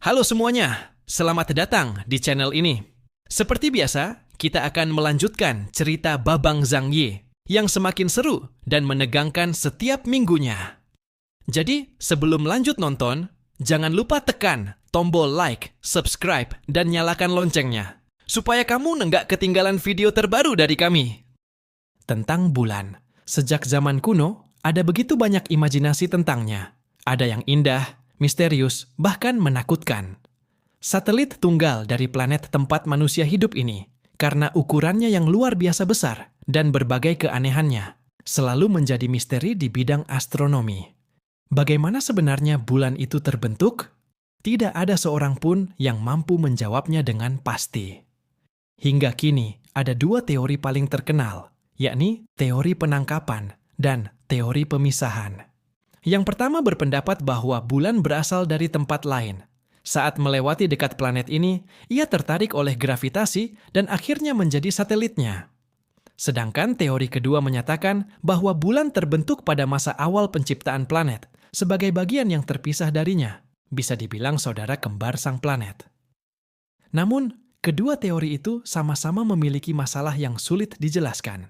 Halo semuanya, selamat datang di channel ini. Seperti biasa, kita akan melanjutkan cerita Babang Zhang Yi yang semakin seru dan menegangkan setiap minggunya. Jadi, sebelum lanjut nonton, jangan lupa tekan tombol like, subscribe, dan nyalakan loncengnya, supaya kamu nggak ketinggalan video terbaru dari kami. Tentang bulan, sejak zaman kuno, ada begitu banyak imajinasi tentangnya. Ada yang indah, misterius, bahkan menakutkan. Satelit tunggal dari planet tempat manusia hidup ini, karena ukurannya yang luar biasa besar dan berbagai keanehannya, selalu menjadi misteri di bidang astronomi. Bagaimana sebenarnya bulan itu terbentuk? Tidak ada seorang pun yang mampu menjawabnya dengan pasti. Hingga kini, ada dua teori paling terkenal, yakni teori penangkapan dan teori pemisahan. Yang pertama berpendapat bahwa bulan berasal dari tempat lain. Saat melewati dekat planet ini, ia tertarik oleh gravitasi dan akhirnya menjadi satelitnya. Sedangkan teori kedua menyatakan bahwa bulan terbentuk pada masa awal penciptaan planet, sebagai bagian yang terpisah darinya, bisa dibilang saudara kembar sang planet. Namun, kedua teori itu sama-sama memiliki masalah yang sulit dijelaskan.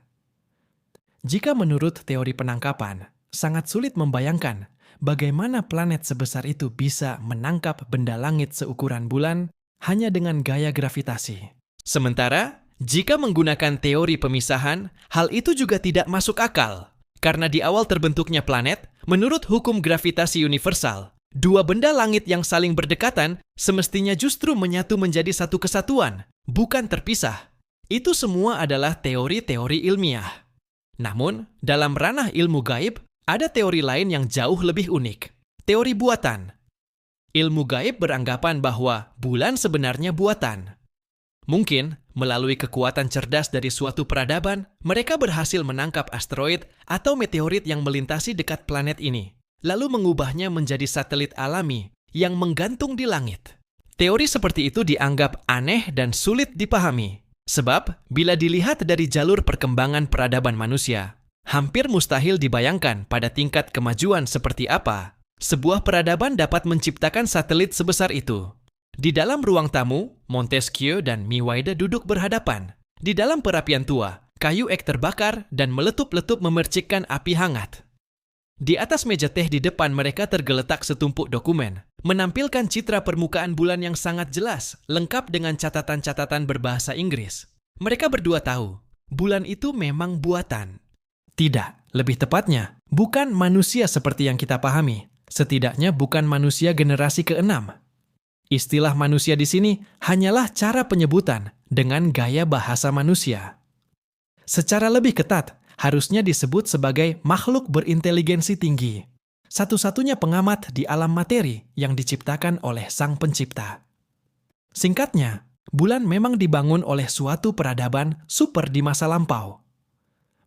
Jika menurut teori penangkapan, sangat sulit membayangkan bagaimana planet sebesar itu bisa menangkap benda langit seukuran bulan hanya dengan gaya gravitasi. Sementara, jika menggunakan teori pemisahan, hal itu juga tidak masuk akal. Karena di awal terbentuknya planet, menurut hukum gravitasi universal, dua benda langit yang saling berdekatan semestinya justru menyatu menjadi satu kesatuan, bukan terpisah. Itu semua adalah teori-teori ilmiah. Namun, dalam ranah ilmu gaib, ada teori lain yang jauh lebih unik. Teori buatan. Ilmu gaib beranggapan bahwa bulan sebenarnya buatan. Mungkin, melalui kekuatan cerdas dari suatu peradaban, mereka berhasil menangkap asteroid atau meteorit yang melintasi dekat planet ini, lalu mengubahnya menjadi satelit alami yang menggantung di langit. Teori seperti itu dianggap aneh dan sulit dipahami. Sebab, bila dilihat dari jalur perkembangan peradaban manusia, hampir mustahil dibayangkan pada tingkat kemajuan seperti apa sebuah peradaban dapat menciptakan satelit sebesar itu. Di dalam ruang tamu, Montesquieu dan Mivide duduk berhadapan. Di dalam perapian tua, kayu ek terbakar dan meletup-letup memercikkan api hangat. Di atas meja teh di depan mereka tergeletak setumpuk dokumen, menampilkan citra permukaan bulan yang sangat jelas, lengkap dengan catatan-catatan berbahasa Inggris. Mereka berdua tahu, bulan itu memang buatan. Tidak, lebih tepatnya, bukan manusia seperti yang kita pahami. Setidaknya bukan manusia generasi ke-6. Istilah manusia di sini hanyalah cara penyebutan dengan gaya bahasa manusia. Secara lebih ketat, harusnya disebut sebagai makhluk berinteligensi tinggi. Satu-satunya pengamat di alam materi yang diciptakan oleh Sang Pencipta. Singkatnya, bulan memang dibangun oleh suatu peradaban super di masa lampau.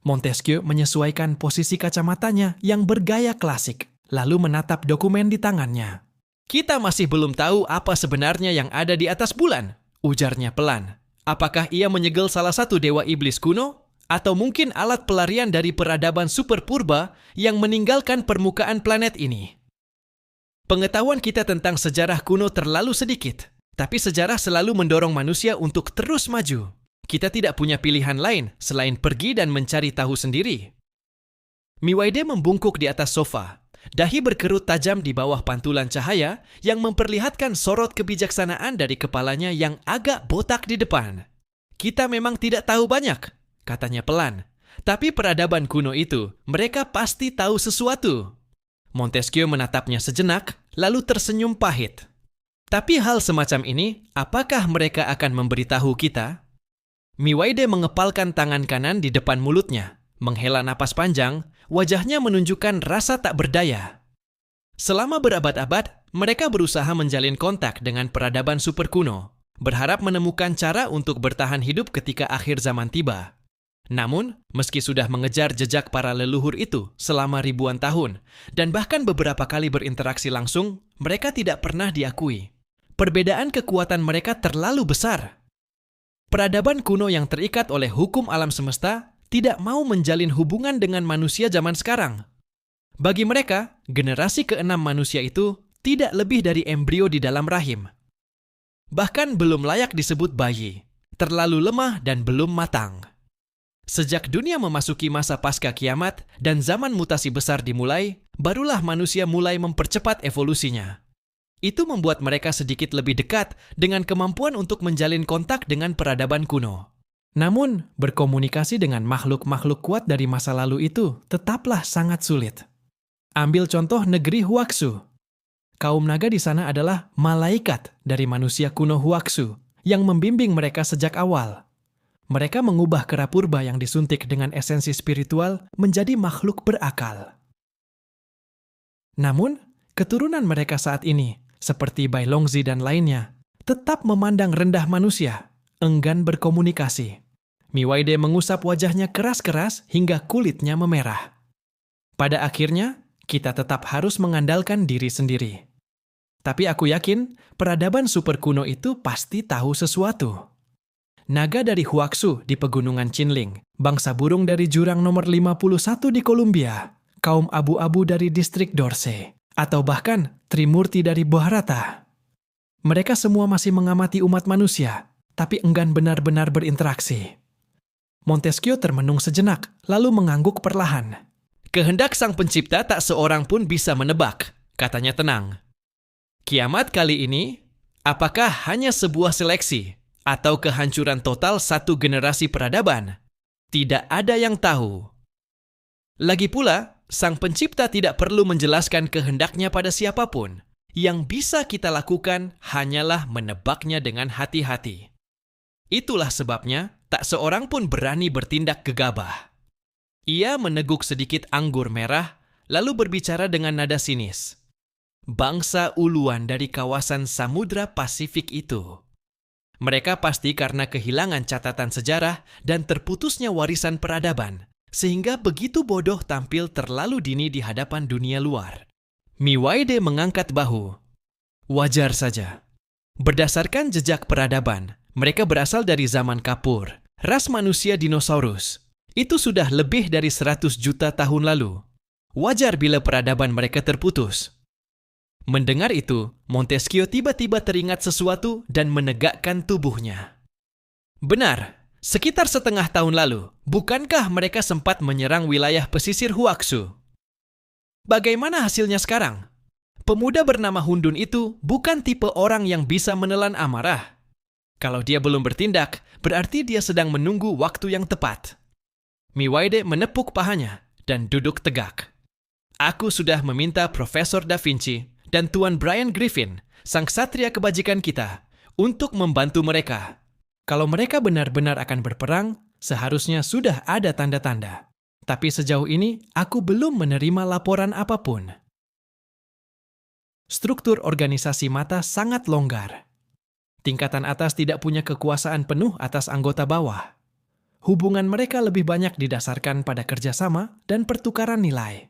Montesquieu menyesuaikan posisi kacamatanya yang bergaya klasik, lalu menatap dokumen di tangannya. "Kita masih belum tahu apa sebenarnya yang ada di atas bulan," ujarnya pelan. "Apakah ia menyegel salah satu dewa iblis kuno? Atau mungkin alat pelarian dari peradaban super purba yang meninggalkan permukaan planet ini?" Pengetahuan kita tentang sejarah kuno terlalu sedikit, tapi sejarah selalu mendorong manusia untuk terus maju. Kita tidak punya pilihan lain selain pergi dan mencari tahu sendiri. Mivide membungkuk di atas sofa. Dahi berkerut tajam di bawah pantulan cahaya yang memperlihatkan sorot kebijaksanaan dari kepalanya yang agak botak di depan. "Kita memang tidak tahu banyak," katanya pelan. "Tapi peradaban kuno itu, mereka pasti tahu sesuatu." Montesquieu menatapnya sejenak, lalu tersenyum pahit. "Tapi hal semacam ini, apakah mereka akan memberitahu kita?" Mivide mengepalkan tangan kanan di depan mulutnya, menghela napas panjang, wajahnya menunjukkan rasa tak berdaya. Selama berabad-abad, mereka berusaha menjalin kontak dengan peradaban super kuno, berharap menemukan cara untuk bertahan hidup ketika akhir zaman tiba. Namun, meski sudah mengejar jejak para leluhur itu selama ribuan tahun, dan bahkan beberapa kali berinteraksi langsung, mereka tidak pernah diakui. Perbedaan kekuatan mereka terlalu besar. Peradaban kuno yang terikat oleh hukum alam semesta tidak mau menjalin hubungan dengan manusia zaman sekarang. Bagi mereka, generasi ke-6 manusia itu tidak lebih dari embrio di dalam rahim. Bahkan belum layak disebut bayi, terlalu lemah dan belum matang. Sejak dunia memasuki masa pasca kiamat dan zaman mutasi besar dimulai, barulah manusia mulai mempercepat evolusinya. Itu membuat mereka sedikit lebih dekat dengan kemampuan untuk menjalin kontak dengan peradaban kuno. Namun, berkomunikasi dengan makhluk-makhluk kuat dari masa lalu itu tetaplah sangat sulit. Ambil contoh negeri Huaxu. Kaum naga di sana adalah malaikat dari manusia kuno Huaxu yang membimbing mereka sejak awal. Mereka mengubah kera purba yang disuntik dengan esensi spiritual menjadi makhluk berakal. Namun, keturunan mereka saat ini, seperti Bailongzi dan lainnya, tetap memandang rendah manusia, enggan berkomunikasi. Miwaide mengusap wajahnya keras-keras hingga kulitnya memerah. Pada akhirnya, kita tetap harus mengandalkan diri sendiri. Tapi aku yakin, peradaban super kuno itu pasti tahu sesuatu. Naga dari Huaxu di pegunungan Qinling, bangsa burung dari jurang nomor 51 di Columbia, kaum abu-abu dari distrik Dorsey, atau bahkan Trimurti dari Bharata. Mereka semua masih mengamati umat manusia, tapi enggan benar-benar berinteraksi. Montesquieu termenung sejenak, lalu mengangguk perlahan. Kehendak sang pencipta tak seorang pun bisa menebak, katanya tenang. Kiamat kali ini, apakah hanya sebuah seleksi atau kehancuran total satu generasi peradaban? Tidak ada yang tahu. Lagi pula, sang pencipta tidak perlu menjelaskan kehendaknya pada siapapun. Yang bisa kita lakukan hanyalah menebaknya dengan hati-hati. Itulah sebabnya tak seorang pun berani bertindak gegabah. Ia meneguk sedikit anggur merah, lalu berbicara dengan nada sinis. Bangsa uluan dari kawasan Samudra Pasifik itu. Mereka pasti karena kehilangan catatan sejarah dan terputusnya warisan peradaban, sehingga begitu bodoh tampil terlalu dini di hadapan dunia luar. Miwaide mengangkat bahu. Wajar saja. Berdasarkan jejak peradaban, mereka berasal dari zaman kapur, ras manusia dinosaurus. Itu sudah lebih dari 100 juta tahun lalu. Wajar bila peradaban mereka terputus. Mendengar itu, Montesquieu tiba-tiba teringat sesuatu dan menegakkan tubuhnya. Benar, sekitar setengah tahun lalu, bukankah mereka sempat menyerang wilayah pesisir Huaxu? Bagaimana hasilnya sekarang? Pemuda bernama Hundun itu bukan tipe orang yang bisa menelan amarah. Kalau dia belum bertindak, berarti dia sedang menunggu waktu yang tepat. Miwaide menepuk pahanya dan duduk tegak. Aku sudah meminta Profesor Da Vinci dan Tuan Brian Griffin, sang ksatria kebajikan kita, untuk membantu mereka. Kalau mereka benar-benar akan berperang, seharusnya sudah ada tanda-tanda. Tapi sejauh ini, aku belum menerima laporan apapun. Struktur organisasi mata sangat longgar. Tingkatan atas tidak punya kekuasaan penuh atas anggota bawah. Hubungan mereka lebih banyak didasarkan pada kerjasama dan pertukaran nilai.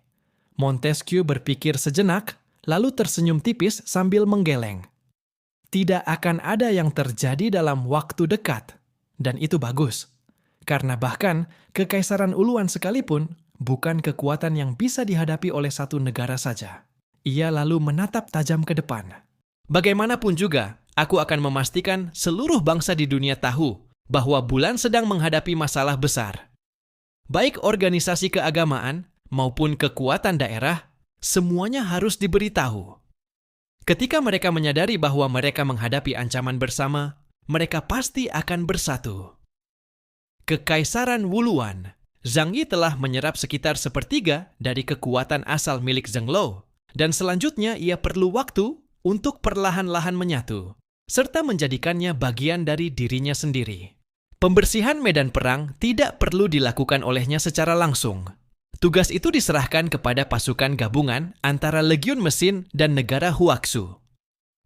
Montesquieu berpikir sejenak, lalu tersenyum tipis sambil menggeleng. Tidak akan ada yang terjadi dalam waktu dekat, dan itu bagus. Karena bahkan kekaisaran uluan sekalipun bukan kekuatan yang bisa dihadapi oleh satu negara saja. Ia lalu menatap tajam ke depan. Bagaimanapun juga, aku akan memastikan seluruh bangsa di dunia tahu bahwa bulan sedang menghadapi masalah besar. Baik organisasi keagamaan maupun kekuatan daerah, semuanya harus diberitahu. Ketika mereka menyadari bahwa mereka menghadapi ancaman bersama, mereka pasti akan bersatu. Kekaisaran Wuluan, Zhang Yi telah menyerap sekitar sepertiga dari kekuatan asal milik Zhenglou, dan selanjutnya ia perlu waktu untuk perlahan-lahan menyatu, serta menjadikannya bagian dari dirinya sendiri. Pembersihan medan perang tidak perlu dilakukan olehnya secara langsung. Tugas itu diserahkan kepada pasukan gabungan antara Legiun Mesin dan negara Huaxu.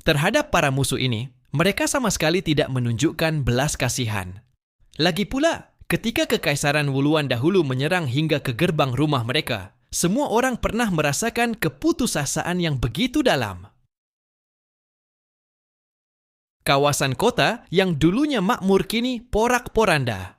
Terhadap para musuh ini, mereka sama sekali tidak menunjukkan belas kasihan. Lagi pula, ketika Kekaisaran Wuluan dahulu menyerang hingga ke gerbang rumah mereka, semua orang pernah merasakan keputusasaan yang begitu dalam. Kawasan kota yang dulunya makmur kini porak-poranda.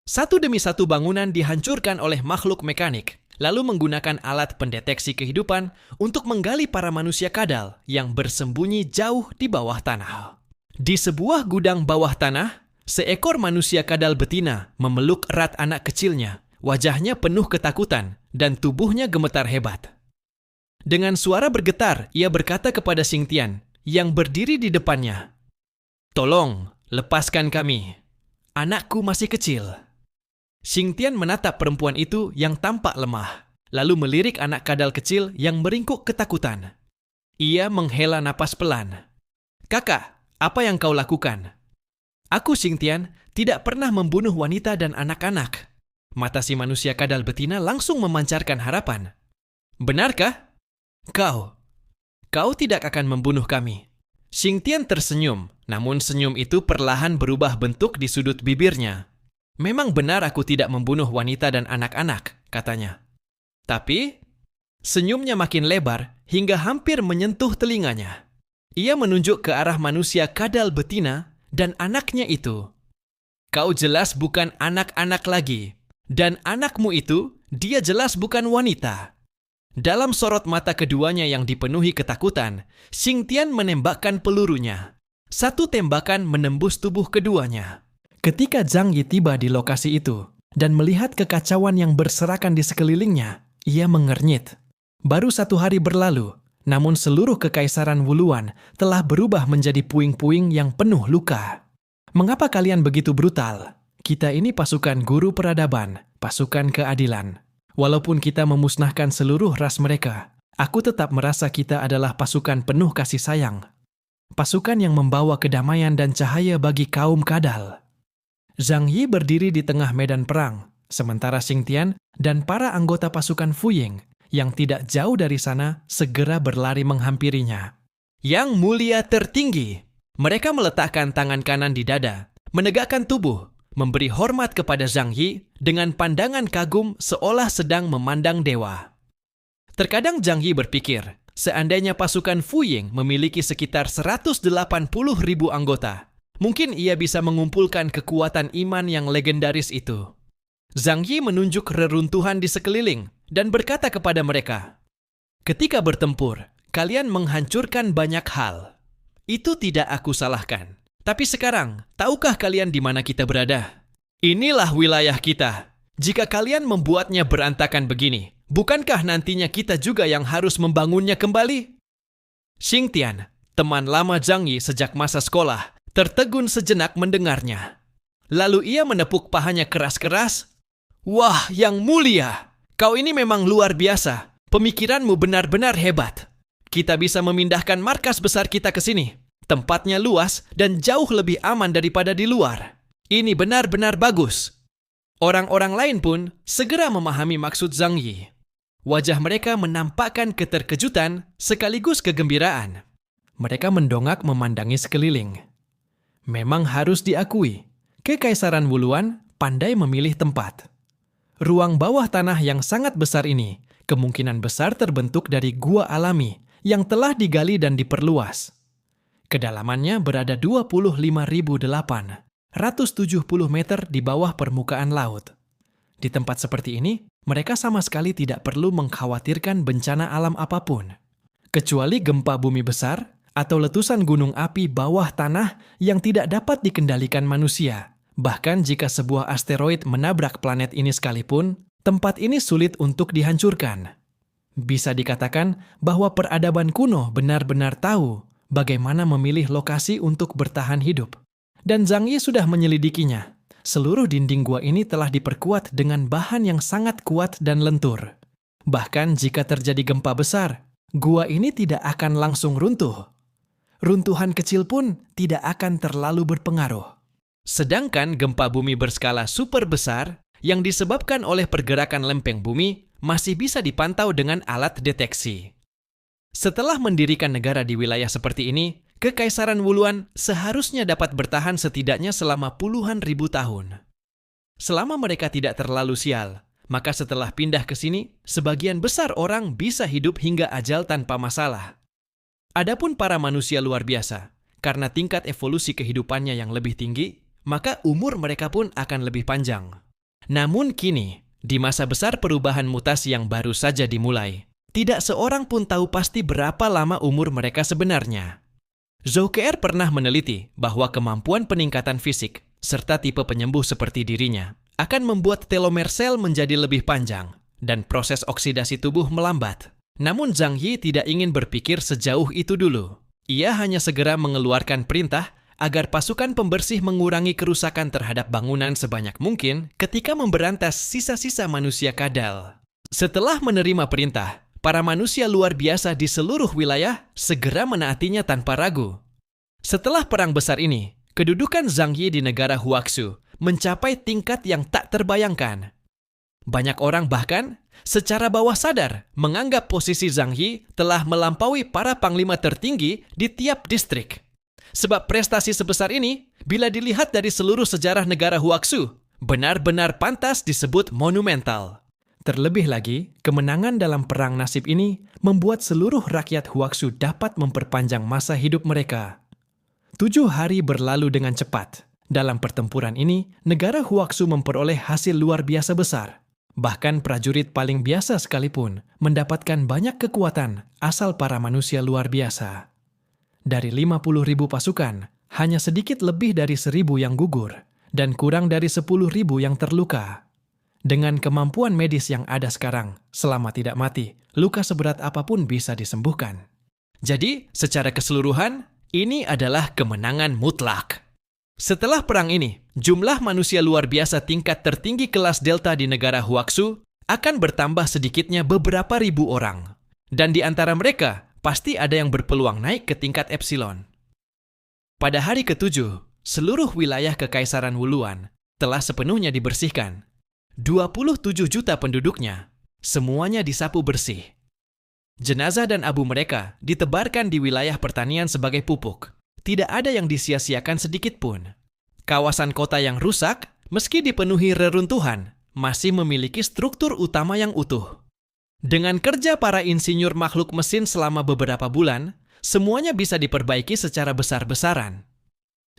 Satu demi satu bangunan dihancurkan oleh makhluk mekanik, lalu menggunakan alat pendeteksi kehidupan untuk menggali para manusia kadal yang bersembunyi jauh di bawah tanah. Di sebuah gudang bawah tanah, seekor manusia kadal betina memeluk erat anak kecilnya. Wajahnya penuh ketakutan dan tubuhnya gemetar hebat. Dengan suara bergetar, ia berkata kepada Xingtian yang berdiri di depannya, "Tolong, lepaskan kami. Anakku masih kecil." Xingtian menatap perempuan itu yang tampak lemah, lalu melirik anak kadal kecil yang meringkuk ketakutan. Ia menghela napas pelan. "Kakak, apa yang kau lakukan?" "Aku, Xingtian, tidak pernah membunuh wanita dan anak-anak." Mata si manusia kadal betina langsung memancarkan harapan. "Benarkah? Kau tidak akan membunuh kami." Xingtian tersenyum, namun senyum itu perlahan berubah bentuk di sudut bibirnya. "Memang benar aku tidak membunuh wanita dan anak-anak," katanya. Tapi, senyumnya makin lebar hingga hampir menyentuh telinganya. Ia menunjuk ke arah manusia kadal betina dan anaknya itu. "Kau jelas bukan anak-anak lagi. Dan anakmu itu, dia jelas bukan wanita." Dalam sorot mata keduanya yang dipenuhi ketakutan, Xingtian menembakkan pelurunya. Satu tembakan menembus tubuh keduanya. Ketika Zhang Yi tiba di lokasi itu dan melihat kekacauan yang berserakan di sekelilingnya, ia mengernyit. Baru 1 hari berlalu, namun seluruh kekaisaran Wuluan telah berubah menjadi puing-puing yang penuh luka. "Mengapa kalian begitu brutal? Kita ini pasukan guru peradaban, pasukan keadilan. Walaupun kita memusnahkan seluruh ras mereka, aku tetap merasa kita adalah pasukan penuh kasih sayang. Pasukan yang membawa kedamaian dan cahaya bagi kaum kadal." Zhang Yi berdiri di tengah medan perang, sementara Xingtian dan para anggota pasukan Fuying yang tidak jauh dari sana segera berlari menghampirinya. "Yang mulia tertinggi!" Mereka meletakkan tangan kanan di dada, menegakkan tubuh, memberi hormat kepada Zhang Yi dengan pandangan kagum seolah sedang memandang dewa. Terkadang Zhang Yi berpikir, seandainya pasukan Fuying memiliki sekitar 180.000 anggota, mungkin ia bisa mengumpulkan kekuatan iman yang legendaris itu. Zhang Yi menunjuk reruntuhan di sekeliling dan berkata kepada mereka, "Ketika bertempur, kalian menghancurkan banyak hal. Itu tidak aku salahkan. Tapi sekarang, tahukah kalian di mana kita berada? Inilah wilayah kita. Jika kalian membuatnya berantakan begini, bukankah nantinya kita juga yang harus membangunnya kembali?" Xingtian, teman lama Zhang Yi sejak masa sekolah, tertegun sejenak mendengarnya. Lalu ia menepuk pahanya keras-keras. "Wah, yang mulia! Kau ini memang luar biasa. Pemikiranmu benar-benar hebat. Kita bisa memindahkan markas besar kita ke sini. Tempatnya luas dan jauh lebih aman daripada di luar. Ini benar-benar bagus." Orang-orang lain pun segera memahami maksud Zhang Yi. Wajah mereka menampakkan keterkejutan sekaligus kegembiraan. Mereka mendongak memandangi sekeliling. Memang harus diakui, Kekaisaran Wuluan pandai memilih tempat. Ruang bawah tanah yang sangat besar ini kemungkinan besar terbentuk dari gua alami yang telah digali dan diperluas. Kedalamannya berada 25.870 meter di bawah permukaan laut. Di tempat seperti ini, mereka sama sekali tidak perlu mengkhawatirkan bencana alam apapun, kecuali gempa bumi besar atau letusan gunung api bawah tanah yang tidak dapat dikendalikan manusia. Bahkan jika sebuah asteroid menabrak planet ini sekalipun, tempat ini sulit untuk dihancurkan. Bisa dikatakan bahwa peradaban kuno benar-benar tahu bagaimana memilih lokasi untuk bertahan hidup. Dan Zhang Yi sudah menyelidikinya. Seluruh dinding gua ini telah diperkuat dengan bahan yang sangat kuat dan lentur. Bahkan jika terjadi gempa besar, gua ini tidak akan langsung runtuh. Runtuhan kecil pun tidak akan terlalu berpengaruh. Sedangkan gempa bumi berskala super besar yang disebabkan oleh pergerakan lempeng bumi masih bisa dipantau dengan alat deteksi. Setelah mendirikan negara di wilayah seperti ini, Kekaisaran Wuluan seharusnya dapat bertahan setidaknya selama puluhan ribu tahun. Selama mereka tidak terlalu sial, maka setelah pindah ke sini, sebagian besar orang bisa hidup hingga ajal tanpa masalah. Adapun para manusia luar biasa, karena tingkat evolusi kehidupannya yang lebih tinggi, maka umur mereka pun akan lebih panjang. Namun kini, Di masa besar perubahan mutasi yang baru saja dimulai, tidak seorang pun tahu pasti berapa lama umur mereka sebenarnya. Zouker pernah meneliti bahwa kemampuan peningkatan fisik serta tipe penyembuh seperti dirinya akan membuat telomer sel menjadi lebih panjang dan proses oksidasi tubuh melambat. Namun Zhang Yi tidak ingin berpikir sejauh itu dulu. Ia hanya segera mengeluarkan perintah agar pasukan pembersih mengurangi kerusakan terhadap bangunan sebanyak mungkin ketika memberantas sisa-sisa manusia kadal. Setelah menerima perintah, para manusia luar biasa di seluruh wilayah segera menaatinya tanpa ragu. Setelah perang besar ini, kedudukan Zhang Yi di negara Huaxu mencapai tingkat yang tak terbayangkan. Banyak orang bahkan secara bawah sadar menganggap posisi Zhang Yi telah melampaui para panglima tertinggi di tiap distrik. Sebab prestasi sebesar ini, bila dilihat dari seluruh sejarah negara Huaxu, benar-benar pantas disebut monumental. Terlebih lagi, kemenangan dalam perang nasib ini membuat seluruh rakyat Huaxu dapat memperpanjang masa hidup mereka. 7 hari berlalu dengan cepat. Dalam pertempuran ini, negara Huaxu memperoleh hasil luar biasa besar. Bahkan prajurit paling biasa sekalipun mendapatkan banyak kekuatan asal para manusia luar biasa. Dari 50.000 pasukan, hanya sedikit lebih dari 1.000 yang gugur dan kurang dari 10.000 yang terluka. Dengan kemampuan medis yang ada sekarang, selama tidak mati, luka seberat apapun bisa disembuhkan. Jadi, secara keseluruhan, ini adalah kemenangan mutlak. Setelah perang ini, jumlah manusia luar biasa tingkat tertinggi kelas Delta di negara Huaxu akan bertambah sedikitnya beberapa ribu orang. Dan di antara mereka, pasti ada yang berpeluang naik ke tingkat Epsilon. Pada hari ke-7, seluruh wilayah Kekaisaran Wuluan telah sepenuhnya dibersihkan. 27 juta penduduknya, semuanya disapu bersih. Jenazah dan abu mereka ditebarkan di wilayah pertanian sebagai pupuk. Tidak ada yang disia-siakan sedikit pun. Kawasan kota yang rusak, meski dipenuhi reruntuhan, masih memiliki struktur utama yang utuh. Dengan kerja para insinyur makhluk mesin selama beberapa bulan, semuanya bisa diperbaiki secara besar-besaran.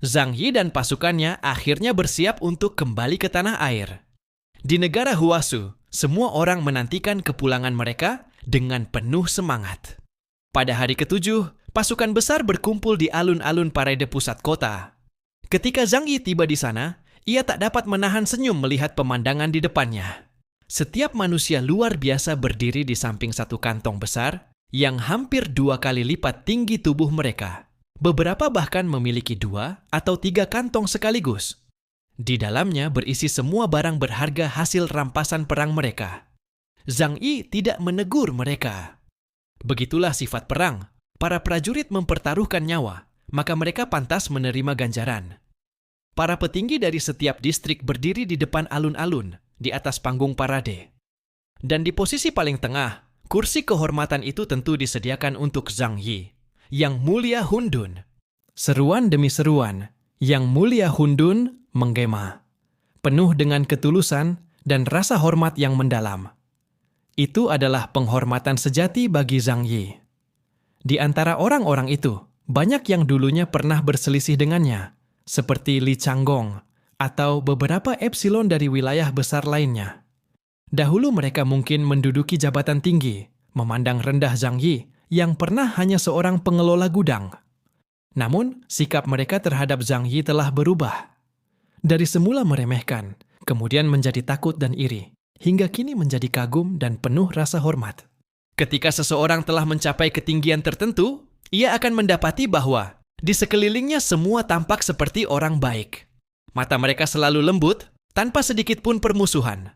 Zhang Yi dan pasukannya akhirnya bersiap untuk kembali ke tanah air. Di negara Huaxu, semua orang menantikan kepulangan mereka dengan penuh semangat. Pada hari ke-7, pasukan besar berkumpul di alun-alun parade pusat kota. Ketika Zhang Yi tiba di sana, ia tak dapat menahan senyum melihat pemandangan di depannya. Setiap manusia luar biasa berdiri di samping satu kantong besar yang hampir 2 kali lipat tinggi tubuh mereka. Beberapa bahkan memiliki 2 atau 3 kantong sekaligus. Di dalamnya berisi semua barang berharga hasil rampasan perang mereka. Zhang Yi tidak menegur mereka. Begitulah sifat perang. Para prajurit mempertaruhkan nyawa, maka mereka pantas menerima ganjaran. Para petinggi dari setiap distrik berdiri di depan alun-alun, di atas panggung parade. Dan di posisi paling tengah, kursi kehormatan itu tentu disediakan untuk Zhang Yi, Yang Mulia Hundun. Seruan demi seruan, Yang Mulia Hundun menggema, penuh dengan ketulusan dan rasa hormat yang mendalam. Itu adalah penghormatan sejati bagi Zhang Yi. Di antara orang-orang itu, banyak yang dulunya pernah berselisih dengannya, seperti Li Changgong atau beberapa epsilon dari wilayah besar lainnya. Dahulu mereka mungkin menduduki jabatan tinggi, memandang rendah Zhang Yi yang pernah hanya seorang pengelola gudang. Namun, sikap mereka terhadap Zhang Yi telah berubah. Dari semula meremehkan, kemudian menjadi takut dan iri, hingga kini menjadi kagum dan penuh rasa hormat. Ketika seseorang telah mencapai ketinggian tertentu, ia akan mendapati bahwa di sekelilingnya semua tampak seperti orang baik. Mata mereka selalu lembut, tanpa sedikit pun permusuhan.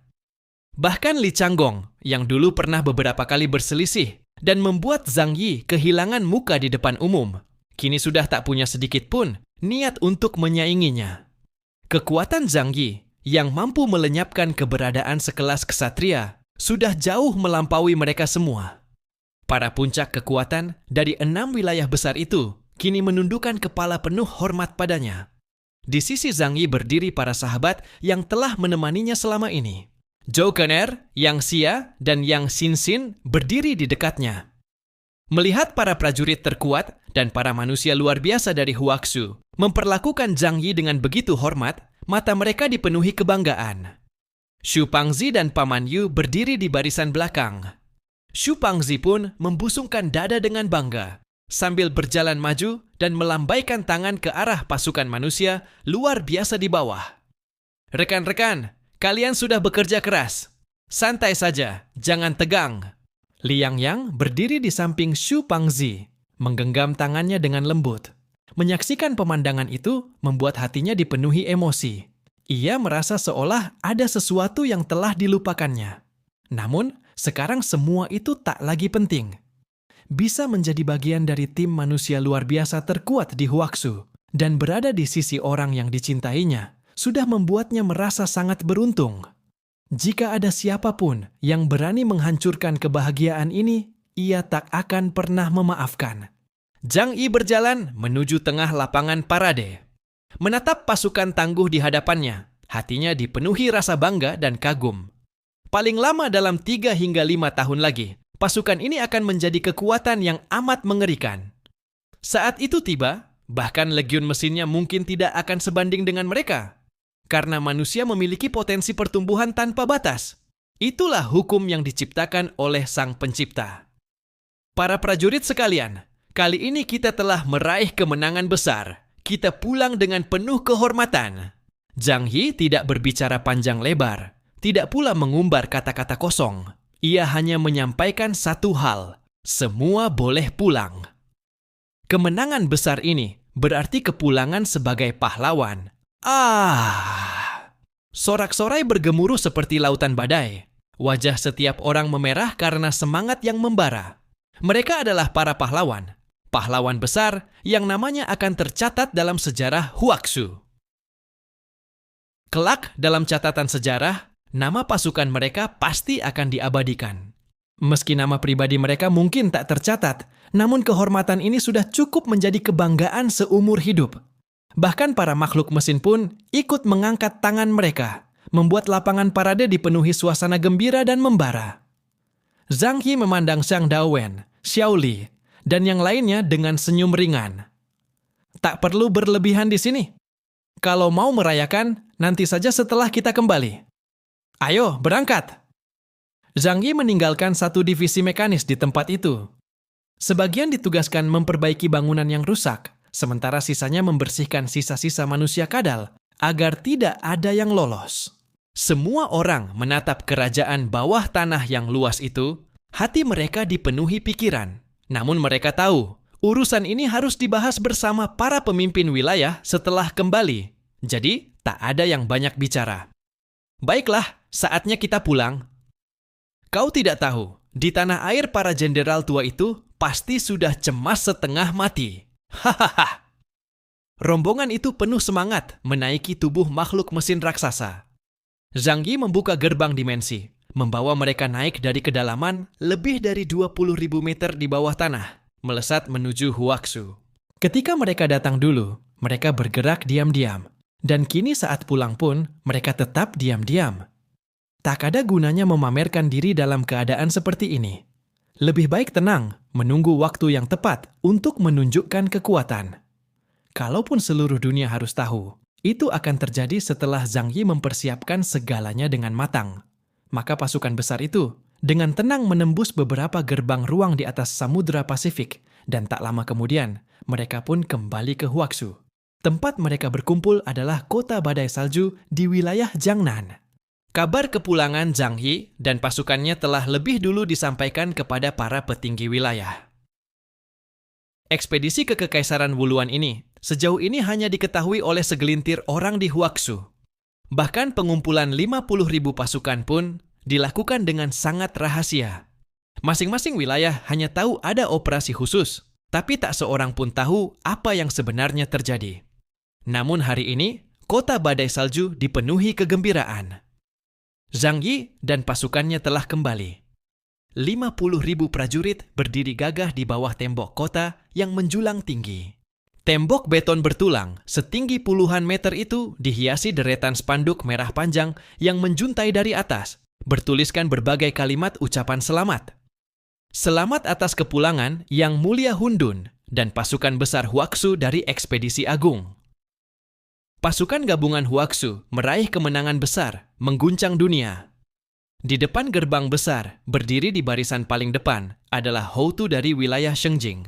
Bahkan Li Changgong, yang dulu pernah beberapa kali berselisih dan membuat Zhang Yi kehilangan muka di depan umum, kini sudah tak punya sedikit pun niat untuk menyainginya. Kekuatan Zhang Yi yang mampu melenyapkan keberadaan sekelas ksatria sudah jauh melampaui mereka semua. Para puncak kekuatan dari 6 wilayah besar itu kini menundukkan kepala penuh hormat padanya. Di sisi Zhang Yi berdiri para sahabat yang telah menemaninya selama ini. Zhou Kener, Yang Xia, dan Yang Xinxin berdiri di dekatnya. Melihat para prajurit terkuat dan para manusia luar biasa dari Huaxu memperlakukan Zhang Yi dengan begitu hormat, mata mereka dipenuhi kebanggaan. Xu Pangzi dan Paman Yu berdiri di barisan belakang. Xu Pangzi pun membusungkan dada dengan bangga, sambil berjalan maju dan melambaikan tangan ke arah pasukan manusia luar biasa di bawah. Rekan-rekan, kalian sudah bekerja keras. Santai saja, jangan tegang. Liang Yang berdiri di samping Xu Pangzi, menggenggam tangannya dengan lembut. Menyaksikan pemandangan itu membuat hatinya dipenuhi emosi. Ia merasa seolah ada sesuatu yang telah dilupakannya. Namun, sekarang semua itu tak lagi penting. Bisa menjadi bagian dari tim manusia luar biasa terkuat di Huaxu dan berada di sisi orang yang dicintainya sudah membuatnya merasa sangat beruntung. Jika ada siapapun yang berani menghancurkan kebahagiaan ini, ia tak akan pernah memaafkan. Zhang Yi berjalan menuju tengah lapangan parade. Menatap pasukan tangguh di hadapannya, hatinya dipenuhi rasa bangga dan kagum. Paling lama dalam 3 hingga 5 tahun lagi, pasukan ini akan menjadi kekuatan yang amat mengerikan. Saat itu tiba, bahkan legiun mesinnya mungkin tidak akan sebanding dengan mereka. Karena manusia memiliki potensi pertumbuhan tanpa batas. Itulah hukum yang diciptakan oleh Sang Pencipta. Para prajurit sekalian, kali ini kita telah meraih kemenangan besar. Kita pulang dengan penuh kehormatan. Zhang Yi tidak berbicara panjang lebar, tidak pula mengumbar kata-kata kosong. Ia hanya menyampaikan satu hal, semua boleh pulang. Kemenangan besar ini berarti kepulangan sebagai pahlawan. Sorak-sorai bergemuruh seperti lautan badai. Wajah setiap orang memerah karena semangat yang membara. Mereka adalah para pahlawan. Pahlawan besar yang namanya akan tercatat dalam sejarah Huaxu. Kelak dalam catatan sejarah, nama pasukan mereka pasti akan diabadikan. Meski nama pribadi mereka mungkin tak tercatat, namun kehormatan ini sudah cukup menjadi kebanggaan seumur hidup. Bahkan para makhluk mesin pun ikut mengangkat tangan mereka, membuat lapangan parade dipenuhi suasana gembira dan membara. Zhang Yi memandang Xiang Daowen, Xiao Li, dan yang lainnya dengan senyum ringan. Tak perlu berlebihan di sini. Kalau mau merayakan, nanti saja setelah kita kembali. Ayo, berangkat! Zhang Yi meninggalkan satu divisi mekanis di tempat itu. Sebagian ditugaskan memperbaiki bangunan yang rusak, sementara sisanya membersihkan sisa-sisa manusia kadal agar tidak ada yang lolos. Semua orang menatap kerajaan bawah tanah yang luas itu, hati mereka dipenuhi pikiran. Namun mereka tahu, urusan ini harus dibahas bersama para pemimpin wilayah setelah kembali. Jadi, tak ada yang banyak bicara. Baiklah, saatnya kita pulang. Kau tidak tahu, di tanah air para jenderal tua itu pasti sudah cemas setengah mati. Hahaha. Rombongan itu penuh semangat menaiki tubuh makhluk mesin raksasa. Zhang Yi membuka gerbang dimensi, membawa mereka naik dari kedalaman lebih dari 20.000 meter di bawah tanah, melesat menuju Huaxu. Ketika mereka datang dulu, mereka bergerak diam-diam. Dan kini saat pulang pun, mereka tetap diam-diam. Tak ada gunanya memamerkan diri dalam keadaan seperti ini. Lebih baik tenang, menunggu waktu yang tepat untuk menunjukkan kekuatan. Kalaupun seluruh dunia harus tahu, itu akan terjadi setelah Zhang Yi mempersiapkan segalanya dengan matang. Maka pasukan besar itu dengan tenang menembus beberapa gerbang ruang di atas Samudra Pasifik, dan tak lama kemudian mereka pun kembali ke Huaxu. Tempat mereka berkumpul adalah kota badai salju di wilayah Jiangnan. Kabar kepulangan Zhang Yi dan pasukannya telah lebih dulu disampaikan kepada para petinggi wilayah. Ekspedisi ke Kekaisaran Wuluan ini sejauh ini hanya diketahui oleh segelintir orang di Huaxu. Bahkan pengumpulan 50.000 pasukan pun dilakukan dengan sangat rahasia. Masing-masing wilayah hanya tahu ada operasi khusus, tapi tak seorang pun tahu apa yang sebenarnya terjadi. Namun hari ini, kota badai salju dipenuhi kegembiraan. Zhang Yi dan pasukannya telah kembali. 50.000 prajurit berdiri gagah di bawah tembok kota yang menjulang tinggi. Tembok beton bertulang setinggi puluhan meter itu dihiasi deretan spanduk merah panjang yang menjuntai dari atas, bertuliskan berbagai kalimat ucapan selamat. Selamat atas kepulangan Yang Mulia Hundun dan pasukan besar Huaxu dari ekspedisi agung. Pasukan gabungan Huaxu meraih kemenangan besar, mengguncang dunia. Di depan gerbang besar, berdiri di barisan paling depan, adalah Houtu dari wilayah Shengjing.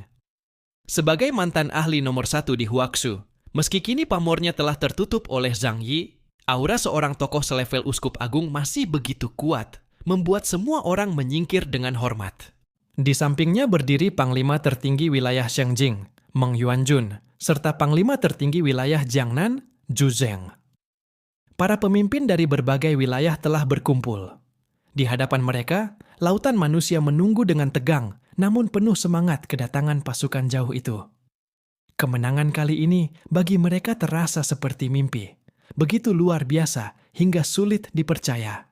Sebagai mantan ahli nomor 1 di Huaxu, meski kini pamornya telah tertutup oleh Zhang Yi, aura seorang tokoh selevel uskup agung masih begitu kuat, membuat semua orang menyingkir dengan hormat. Di sampingnya berdiri Panglima tertinggi wilayah Shengjing, Meng Yuanjun, serta Panglima tertinggi wilayah Jiangnan, Zhu Zeng. Para pemimpin dari berbagai wilayah telah berkumpul. Di hadapan mereka, lautan manusia menunggu dengan tegang, namun penuh semangat kedatangan pasukan jauh itu. Kemenangan kali ini bagi mereka terasa seperti mimpi, begitu luar biasa hingga sulit dipercaya.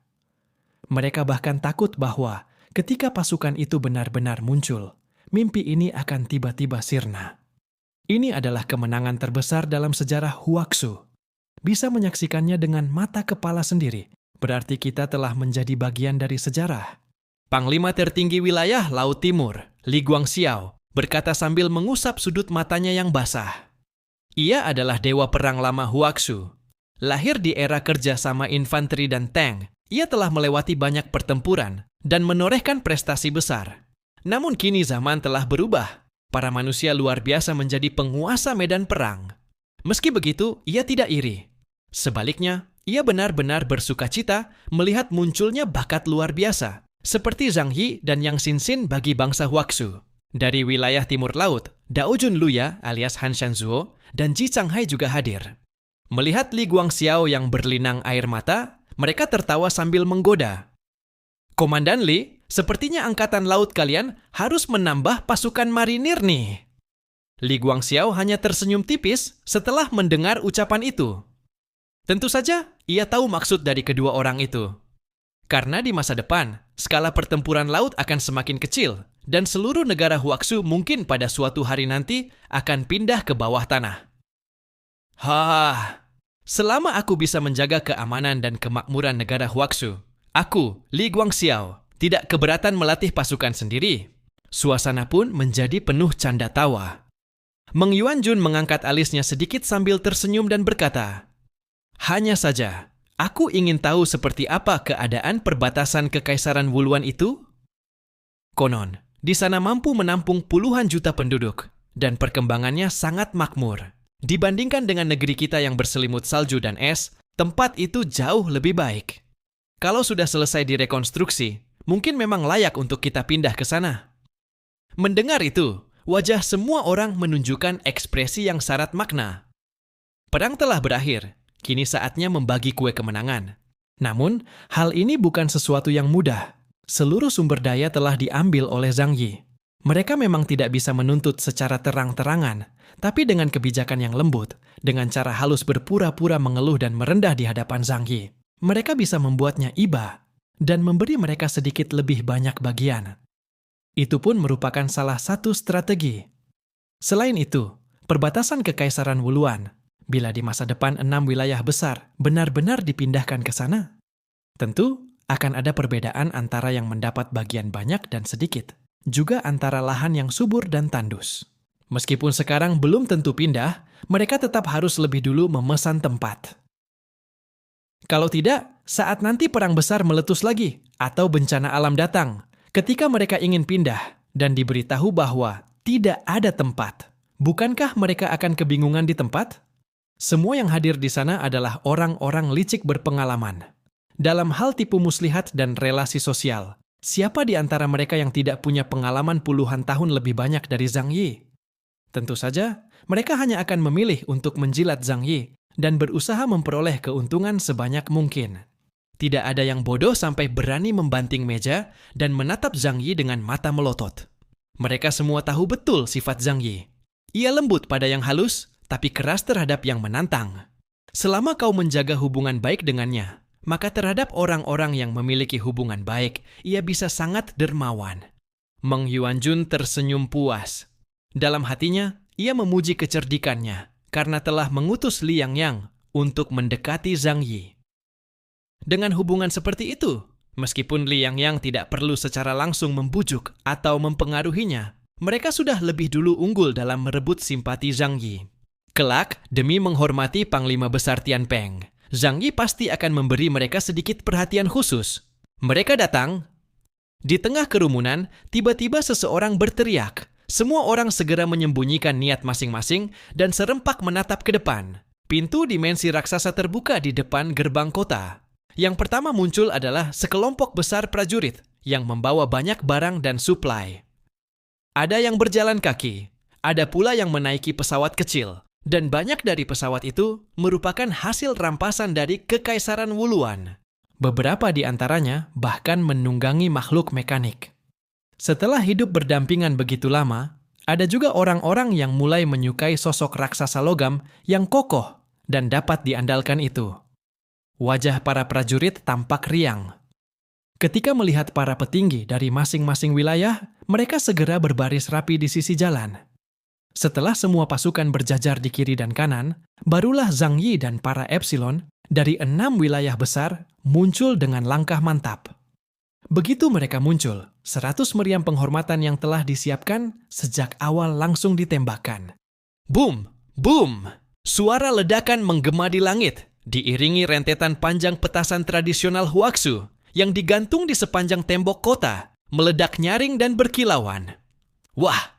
Mereka bahkan takut bahwa ketika pasukan itu benar-benar muncul, mimpi ini akan tiba-tiba sirna. Ini adalah kemenangan terbesar dalam sejarah Huaxu. Bisa menyaksikannya dengan mata kepala sendiri, berarti kita telah menjadi bagian dari sejarah. Panglima tertinggi wilayah Laut Timur, Li Guangxiao, berkata sambil mengusap sudut matanya yang basah. Ia adalah dewa perang lama Huaxu. Lahir di era kerjasama infanteri dan tank, ia telah melewati banyak pertempuran dan menorehkan prestasi besar. Namun kini zaman telah berubah. Para manusia luar biasa menjadi penguasa medan perang. Meski begitu, ia tidak iri. Sebaliknya, ia benar-benar bersukacita melihat munculnya bakat luar biasa, seperti Zhang Yi dan Yang Xinxin bagi bangsa Huaxu. Dari wilayah timur laut, Dao Junluya alias Han Shanzuo dan Ji Changhai juga hadir. Melihat Li Guangxiao yang berlinang air mata, mereka tertawa sambil menggoda. Komandan Li, sepertinya angkatan laut kalian harus menambah pasukan marinir nih. Li Guangxiao hanya tersenyum tipis setelah mendengar ucapan itu. Tentu saja, ia tahu maksud dari kedua orang itu. Karena di masa depan, skala pertempuran laut akan semakin kecil, dan seluruh negara Huaxu mungkin pada suatu hari nanti akan pindah ke bawah tanah. Selama aku bisa menjaga keamanan dan kemakmuran negara Huaxu, aku, Li Guangxiao, tidak keberatan melatih pasukan sendiri. Suasana pun menjadi penuh canda tawa. Meng Yuanjun mengangkat alisnya sedikit sambil tersenyum dan berkata, "Hanya saja, aku ingin tahu seperti apa keadaan perbatasan Kekaisaran Wuluan itu?" Konon, di sana mampu menampung puluhan juta penduduk, dan perkembangannya sangat makmur. Dibandingkan dengan negeri kita yang berselimut salju dan es, tempat itu jauh lebih baik. Kalau sudah selesai direkonstruksi, mungkin memang layak untuk kita pindah ke sana. Mendengar itu, wajah semua orang menunjukkan ekspresi yang syarat makna. Perang telah berakhir. Kini saatnya membagi kue kemenangan. Namun, hal ini bukan sesuatu yang mudah. Seluruh sumber daya telah diambil oleh Zhang Yi. Mereka memang tidak bisa menuntut secara terang-terangan, tapi dengan kebijakan yang lembut, dengan cara halus berpura-pura mengeluh dan merendah di hadapan Zhang Yi, mereka bisa membuatnya iba dan memberi mereka sedikit lebih banyak bagian. Itu pun merupakan salah satu strategi. Selain itu, perbatasan Kekaisaran Wuluan, bila di masa depan 6 wilayah besar benar-benar dipindahkan ke sana, tentu akan ada perbedaan antara yang mendapat bagian banyak dan sedikit, juga antara lahan yang subur dan tandus. Meskipun sekarang belum tentu pindah, mereka tetap harus lebih dulu memesan tempat. Kalau tidak, saat nanti perang besar meletus lagi, atau bencana alam datang, ketika mereka ingin pindah dan diberitahu bahwa tidak ada tempat, bukankah mereka akan kebingungan di tempat? Semua yang hadir di sana adalah orang-orang licik berpengalaman. Dalam hal tipu muslihat dan relasi sosial, siapa di antara mereka yang tidak punya pengalaman puluhan tahun lebih banyak dari Zhang Yi? Tentu saja, mereka hanya akan memilih untuk menjilat Zhang Yi dan berusaha memperoleh keuntungan sebanyak mungkin. Tidak ada yang bodoh sampai berani membanting meja dan menatap Zhang Yi dengan mata melotot. Mereka semua tahu betul sifat Zhang Yi. Ia lembut pada yang halus, tapi keras terhadap yang menantang. Selama kau menjaga hubungan baik dengannya, maka terhadap orang-orang yang memiliki hubungan baik, ia bisa sangat dermawan. Meng Yuanjun tersenyum puas. Dalam hatinya, ia memuji kecerdikannya karena telah mengutus Li Yangyang untuk mendekati Zhang Yi. Dengan hubungan seperti itu, meskipun Li Yangyang tidak perlu secara langsung membujuk atau mempengaruhinya, mereka sudah lebih dulu unggul dalam merebut simpati Zhang Yi. Kelak, demi menghormati Panglima Besar Tianpeng, Zhang Yi pasti akan memberi mereka sedikit perhatian khusus. Mereka datang. Di tengah kerumunan, tiba-tiba seseorang berteriak. Semua orang segera menyembunyikan niat masing-masing dan serempak menatap ke depan. Pintu dimensi raksasa terbuka di depan gerbang kota. Yang pertama muncul adalah sekelompok besar prajurit yang membawa banyak barang dan suplai. Ada yang berjalan kaki, ada pula yang menaiki pesawat kecil, dan banyak dari pesawat itu merupakan hasil rampasan dari Kekaisaran Wuluan. Beberapa di antaranya bahkan menunggangi makhluk mekanik. Setelah hidup berdampingan begitu lama, ada juga orang-orang yang mulai menyukai sosok raksasa logam yang kokoh dan dapat diandalkan itu. Wajah para prajurit tampak riang. Ketika melihat para petinggi dari masing-masing wilayah, mereka segera berbaris rapi di sisi jalan. Setelah semua pasukan berjajar di kiri dan kanan, barulah Zhang Yi dan para Epsilon dari 6 wilayah besar muncul dengan langkah mantap. Begitu mereka muncul, 100 meriam penghormatan yang telah disiapkan sejak awal langsung ditembakkan. Boom! Boom! Suara ledakan menggema di langit, diiringi rentetan panjang petasan tradisional Huaxu yang digantung di sepanjang tembok kota, meledak nyaring dan berkilauan. Wah!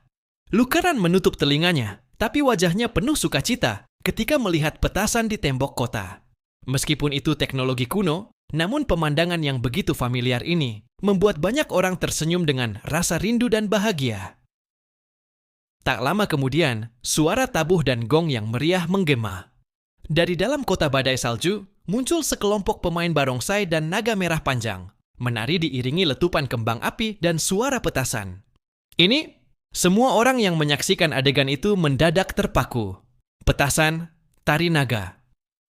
Lukeran menutup telinganya, tapi wajahnya penuh sukacita ketika melihat petasan di tembok kota. Meskipun itu teknologi kuno, namun pemandangan yang begitu familiar ini membuat banyak orang tersenyum dengan rasa rindu dan bahagia. Tak lama kemudian, suara tabuh dan gong yang meriah menggema. Dari dalam kota badai salju, muncul sekelompok pemain barongsai dan naga merah panjang, menari diiringi letupan kembang api dan suara petasan. Semua orang yang menyaksikan adegan itu mendadak terpaku. Petasan, tari naga.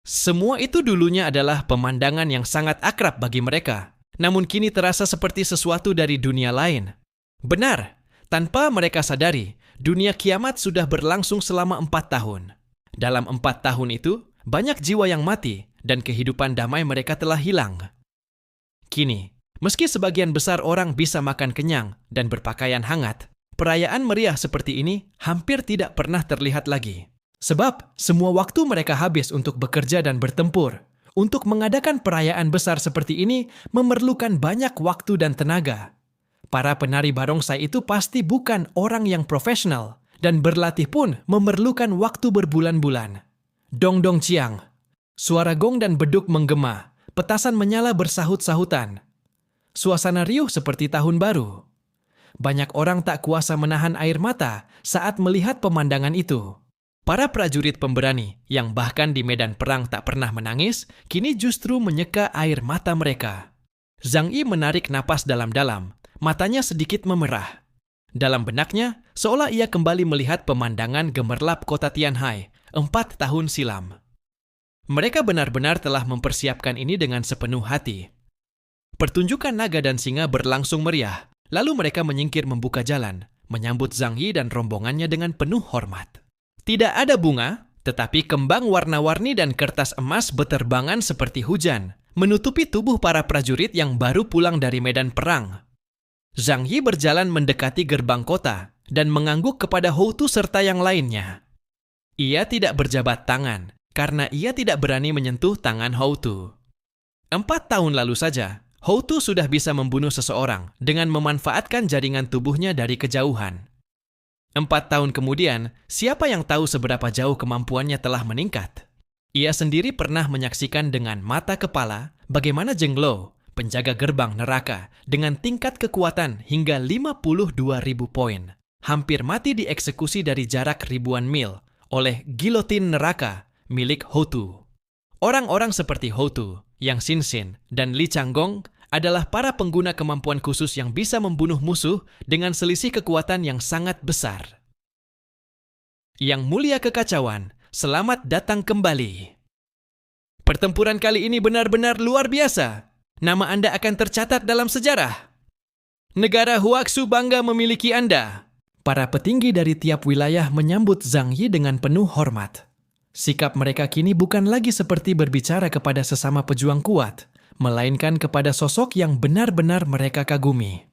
Semua itu dulunya adalah pemandangan yang sangat akrab bagi mereka, namun kini terasa seperti sesuatu dari dunia lain. Benar, tanpa mereka sadari, dunia kiamat sudah berlangsung selama 4 tahun. Dalam 4 tahun itu, banyak jiwa yang mati dan kehidupan damai mereka telah hilang. Kini, meski sebagian besar orang bisa makan kenyang dan berpakaian hangat, perayaan meriah seperti ini hampir tidak pernah terlihat lagi. Sebab semua waktu mereka habis untuk bekerja dan bertempur. Untuk mengadakan perayaan besar seperti ini memerlukan banyak waktu dan tenaga. Para penari barongsai itu pasti bukan orang yang profesional dan berlatih pun memerlukan waktu berbulan-bulan. Dong-dong ciang. Suara gong dan beduk menggema. Petasan menyala bersahut-sahutan. Suasana riuh seperti tahun baru. Banyak orang tak kuasa menahan air mata saat melihat pemandangan itu. Para prajurit pemberani yang bahkan di medan perang tak pernah menangis, kini justru menyeka air mata mereka. Zhang Yi menarik napas dalam-dalam, matanya sedikit memerah. Dalam benaknya, seolah ia kembali melihat pemandangan gemerlap kota Tianhai 4 tahun silam. Mereka benar-benar telah mempersiapkan ini dengan sepenuh hati. Pertunjukan naga dan singa berlangsung meriah, lalu mereka menyingkir membuka jalan, menyambut Zhang Yi dan rombongannya dengan penuh hormat. Tidak ada bunga, tetapi kembang warna-warni dan kertas emas beterbangan seperti hujan, menutupi tubuh para prajurit yang baru pulang dari medan perang. Zhang Yi berjalan mendekati gerbang kota dan mengangguk kepada Hou Tu serta yang lainnya. Ia tidak berjabat tangan, karena ia tidak berani menyentuh tangan Hou Tu. 4 tahun lalu saja, Hou Tu sudah bisa membunuh seseorang dengan memanfaatkan jaringan tubuhnya dari kejauhan. 4 tahun kemudian, siapa yang tahu seberapa jauh kemampuannya telah meningkat? Ia sendiri pernah menyaksikan dengan mata kepala bagaimana Zheng Lo, penjaga gerbang neraka, dengan tingkat kekuatan hingga 52.000 poin, hampir mati dieksekusi dari jarak ribuan mil oleh gilotin neraka milik Hou Tu. Orang-orang seperti Hou Tu, Yang Xinxin, dan Li Changgong adalah para pengguna kemampuan khusus yang bisa membunuh musuh dengan selisih kekuatan yang sangat besar. Yang mulia kekacauan, selamat datang kembali. Pertempuran kali ini benar-benar luar biasa. Nama Anda akan tercatat dalam sejarah. Negara Huaxu bangga memiliki Anda. Para petinggi dari tiap wilayah menyambut Zhang Yi dengan penuh hormat. Sikap mereka kini bukan lagi seperti berbicara kepada sesama pejuang kuat, melainkan kepada sosok yang benar-benar mereka kagumi.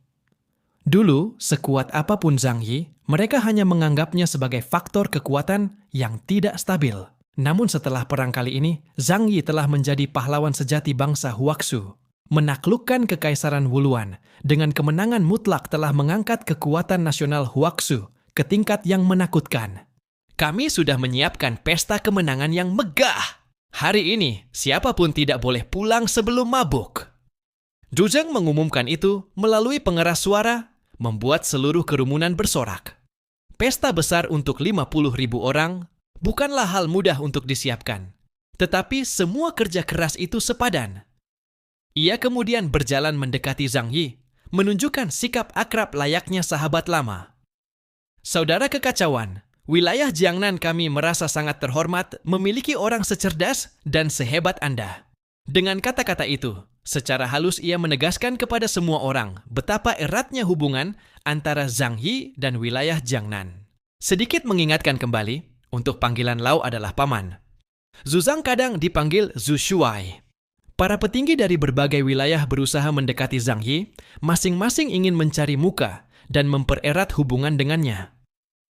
Dulu, sekuat apapun Zhang Yi, mereka hanya menganggapnya sebagai faktor kekuatan yang tidak stabil. Namun setelah perang kali ini, Zhang Yi telah menjadi pahlawan sejati bangsa Huaxu. Menaklukkan Kekaisaran Wuluan dengan kemenangan mutlak telah mengangkat kekuatan nasional Huaxu ke tingkat yang menakutkan. Kami sudah menyiapkan pesta kemenangan yang megah. Hari ini, siapapun tidak boleh pulang sebelum mabuk. Zhu Zeng mengumumkan itu melalui pengeras suara, membuat seluruh kerumunan bersorak. Pesta besar untuk 50.000 orang bukanlah hal mudah untuk disiapkan. Tetapi semua kerja keras itu sepadan. Ia kemudian berjalan mendekati Zhang Yi, menunjukkan sikap akrab layaknya sahabat lama. Saudara kekacauan, wilayah Jiangnan kami merasa sangat terhormat memiliki orang secerdas dan sehebat Anda. Dengan kata-kata itu, secara halus ia menegaskan kepada semua orang betapa eratnya hubungan antara Zhang Yi dan wilayah Jiangnan. Sedikit mengingatkan kembali, untuk panggilan Lau adalah paman. Zhu Zhang kadang dipanggil Zhu Shuai. Para petinggi dari berbagai wilayah berusaha mendekati Zhang Yi, masing-masing ingin mencari muka dan mempererat hubungan dengannya.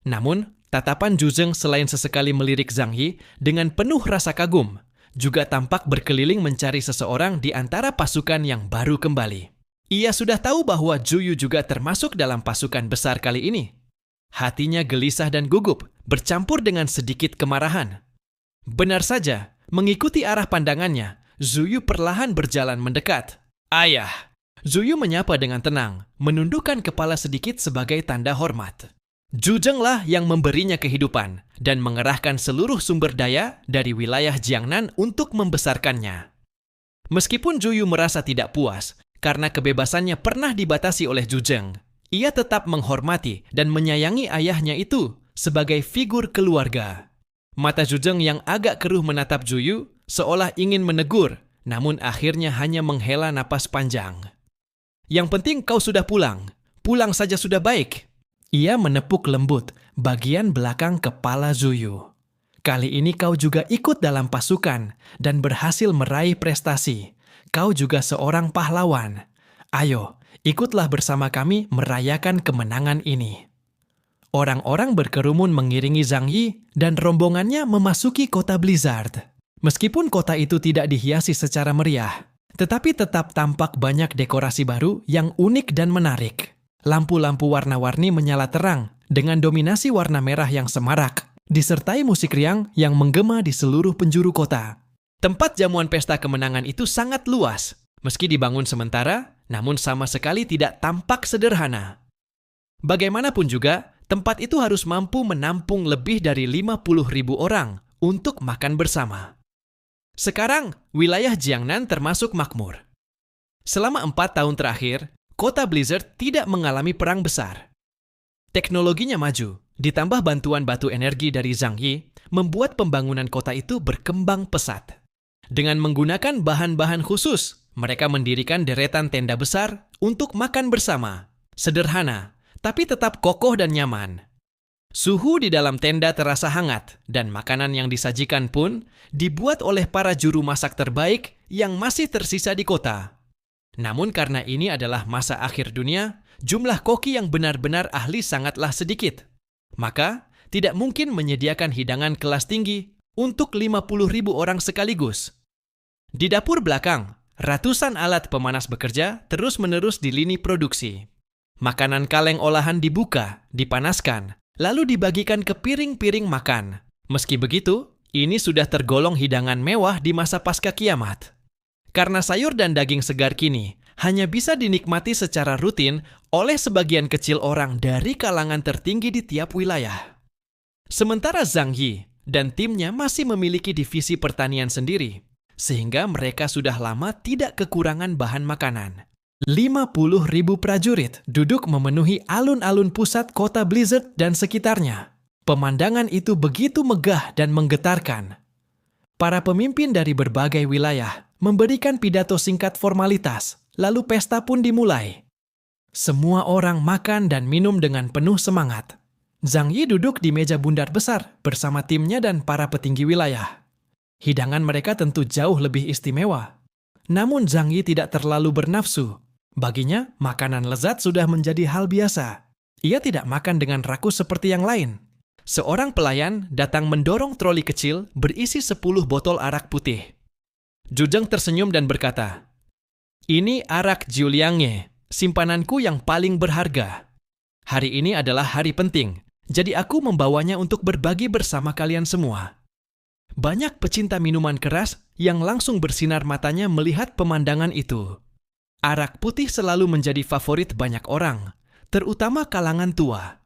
Namun, tatapan Zhu Zeng selain sesekali melirik Zhang Yi dengan penuh rasa kagum, juga tampak berkeliling mencari seseorang di antara pasukan yang baru kembali. Ia sudah tahu bahwa Zhu Yu juga termasuk dalam pasukan besar kali ini. Hatinya gelisah dan gugup, bercampur dengan sedikit kemarahan. Benar saja, mengikuti arah pandangannya, Zhu Yu perlahan berjalan mendekat. Ayah! Zhu Yu menyapa dengan tenang, menundukkan kepala sedikit sebagai tanda hormat. Zhu Zeng lah yang memberinya kehidupan dan mengerahkan seluruh sumber daya dari wilayah Jiangnan untuk membesarkannya. Meskipun Zhu Yu merasa tidak puas karena kebebasannya pernah dibatasi oleh Zhu Zeng, ia tetap menghormati dan menyayangi ayahnya itu sebagai figur keluarga. Mata Zhu Zeng yang agak keruh menatap Zhu Yu seolah ingin menegur, namun akhirnya hanya menghela napas panjang. Yang penting kau sudah pulang. Pulang saja sudah baik. Ia menepuk lembut bagian belakang kepala Zhu Yu. Kali ini kau juga ikut dalam pasukan dan berhasil meraih prestasi. Kau juga seorang pahlawan. Ayo, ikutlah bersama kami merayakan kemenangan ini. Orang-orang berkerumun mengiringi Zhang Yi dan rombongannya memasuki kota Blizzard. Meskipun kota itu tidak dihiasi secara meriah, tetapi tetap tampak banyak dekorasi baru yang unik dan menarik. Lampu-lampu warna-warni menyala terang dengan dominasi warna merah yang semarak, disertai musik riang yang menggema di seluruh penjuru kota. Tempat jamuan pesta kemenangan itu sangat luas, meski dibangun sementara, namun sama sekali tidak tampak sederhana. Bagaimanapun juga, tempat itu harus mampu menampung lebih dari 50.000 orang untuk makan bersama. Sekarang, wilayah Jiangnan termasuk makmur. Selama 4 tahun terakhir, kota Blizzard tidak mengalami perang besar. Teknologinya maju, ditambah bantuan batu energi dari Zhang Yi, membuat pembangunan kota itu berkembang pesat. Dengan menggunakan bahan-bahan khusus, mereka mendirikan deretan tenda besar untuk makan bersama. Sederhana, tapi tetap kokoh dan nyaman. Suhu di dalam tenda terasa hangat, dan makanan yang disajikan pun dibuat oleh para juru masak terbaik yang masih tersisa di kota. Namun karena ini adalah masa akhir dunia, jumlah koki yang benar-benar ahli sangatlah sedikit. Maka, tidak mungkin menyediakan hidangan kelas tinggi untuk 50.000 orang sekaligus. Di dapur belakang, ratusan alat pemanas bekerja terus-menerus di lini produksi. Makanan kaleng olahan dibuka, dipanaskan, lalu dibagikan ke piring-piring makan. Meski begitu, ini sudah tergolong hidangan mewah di masa pasca kiamat. Karena sayur dan daging segar kini hanya bisa dinikmati secara rutin oleh sebagian kecil orang dari kalangan tertinggi di tiap wilayah. Sementara Zhang Yi dan timnya masih memiliki divisi pertanian sendiri, sehingga mereka sudah lama tidak kekurangan bahan makanan. 50.000 prajurit duduk memenuhi alun-alun pusat kota Blizzard dan sekitarnya. Pemandangan itu begitu megah dan menggetarkan. Para pemimpin dari berbagai wilayah memberikan pidato singkat formalitas, lalu pesta pun dimulai. Semua orang makan dan minum dengan penuh semangat. Zhang Yi duduk di meja bundar besar bersama timnya dan para petinggi wilayah. Hidangan mereka tentu jauh lebih istimewa. Namun Zhang Yi tidak terlalu bernafsu. Baginya, makanan lezat sudah menjadi hal biasa. Ia tidak makan dengan rakus seperti yang lain. Seorang pelayan datang mendorong troli kecil berisi 10 botol arak putih. Zhuzheng tersenyum dan berkata, "Ini arak Jiuliangye, simpananku yang paling berharga. Hari ini adalah hari penting, jadi aku membawanya untuk berbagi bersama kalian semua." Banyak pecinta minuman keras yang langsung bersinar matanya melihat pemandangan itu. Arak putih selalu menjadi favorit banyak orang, terutama kalangan tua.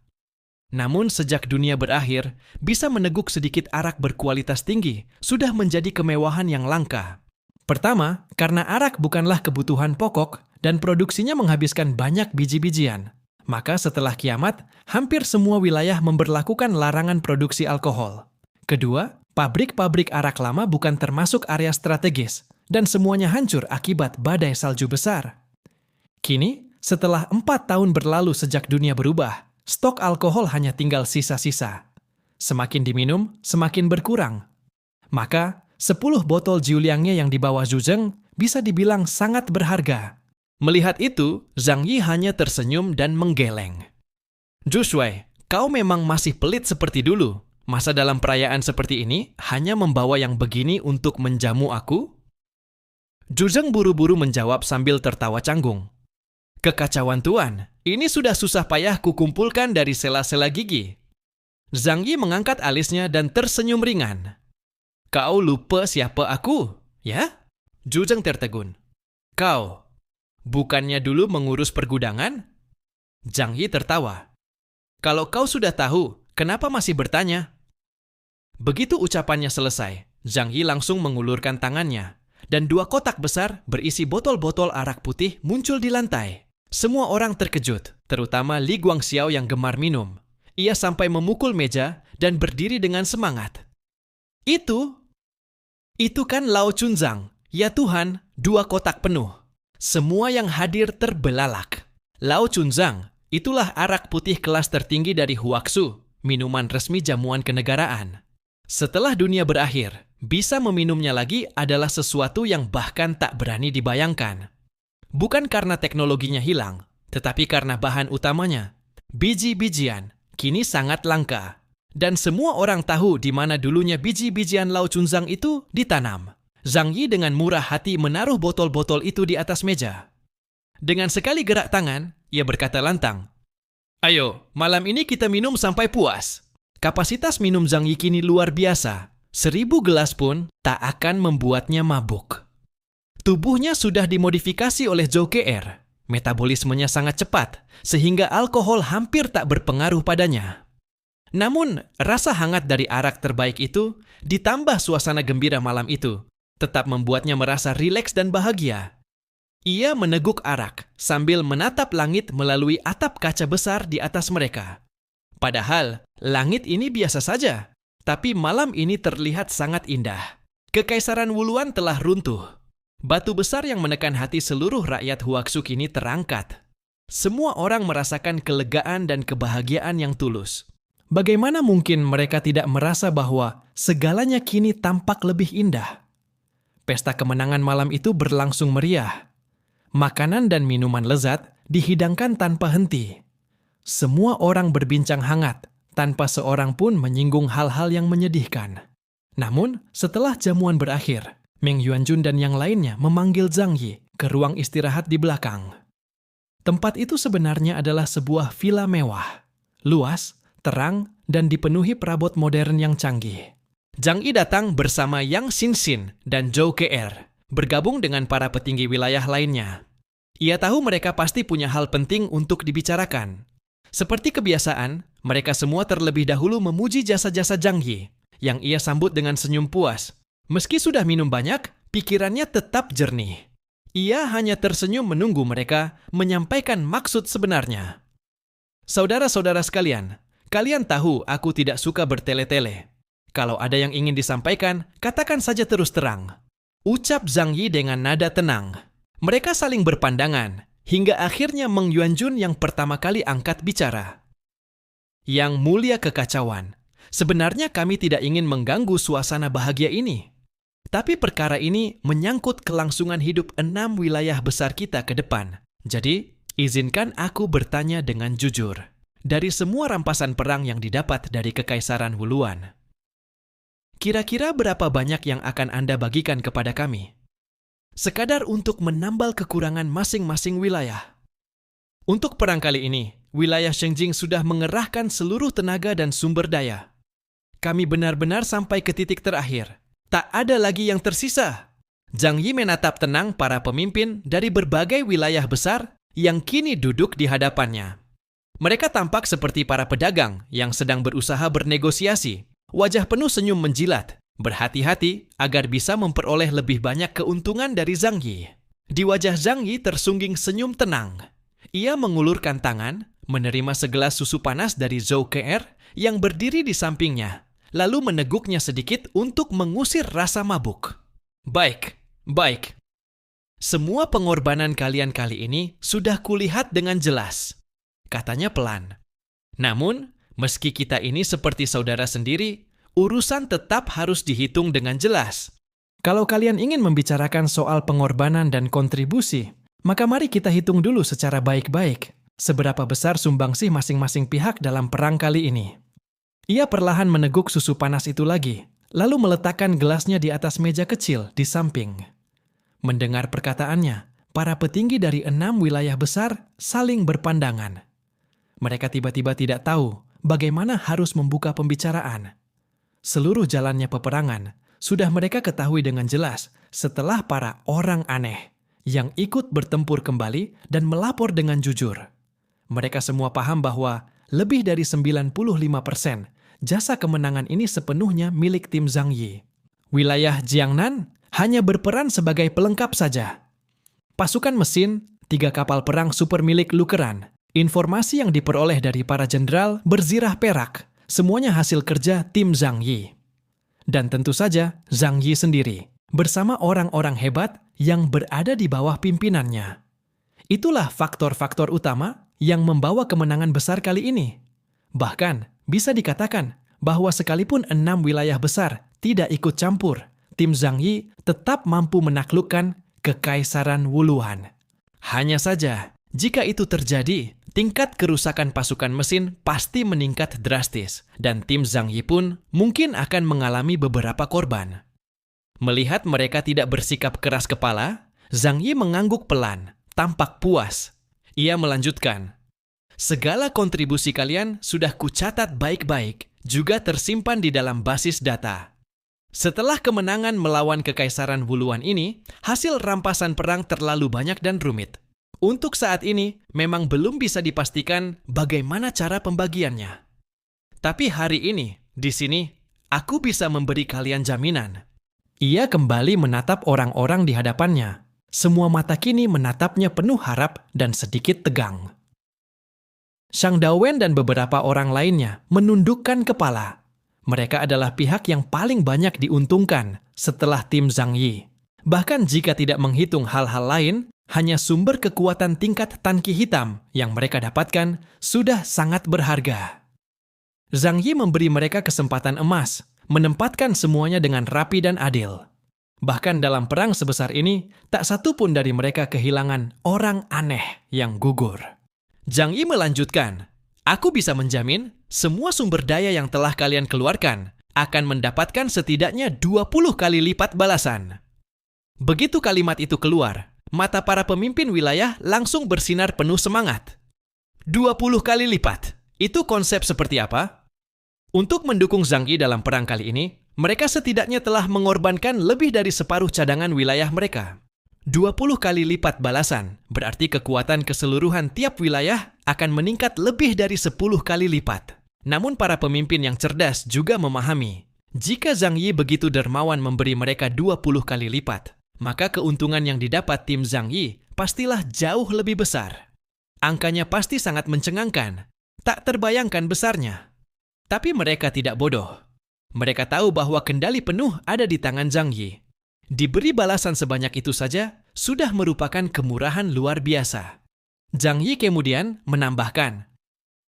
Namun sejak dunia berakhir, bisa meneguk sedikit arak berkualitas tinggi sudah menjadi kemewahan yang langka. Pertama, karena arak bukanlah kebutuhan pokok dan produksinya menghabiskan banyak biji-bijian. Maka setelah kiamat, hampir semua wilayah memberlakukan larangan produksi alkohol. Kedua, pabrik-pabrik arak lama bukan termasuk area strategis, dan semuanya hancur akibat badai salju besar. Kini, setelah 4 tahun berlalu sejak dunia berubah, stok alkohol hanya tinggal sisa-sisa. Semakin diminum, semakin berkurang. Maka, 10 botol Jiuliangye yang dibawa Zhuzheng bisa dibilang sangat berharga. Melihat itu, Zhang Yi hanya tersenyum dan menggeleng. "Zhu Shui, kau memang masih pelit seperti dulu. Masa dalam perayaan seperti ini hanya membawa yang begini untuk menjamu aku?" Zhuzheng buru-buru menjawab sambil tertawa canggung. "Kekacauan tuan, ini sudah susah payah kukumpulkan dari sela-sela gigi." Zhang Yi mengangkat alisnya dan tersenyum ringan. "Kau lupa siapa aku, ya?" Zhuzheng tertegun. "Kau, bukannya dulu mengurus pergudangan?" Zhang Yi tertawa. "Kalau kau sudah tahu, kenapa masih bertanya?" Begitu ucapannya selesai, Zhang Yi langsung mengulurkan tangannya, dan 2 kotak besar berisi botol-botol arak putih muncul di lantai. Semua orang terkejut, terutama Li Guangxiao yang gemar minum. Ia sampai memukul meja dan berdiri dengan semangat. Itu kan Lao Chunzang. Ya Tuhan, 2 kotak penuh. Semua yang hadir terbelalak. Lao Chunzang, itulah arak putih kelas tertinggi dari Huaxu, minuman resmi jamuan kenegaraan. Setelah dunia berakhir, bisa meminumnya lagi adalah sesuatu yang bahkan tak berani dibayangkan. Bukan karena teknologinya hilang, tetapi karena bahan utamanya, biji-bijian, kini sangat langka. Dan semua orang tahu di mana dulunya biji-bijian Lao Chunzang itu ditanam. Zhang Yi dengan murah hati menaruh botol-botol itu di atas meja. Dengan sekali gerak tangan, ia berkata lantang, "Ayo, malam ini kita minum sampai puas." Kapasitas minum Zhang Yi kini luar biasa. 1000 gelas pun tak akan membuatnya mabuk. Tubuhnya sudah dimodifikasi oleh Zhou KR. Metabolismenya sangat cepat, sehingga alkohol hampir tak berpengaruh padanya. Namun, rasa hangat dari arak terbaik itu, ditambah suasana gembira malam itu, tetap membuatnya merasa rileks dan bahagia. Ia meneguk arak sambil menatap langit melalui atap kaca besar di atas mereka. Padahal, langit ini biasa saja, tapi malam ini terlihat sangat indah. Kekaisaran Wuluan telah runtuh. Batu besar yang menekan hati seluruh rakyat Huaxu kini terangkat. Semua orang merasakan kelegaan dan kebahagiaan yang tulus. Bagaimana mungkin mereka tidak merasa bahwa segalanya kini tampak lebih indah? Pesta kemenangan malam itu berlangsung meriah. Makanan dan minuman lezat dihidangkan tanpa henti. Semua orang berbincang hangat, tanpa seorang pun menyinggung hal-hal yang menyedihkan. Namun, setelah jamuan berakhir, Meng Yuanjun dan yang lainnya memanggil Zhang Yi ke ruang istirahat di belakang. Tempat itu sebenarnya adalah sebuah villa mewah, luas, terang, dan dipenuhi perabot modern yang canggih. Zhang Yi datang bersama Yang Xinxin dan Zhou KR, bergabung dengan para petinggi wilayah lainnya. Ia tahu mereka pasti punya hal penting untuk dibicarakan. Seperti kebiasaan, mereka semua terlebih dahulu memuji jasa-jasa Zhang Yi, yang ia sambut dengan senyum puas. Meski sudah minum banyak, pikirannya tetap jernih. Ia hanya tersenyum menunggu mereka menyampaikan maksud sebenarnya. "Saudara-saudara sekalian, kalian tahu aku tidak suka bertele-tele. Kalau ada yang ingin disampaikan, katakan saja terus terang." Ucap Zhang Yi dengan nada tenang. Mereka saling berpandangan, hingga akhirnya Meng Yuanjun yang pertama kali angkat bicara. "Yang mulia kekacauan, sebenarnya kami tidak ingin mengganggu suasana bahagia ini. Tapi perkara ini menyangkut kelangsungan hidup 6 wilayah besar kita ke depan, Jadi, izinkan aku bertanya dengan jujur. Dari semua rampasan perang yang didapat dari Kekaisaran Wuluan, kira-kira berapa banyak yang akan Anda bagikan kepada kami? Sekadar untuk menambal kekurangan masing-masing wilayah. Untuk perang kali ini, wilayah Shengjing sudah mengerahkan seluruh tenaga dan sumber daya. Kami benar-benar sampai ke titik terakhir. Tak ada lagi yang tersisa. Zhang Yi menatap tenang para pemimpin dari berbagai wilayah besar yang kini duduk di hadapannya. Mereka tampak seperti para pedagang yang sedang berusaha bernegosiasi. Wajah penuh senyum menjilat, berhati-hati agar bisa memperoleh lebih banyak keuntungan dari Zhang Yi. Di wajah Zhang Yi tersungging senyum tenang. Ia mengulurkan tangan, menerima segelas susu panas dari Zhou Ke'er yang berdiri di sampingnya, lalu meneguknya sedikit untuk mengusir rasa mabuk. Baik. Semua pengorbanan kalian kali ini sudah kulihat dengan jelas, katanya pelan. Namun, meski kita ini seperti saudara sendiri, urusan tetap harus dihitung dengan jelas. Kalau kalian ingin membicarakan soal pengorbanan dan kontribusi, maka mari kita hitung dulu secara baik-baik seberapa besar sumbangsih masing-masing pihak dalam perang kali ini. Ia perlahan meneguk susu panas itu lagi, lalu meletakkan gelasnya di atas meja kecil di samping. Mendengar perkataannya, para petinggi dari 6 wilayah besar saling berpandangan. Mereka tiba-tiba tidak tahu bagaimana harus membuka pembicaraan. Seluruh jalannya peperangan sudah mereka ketahui dengan jelas setelah para orang aneh yang ikut bertempur kembali dan melapor dengan jujur. Mereka semua paham bahwa lebih dari 95% jasa kemenangan ini sepenuhnya milik tim Zhang Yi. Wilayah Jiangnan hanya berperan sebagai pelengkap saja. Pasukan mesin, 3 kapal perang super milik Lukeran, informasi yang diperoleh dari para jenderal berzirah perak, semuanya hasil kerja tim Zhang Yi. Dan tentu saja Zhang Yi sendiri, bersama orang-orang hebat yang berada di bawah pimpinannya. Itulah faktor-faktor utama yang membawa kemenangan besar kali ini. Bahkan, bisa dikatakan bahwa sekalipun 6 wilayah besar tidak ikut campur, tim Zhang Yi tetap mampu menaklukkan Kekaisaran Wuluan. Hanya saja, jika itu terjadi, tingkat kerusakan pasukan mesin pasti meningkat drastis, dan tim Zhang Yi pun mungkin akan mengalami beberapa korban. Melihat mereka tidak bersikap keras kepala, Zhang Yi mengangguk pelan, tampak puas. Ia melanjutkan, "Segala kontribusi kalian sudah kucatat baik-baik, juga tersimpan di dalam basis data. Setelah kemenangan melawan Kekaisaran Wuluan ini, hasil rampasan perang terlalu banyak dan rumit. Untuk saat ini, memang belum bisa dipastikan bagaimana cara pembagiannya. Tapi hari ini, di sini, aku bisa memberi kalian jaminan." Ia kembali menatap orang-orang di hadapannya. Semua mata kini menatapnya penuh harap dan sedikit tegang. Shang Dawen dan beberapa orang lainnya menundukkan kepala. Mereka adalah pihak yang paling banyak diuntungkan setelah tim Zhang Yi. Bahkan jika tidak menghitung hal-hal lain, hanya sumber kekuatan tingkat Tan Qi hitam yang mereka dapatkan sudah sangat berharga. Zhang Yi memberi mereka kesempatan emas, menempatkan semuanya dengan rapi dan adil. Bahkan dalam perang sebesar ini, tak satu pun dari mereka kehilangan orang aneh yang gugur. Zhang Yi melanjutkan, "Aku bisa menjamin semua sumber daya yang telah kalian keluarkan akan mendapatkan setidaknya 20 kali lipat balasan." Begitu kalimat itu keluar, mata para pemimpin wilayah langsung bersinar penuh semangat. 20 kali lipat, itu konsep seperti apa? Untuk mendukung Zhang Yi dalam perang kali ini, mereka setidaknya telah mengorbankan lebih dari separuh cadangan wilayah mereka. 20 kali lipat balasan, berarti kekuatan keseluruhan tiap wilayah akan meningkat lebih dari 10 kali lipat. Namun para pemimpin yang cerdas juga memahami, jika Zhang Yi begitu dermawan memberi mereka 20 kali lipat, maka keuntungan yang didapat tim Zhang Yi pastilah jauh lebih besar. Angkanya pasti sangat mencengangkan, tak terbayangkan besarnya. Tapi mereka tidak bodoh. Mereka tahu bahwa kendali penuh ada di tangan Zhang Yi. Diberi balasan sebanyak itu saja sudah merupakan kemurahan luar biasa. Zhang Yi kemudian menambahkan,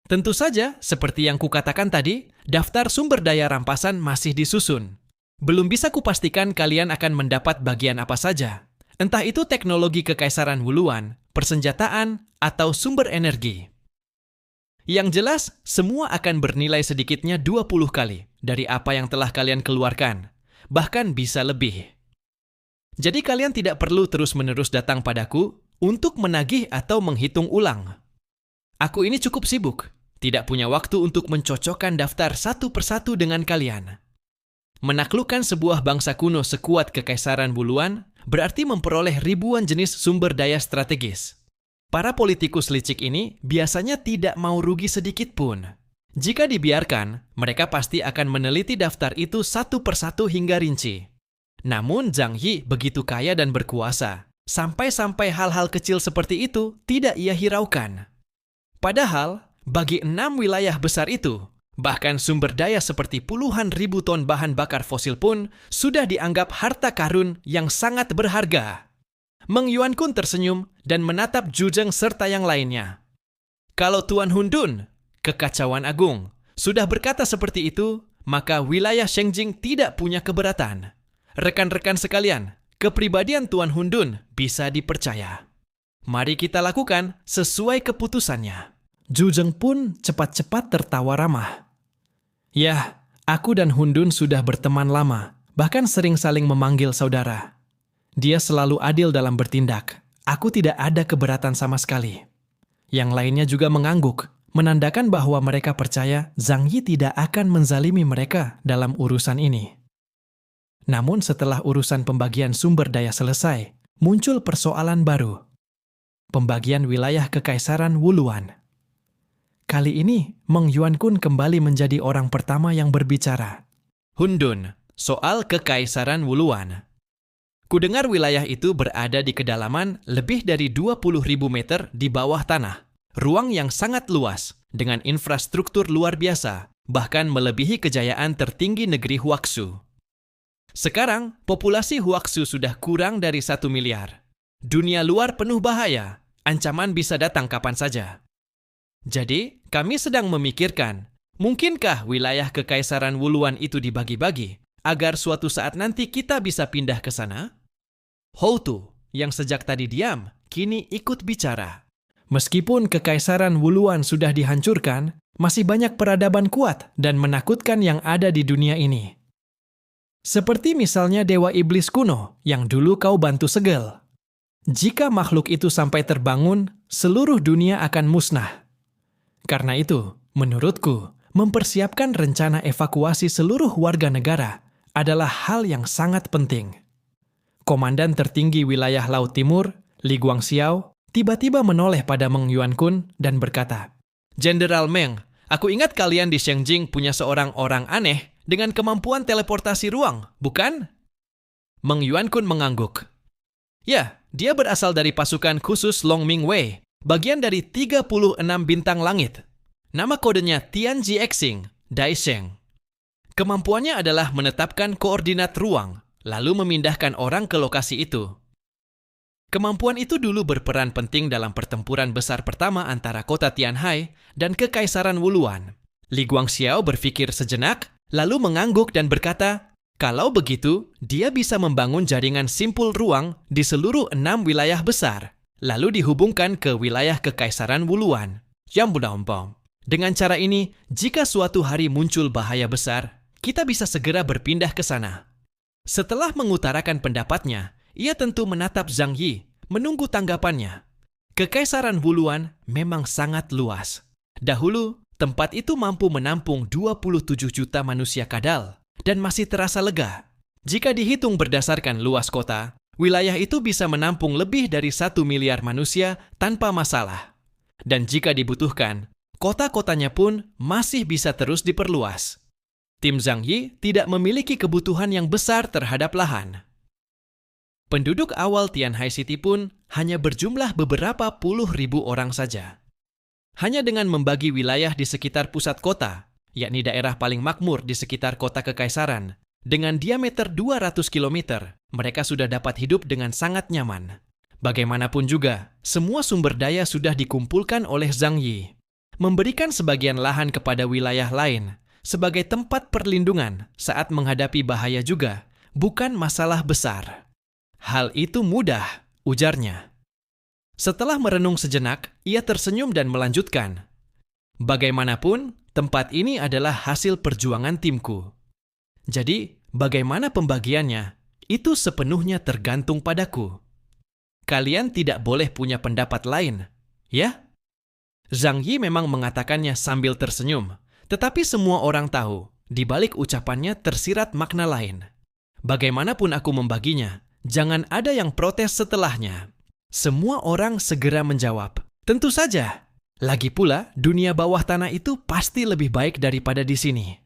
"Tentu saja, seperti yang kukatakan tadi, daftar sumber daya rampasan masih disusun. Belum bisa kupastikan kalian akan mendapat bagian apa saja. Entah itu teknologi Kekaisaran Wuluan, persenjataan, atau sumber energi. Yang jelas, semua akan bernilai sedikitnya 20 kali dari apa yang telah kalian keluarkan, bahkan bisa lebih. Jadi kalian tidak perlu terus-menerus datang padaku untuk menagih atau menghitung ulang. Aku ini cukup sibuk, tidak punya waktu untuk mencocokkan daftar satu persatu dengan kalian. Menaklukkan sebuah bangsa kuno sekuat Kekaisaran Wuluan berarti memperoleh ribuan jenis sumber daya strategis. Para politikus licik ini biasanya tidak mau rugi sedikit pun. Jika dibiarkan, mereka pasti akan meneliti daftar itu satu persatu hingga rinci. Namun Zhang Yi begitu kaya dan berkuasa, sampai-sampai hal-hal kecil seperti itu tidak ia hiraukan. Padahal, bagi 6 wilayah besar itu, bahkan sumber daya seperti puluhan ribu ton bahan bakar fosil pun sudah dianggap harta karun yang sangat berharga. Meng Yuankun tersenyum dan menatap Zhu Zheng serta yang lainnya. Kalau Tuan Hundun, kekacauan agung, sudah berkata seperti itu, maka wilayah Shengjing tidak punya keberatan. Rekan-rekan sekalian, kepribadian Tuan Hundun bisa dipercaya. Mari kita lakukan sesuai keputusannya. Zhu Zheng pun cepat-cepat tertawa ramah. Ya, aku dan Hundun sudah berteman lama, bahkan sering saling memanggil saudara. Dia selalu adil dalam bertindak. Aku tidak ada keberatan sama sekali. Yang lainnya juga mengangguk, menandakan bahwa mereka percaya Zhang Yi tidak akan menzalimi mereka dalam urusan ini. Namun setelah urusan pembagian sumber daya selesai, muncul persoalan baru. Pembagian wilayah Kekaisaran Wuluan. Kali ini, Meng Yuankun kembali menjadi orang pertama yang berbicara. Hundun, soal Kekaisaran Wuluan. Kudengar wilayah itu berada di kedalaman lebih dari 20.000 meter di bawah tanah. Ruang yang sangat luas, dengan infrastruktur luar biasa, bahkan melebihi kejayaan tertinggi negeri Huaxu. Sekarang, populasi Huaxu sudah kurang dari 1 miliar. Dunia luar penuh bahaya, ancaman bisa datang kapan saja. Jadi, kami sedang memikirkan, mungkinkah wilayah Kekaisaran Wuluan itu dibagi-bagi, agar suatu saat nanti kita bisa pindah ke sana? Houtu, yang sejak tadi diam, kini ikut bicara. Meskipun Kekaisaran Wuluan sudah dihancurkan, masih banyak peradaban kuat dan menakutkan yang ada di dunia ini. Seperti misalnya Dewa Iblis kuno yang dulu kau bantu segel. Jika makhluk itu sampai terbangun, seluruh dunia akan musnah. Karena itu, menurutku, mempersiapkan rencana evakuasi seluruh warga negara adalah hal yang sangat penting. Komandan tertinggi wilayah Laut Timur, Li Guangxiao, tiba-tiba menoleh pada Meng Yuankun dan berkata, "Jenderal Meng, aku ingat kalian di Shengjing punya seorang orang aneh dengan kemampuan teleportasi ruang, bukan?" Meng Yuankun mengangguk. "Ya, dia berasal dari pasukan khusus Long Ming Wei, bagian dari 36 bintang langit. Nama kodenya Tianji Xing, Daisheng. Kemampuannya adalah menetapkan koordinat ruang, lalu memindahkan orang ke lokasi itu. Kemampuan itu dulu berperan penting dalam pertempuran besar pertama antara kota Tianhai dan Kekaisaran Wuluan." Li Guangxiao berpikir sejenak, lalu mengangguk dan berkata, "Kalau begitu, dia bisa membangun jaringan simpul ruang di seluruh 6 wilayah besar, lalu dihubungkan ke wilayah Kekaisaran Wuluan. Yambunaompom. Dengan cara ini, jika suatu hari muncul bahaya besar, kita bisa segera berpindah ke sana." Setelah mengutarakan pendapatnya, ia tentu menatap Zhang Yi, menunggu tanggapannya. Kekaisaran Wuluan memang sangat luas. Dahulu, tempat itu mampu menampung 27 juta manusia kadal, dan masih terasa lega. Jika dihitung berdasarkan luas kota, wilayah itu bisa menampung lebih dari 1 miliar manusia tanpa masalah. Dan jika dibutuhkan, kota-kotanya pun masih bisa terus diperluas. Tim Zhang Yi tidak memiliki kebutuhan yang besar terhadap lahan. Penduduk awal Tianhai City pun hanya berjumlah beberapa puluh ribu orang saja. Hanya dengan membagi wilayah di sekitar pusat kota, yakni daerah paling makmur di sekitar kota Kekaisaran, dengan diameter 200 km, mereka sudah dapat hidup dengan sangat nyaman. Bagaimanapun juga, semua sumber daya sudah dikumpulkan oleh Zhang Yi. Memberikan sebagian lahan kepada wilayah lain sebagai tempat perlindungan saat menghadapi bahaya juga bukan masalah besar. Hal itu mudah, ujarnya. Setelah merenung sejenak, ia tersenyum dan melanjutkan. Bagaimanapun, tempat ini adalah hasil perjuangan timku. Jadi, bagaimana pembagiannya? Itu sepenuhnya tergantung padaku. Kalian tidak boleh punya pendapat lain, ya? Zhang Yi memang mengatakannya sambil tersenyum, tetapi semua orang tahu, di balik ucapannya tersirat makna lain. Bagaimanapun aku membaginya, jangan ada yang protes setelahnya. Semua orang segera menjawab, tentu saja. Lagi pula, dunia bawah tanah itu pasti lebih baik daripada di sini.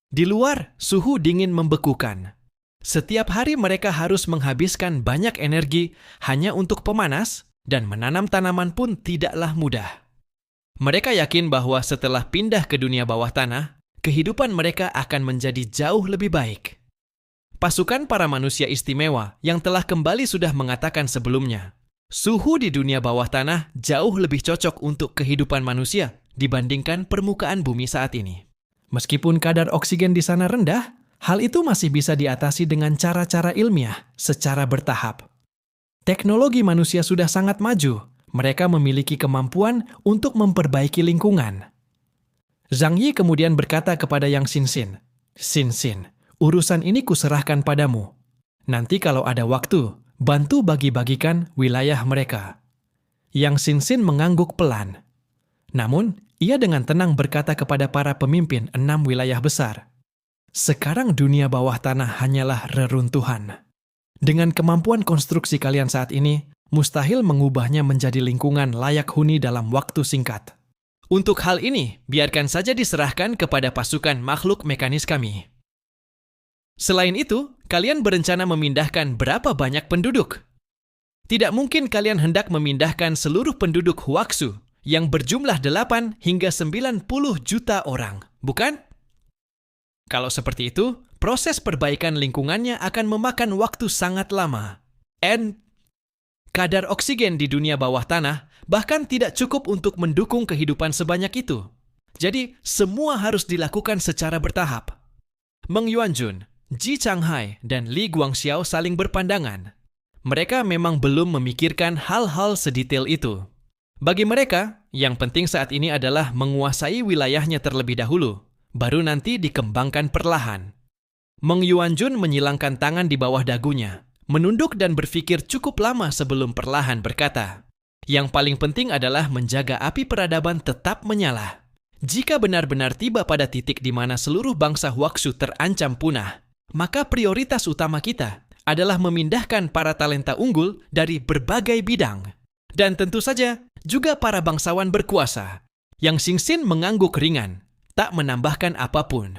Di luar, suhu dingin membekukan. Setiap hari mereka harus menghabiskan banyak energi hanya untuk pemanas, dan menanam tanaman pun tidaklah mudah. Mereka yakin bahwa setelah pindah ke dunia bawah tanah, kehidupan mereka akan menjadi jauh lebih baik. Pasukan para manusia istimewa yang telah kembali sudah mengatakan sebelumnya, suhu di dunia bawah tanah jauh lebih cocok untuk kehidupan manusia dibandingkan permukaan bumi saat ini. Meskipun kadar oksigen di sana rendah, hal itu masih bisa diatasi dengan cara-cara ilmiah secara bertahap. Teknologi manusia sudah sangat maju. Mereka memiliki kemampuan untuk memperbaiki lingkungan. Zhang Yi kemudian berkata kepada Yang Xinxin, "Xinxin, urusan ini kuserahkan padamu. Nanti kalau ada waktu, bantu bagi-bagikan wilayah mereka." Yang Xinxin mengangguk pelan. Namun, ia dengan tenang berkata kepada para pemimpin 6 wilayah besar, "Sekarang dunia bawah tanah hanyalah reruntuhan. Dengan kemampuan konstruksi kalian saat ini, mustahil mengubahnya menjadi lingkungan layak huni dalam waktu singkat. Untuk hal ini, biarkan saja diserahkan kepada pasukan makhluk mekanis kami. Selain itu, kalian berencana memindahkan berapa banyak penduduk? Tidak mungkin kalian hendak memindahkan seluruh penduduk Huaxu yang berjumlah 8 hingga 90 juta orang, bukan? Kalau seperti itu, proses perbaikan lingkungannya akan memakan waktu sangat lama. Kadar oksigen di dunia bawah tanah bahkan tidak cukup untuk mendukung kehidupan sebanyak itu. Jadi, semua harus dilakukan secara bertahap. Meng Yuanjun, Ji Changhai, dan Li Guangxiao saling berpandangan. Mereka memang belum memikirkan hal-hal sedetail itu. Bagi mereka, yang penting saat ini adalah menguasai wilayahnya terlebih dahulu, baru nanti dikembangkan perlahan. Meng Yuanjun menyilangkan tangan di bawah dagunya, menunduk dan berpikir cukup lama sebelum perlahan berkata, "Yang paling penting adalah menjaga api peradaban tetap menyala. Jika benar-benar tiba pada titik di mana seluruh bangsa Huaxu terancam punah, maka prioritas utama kita adalah memindahkan para talenta unggul dari berbagai bidang. Dan tentu saja juga para bangsawan berkuasa." Yang Xinxin mengangguk ringan, tak menambahkan apapun.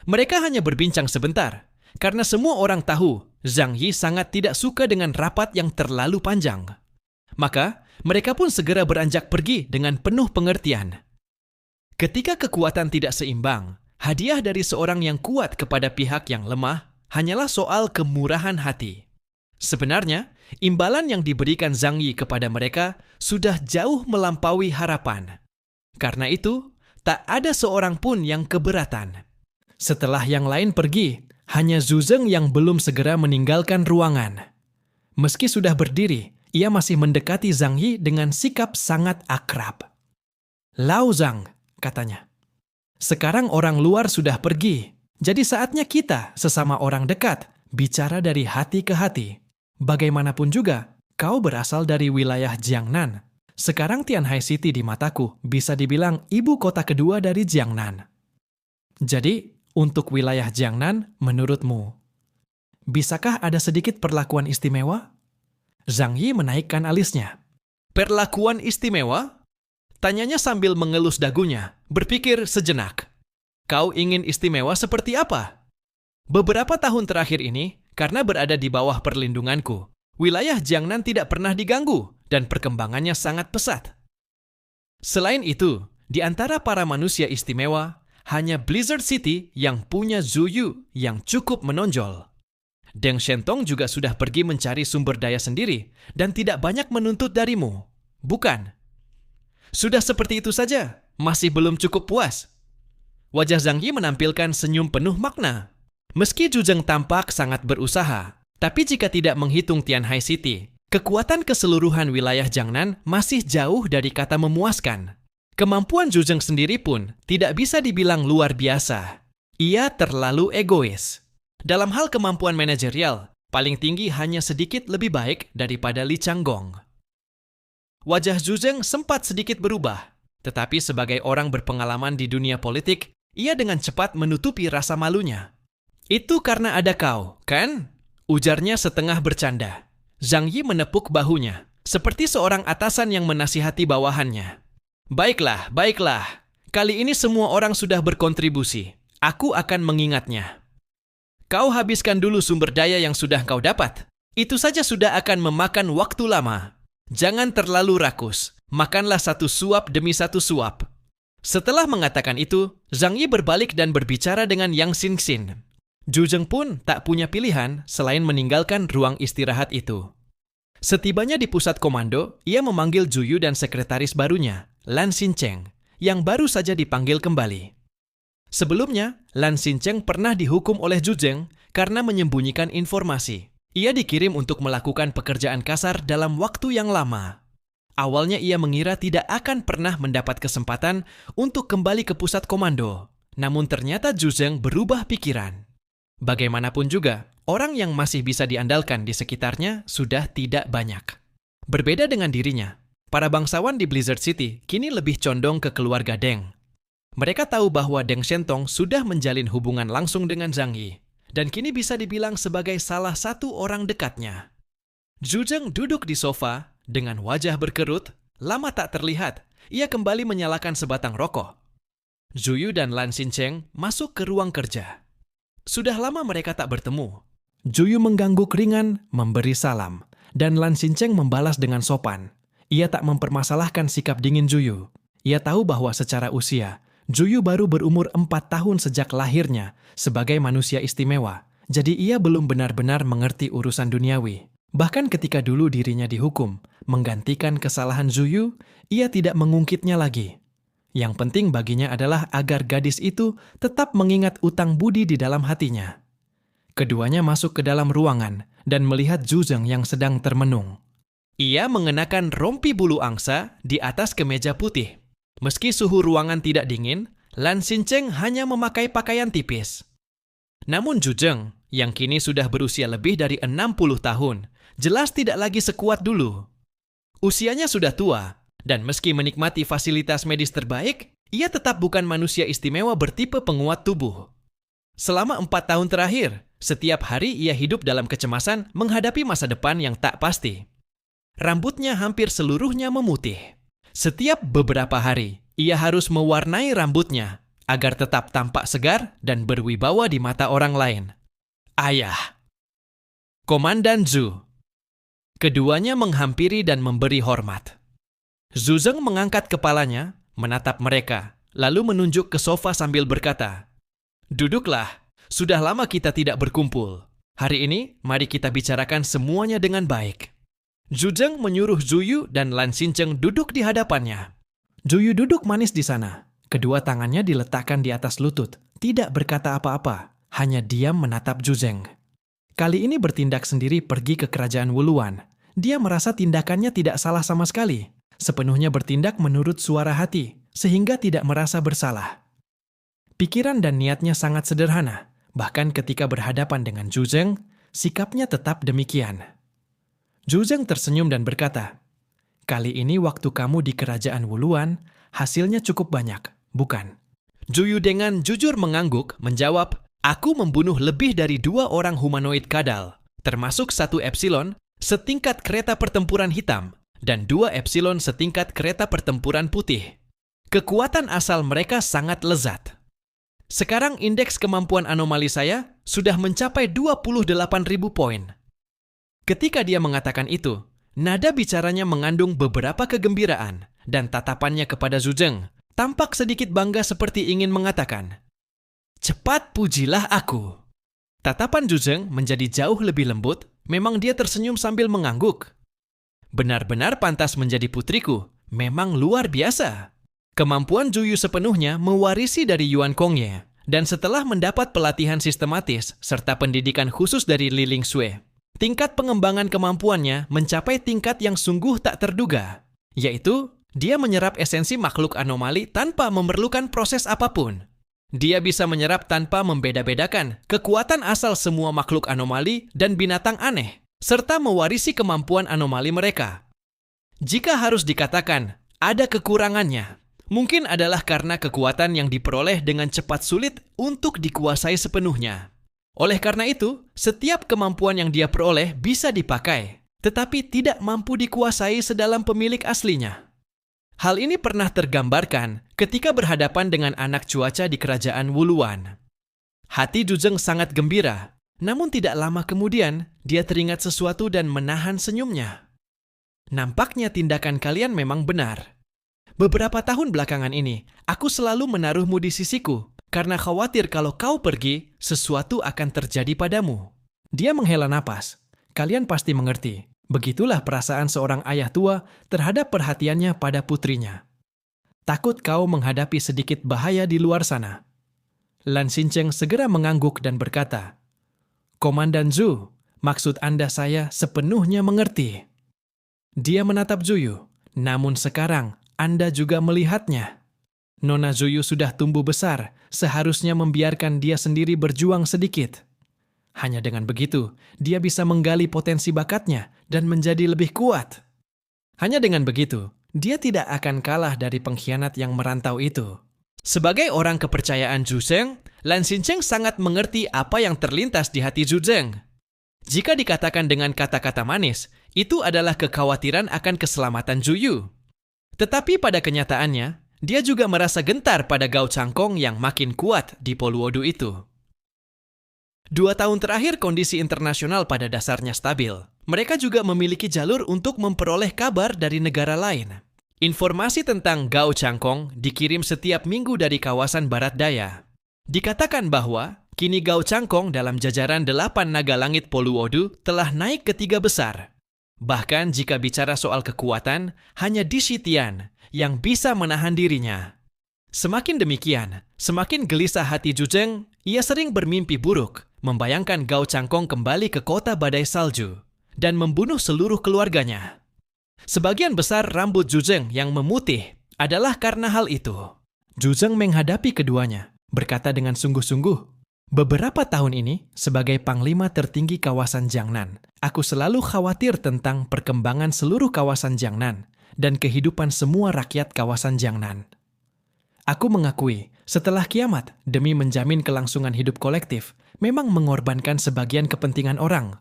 Mereka hanya berbincang sebentar, karena semua orang tahu Zhang Yi sangat tidak suka dengan rapat yang terlalu panjang. Maka, mereka pun segera beranjak pergi dengan penuh pengertian. Ketika kekuatan tidak seimbang, hadiah dari seorang yang kuat kepada pihak yang lemah hanyalah soal kemurahan hati. Sebenarnya, imbalan yang diberikan Zhang Yi kepada mereka sudah jauh melampaui harapan. Karena itu, tak ada seorang pun yang keberatan. Setelah yang lain pergi, hanya Zhu Zeng yang belum segera meninggalkan ruangan. Meski sudah berdiri, ia masih mendekati Zhang Yi dengan sikap sangat akrab. "Lao Zhang," katanya. "Sekarang orang luar sudah pergi, jadi saatnya kita, sesama orang dekat, bicara dari hati ke hati. Bagaimanapun juga, kau berasal dari wilayah Jiangnan. Sekarang Tianhai City di mataku bisa dibilang ibu kota kedua dari Jiangnan. Jadi, untuk wilayah Jiangnan, menurutmu, bisakah ada sedikit perlakuan istimewa?" Zhang Yi menaikkan alisnya. "Perlakuan istimewa?" Tanyanya sambil mengelus dagunya, berpikir sejenak. "Kau ingin istimewa seperti apa?" "Beberapa tahun terakhir ini, karena berada di bawah perlindunganku, wilayah Jiangnan tidak pernah diganggu dan perkembangannya sangat pesat. Selain itu, di antara para manusia istimewa, hanya Blizzard City yang punya Zhu Yu yang cukup menonjol. Deng Shentong juga sudah pergi mencari sumber daya sendiri dan tidak banyak menuntut darimu, bukan? Sudah seperti itu saja, masih belum cukup puas." Wajah Zhang Yi menampilkan senyum penuh makna. Meski Zhu Zeng tampak sangat berusaha, Tapi jika tidak menghitung Tianhai City, kekuatan keseluruhan wilayah Jiangnan masih jauh dari kata memuaskan. Kemampuan Zhu Zeng sendiri pun tidak bisa dibilang luar biasa. Ia terlalu egois. Dalam hal kemampuan manajerial, paling tinggi hanya sedikit lebih baik daripada Li Changgong. Wajah Zhu Zeng sempat sedikit berubah, tetapi sebagai orang berpengalaman di dunia politik, ia dengan cepat menutupi rasa malunya. Itu karena ada kau, kan? Ujarnya setengah bercanda. Zhang Yi menepuk bahunya, seperti seorang atasan yang menasihati bawahannya. Baiklah, baiklah. Kali ini semua orang sudah berkontribusi. Aku akan mengingatnya. Kau habiskan dulu sumber daya yang sudah kau dapat. Itu saja sudah akan memakan waktu lama. Jangan terlalu rakus. Makanlah satu suap demi satu suap. Setelah mengatakan itu, Zhang Yi berbalik dan berbicara dengan Yang Xingxin. Zhu Zeng pun tak punya pilihan selain meninggalkan ruang istirahat itu. Setibanya di pusat komando, ia memanggil Zhu Yu dan sekretaris barunya, Lan Xincheng, yang baru saja dipanggil kembali. Sebelumnya, Lan Xincheng pernah dihukum oleh Zhu Zeng karena menyembunyikan informasi. Ia dikirim untuk melakukan pekerjaan kasar dalam waktu yang lama. Awalnya ia mengira tidak akan pernah mendapat kesempatan untuk kembali ke pusat komando. Namun ternyata Zhu Zeng berubah pikiran. Bagaimanapun juga, orang yang masih bisa diandalkan di sekitarnya sudah tidak banyak. Berbeda dengan dirinya, para bangsawan di Blizzard City kini lebih condong ke keluarga Deng. Mereka tahu bahwa Deng Shentong sudah menjalin hubungan langsung dengan Zhang Yi, dan kini bisa dibilang sebagai salah satu orang dekatnya. Zhu Zeng duduk di sofa dengan wajah berkerut, lama tak terlihat, ia kembali menyalakan sebatang rokok. Zhu Yu dan Lan Xincheng masuk ke ruang kerja. Sudah lama mereka tak bertemu. Zhu Yu mengangguk ringan, memberi salam, dan Lan Xincheng membalas dengan sopan. Ia tak mempermasalahkan sikap dingin Zhu Yu. Ia tahu bahwa secara usia, Zhu Yu baru berumur 4 tahun sejak lahirnya sebagai manusia istimewa, jadi ia belum benar-benar mengerti urusan duniawi. Bahkan ketika dulu dirinya dihukum, menggantikan kesalahan Zhu Yu, ia tidak mengungkitnya lagi. Yang penting baginya adalah agar gadis itu tetap mengingat utang budi di dalam hatinya. Keduanya masuk ke dalam ruangan dan melihat Zhu Zeng yang sedang termenung. Ia mengenakan rompi bulu angsa di atas kemeja putih. Meski suhu ruangan tidak dingin, Lan Xincheng hanya memakai pakaian tipis. Namun Zhu Zeng, yang kini sudah berusia lebih dari 60 tahun, jelas tidak lagi sekuat dulu. Usianya sudah tua, dan meski menikmati fasilitas medis terbaik, ia tetap bukan manusia istimewa bertipe penguat tubuh. Selama 4 tahun terakhir, setiap hari ia hidup dalam kecemasan menghadapi masa depan yang tak pasti. Rambutnya hampir seluruhnya memutih. Setiap beberapa hari, ia harus mewarnai rambutnya agar tetap tampak segar dan berwibawa di mata orang lain. Ayah. Komandan Zhu. Keduanya menghampiri dan memberi hormat. Zhu Zeng mengangkat kepalanya, menatap mereka, lalu menunjuk ke sofa sambil berkata, "Duduklah, sudah lama kita tidak berkumpul. Hari ini, mari kita bicarakan semuanya dengan baik." Zhu Zeng menyuruh Zhu Yu dan Lan Xincheng duduk di hadapannya. Zhu Yu duduk manis di sana. Kedua tangannya diletakkan di atas lutut, tidak berkata apa-apa, hanya diam menatap Zhu Zeng. Kali ini bertindak sendiri pergi ke kerajaan Wuluan. Dia merasa tindakannya tidak salah sama sekali. Sepenuhnya bertindak menurut suara hati, sehingga tidak merasa bersalah. Pikiran dan niatnya sangat sederhana, bahkan ketika berhadapan dengan Zhu Zeng, sikapnya tetap demikian. Zhu Zeng tersenyum dan berkata, "Kali ini waktu kamu di kerajaan Wuluan, hasilnya cukup banyak, bukan?" Zhu Yu dengan jujur mengangguk, menjawab, "Aku membunuh lebih dari 2 orang humanoid kadal, termasuk 1 Epsilon, setingkat kereta pertempuran hitam, dan 2 Epsilon setingkat kereta pertempuran putih. Kekuatan asal mereka sangat lezat. Sekarang indeks kemampuan anomali saya sudah mencapai 28.000 poin." Ketika dia mengatakan itu, nada bicaranya mengandung beberapa kegembiraan, dan tatapannya kepada Zhu Zeng tampak sedikit bangga seperti ingin mengatakan, "Cepat pujilah aku." Tatapan Zhu Zeng menjadi jauh lebih lembut, memang dia tersenyum sambil mengangguk. "Benar-benar pantas menjadi putriku, memang luar biasa." Kemampuan Zhu Yu sepenuhnya mewarisi dari Yuan Kongye, dan setelah mendapat pelatihan sistematis serta pendidikan khusus dari Li Ling Xue, tingkat pengembangan kemampuannya mencapai tingkat yang sungguh tak terduga, yaitu dia menyerap esensi makhluk anomali tanpa memerlukan proses apapun. Dia bisa menyerap tanpa membeda-bedakan kekuatan asal semua makhluk anomali dan binatang aneh, serta mewarisi kemampuan anomali mereka. Jika harus dikatakan ada kekurangannya, mungkin adalah karena kekuatan yang diperoleh dengan cepat sulit untuk dikuasai sepenuhnya. Oleh karena itu, setiap kemampuan yang dia peroleh bisa dipakai, tetapi tidak mampu dikuasai sedalam pemilik aslinya. Hal ini pernah tergambarkan ketika berhadapan dengan anak cuaca di kerajaan Wuluan. Hati Zhu sangat gembira, namun tidak lama kemudian dia teringat sesuatu dan menahan senyumnya. Nampaknya tindakan kalian memang benar. Beberapa tahun belakangan ini, aku selalu menaruhmu di sisiku karena khawatir kalau kau pergi, sesuatu akan terjadi padamu. Dia menghela napas. Kalian pasti mengerti. Begitulah perasaan seorang ayah tua terhadap perhatiannya pada putrinya. Takut kau menghadapi sedikit bahaya di luar sana. Lan Xincheng segera mengangguk dan berkata, Komandan Zhu, maksud Anda saya sepenuhnya mengerti. Dia menatap Zuyu, namun sekarang Anda juga melihatnya. Nona Zuyu sudah tumbuh besar, seharusnya membiarkan dia sendiri berjuang sedikit. Hanya dengan begitu, dia bisa menggali potensi bakatnya dan menjadi lebih kuat. Hanya dengan begitu, dia tidak akan kalah dari pengkhianat yang merantau itu. Sebagai orang kepercayaan Zhu Zeng, Lan Xincheng sangat mengerti apa yang terlintas di hati Zhu Zeng. Jika dikatakan dengan kata-kata manis, itu adalah kekhawatiran akan keselamatan Zhu Yu. Tetapi pada kenyataannya, dia juga merasa gentar pada Gao Changkong yang makin kuat di Poluodu itu. 2 tahun terakhir kondisi internasional pada dasarnya stabil. Mereka juga memiliki jalur untuk memperoleh kabar dari negara lain. Informasi tentang Gao Changkong dikirim setiap minggu dari kawasan barat daya. Dikatakan bahwa kini Gao Changkong dalam jajaran 8 naga langit Poluodu telah naik ke 3 besar. Bahkan jika bicara soal kekuatan, hanya Di Shitian yang bisa menahan dirinya. Semakin demikian, semakin gelisah hati Zhu Zeng, ia sering bermimpi buruk, membayangkan Gao Changkong kembali ke kota badai salju dan membunuh seluruh keluarganya. Sebagian besar rambut Zhu Zeng yang memutih adalah karena hal itu. Zhu Zeng menghadapi keduanya, berkata dengan sungguh-sungguh, beberapa tahun ini, sebagai panglima tertinggi kawasan Jiangnan, aku selalu khawatir tentang perkembangan seluruh kawasan Jiangnan dan kehidupan semua rakyat kawasan Jiangnan. Aku mengakui, setelah kiamat, demi menjamin kelangsungan hidup kolektif, memang mengorbankan sebagian kepentingan orang.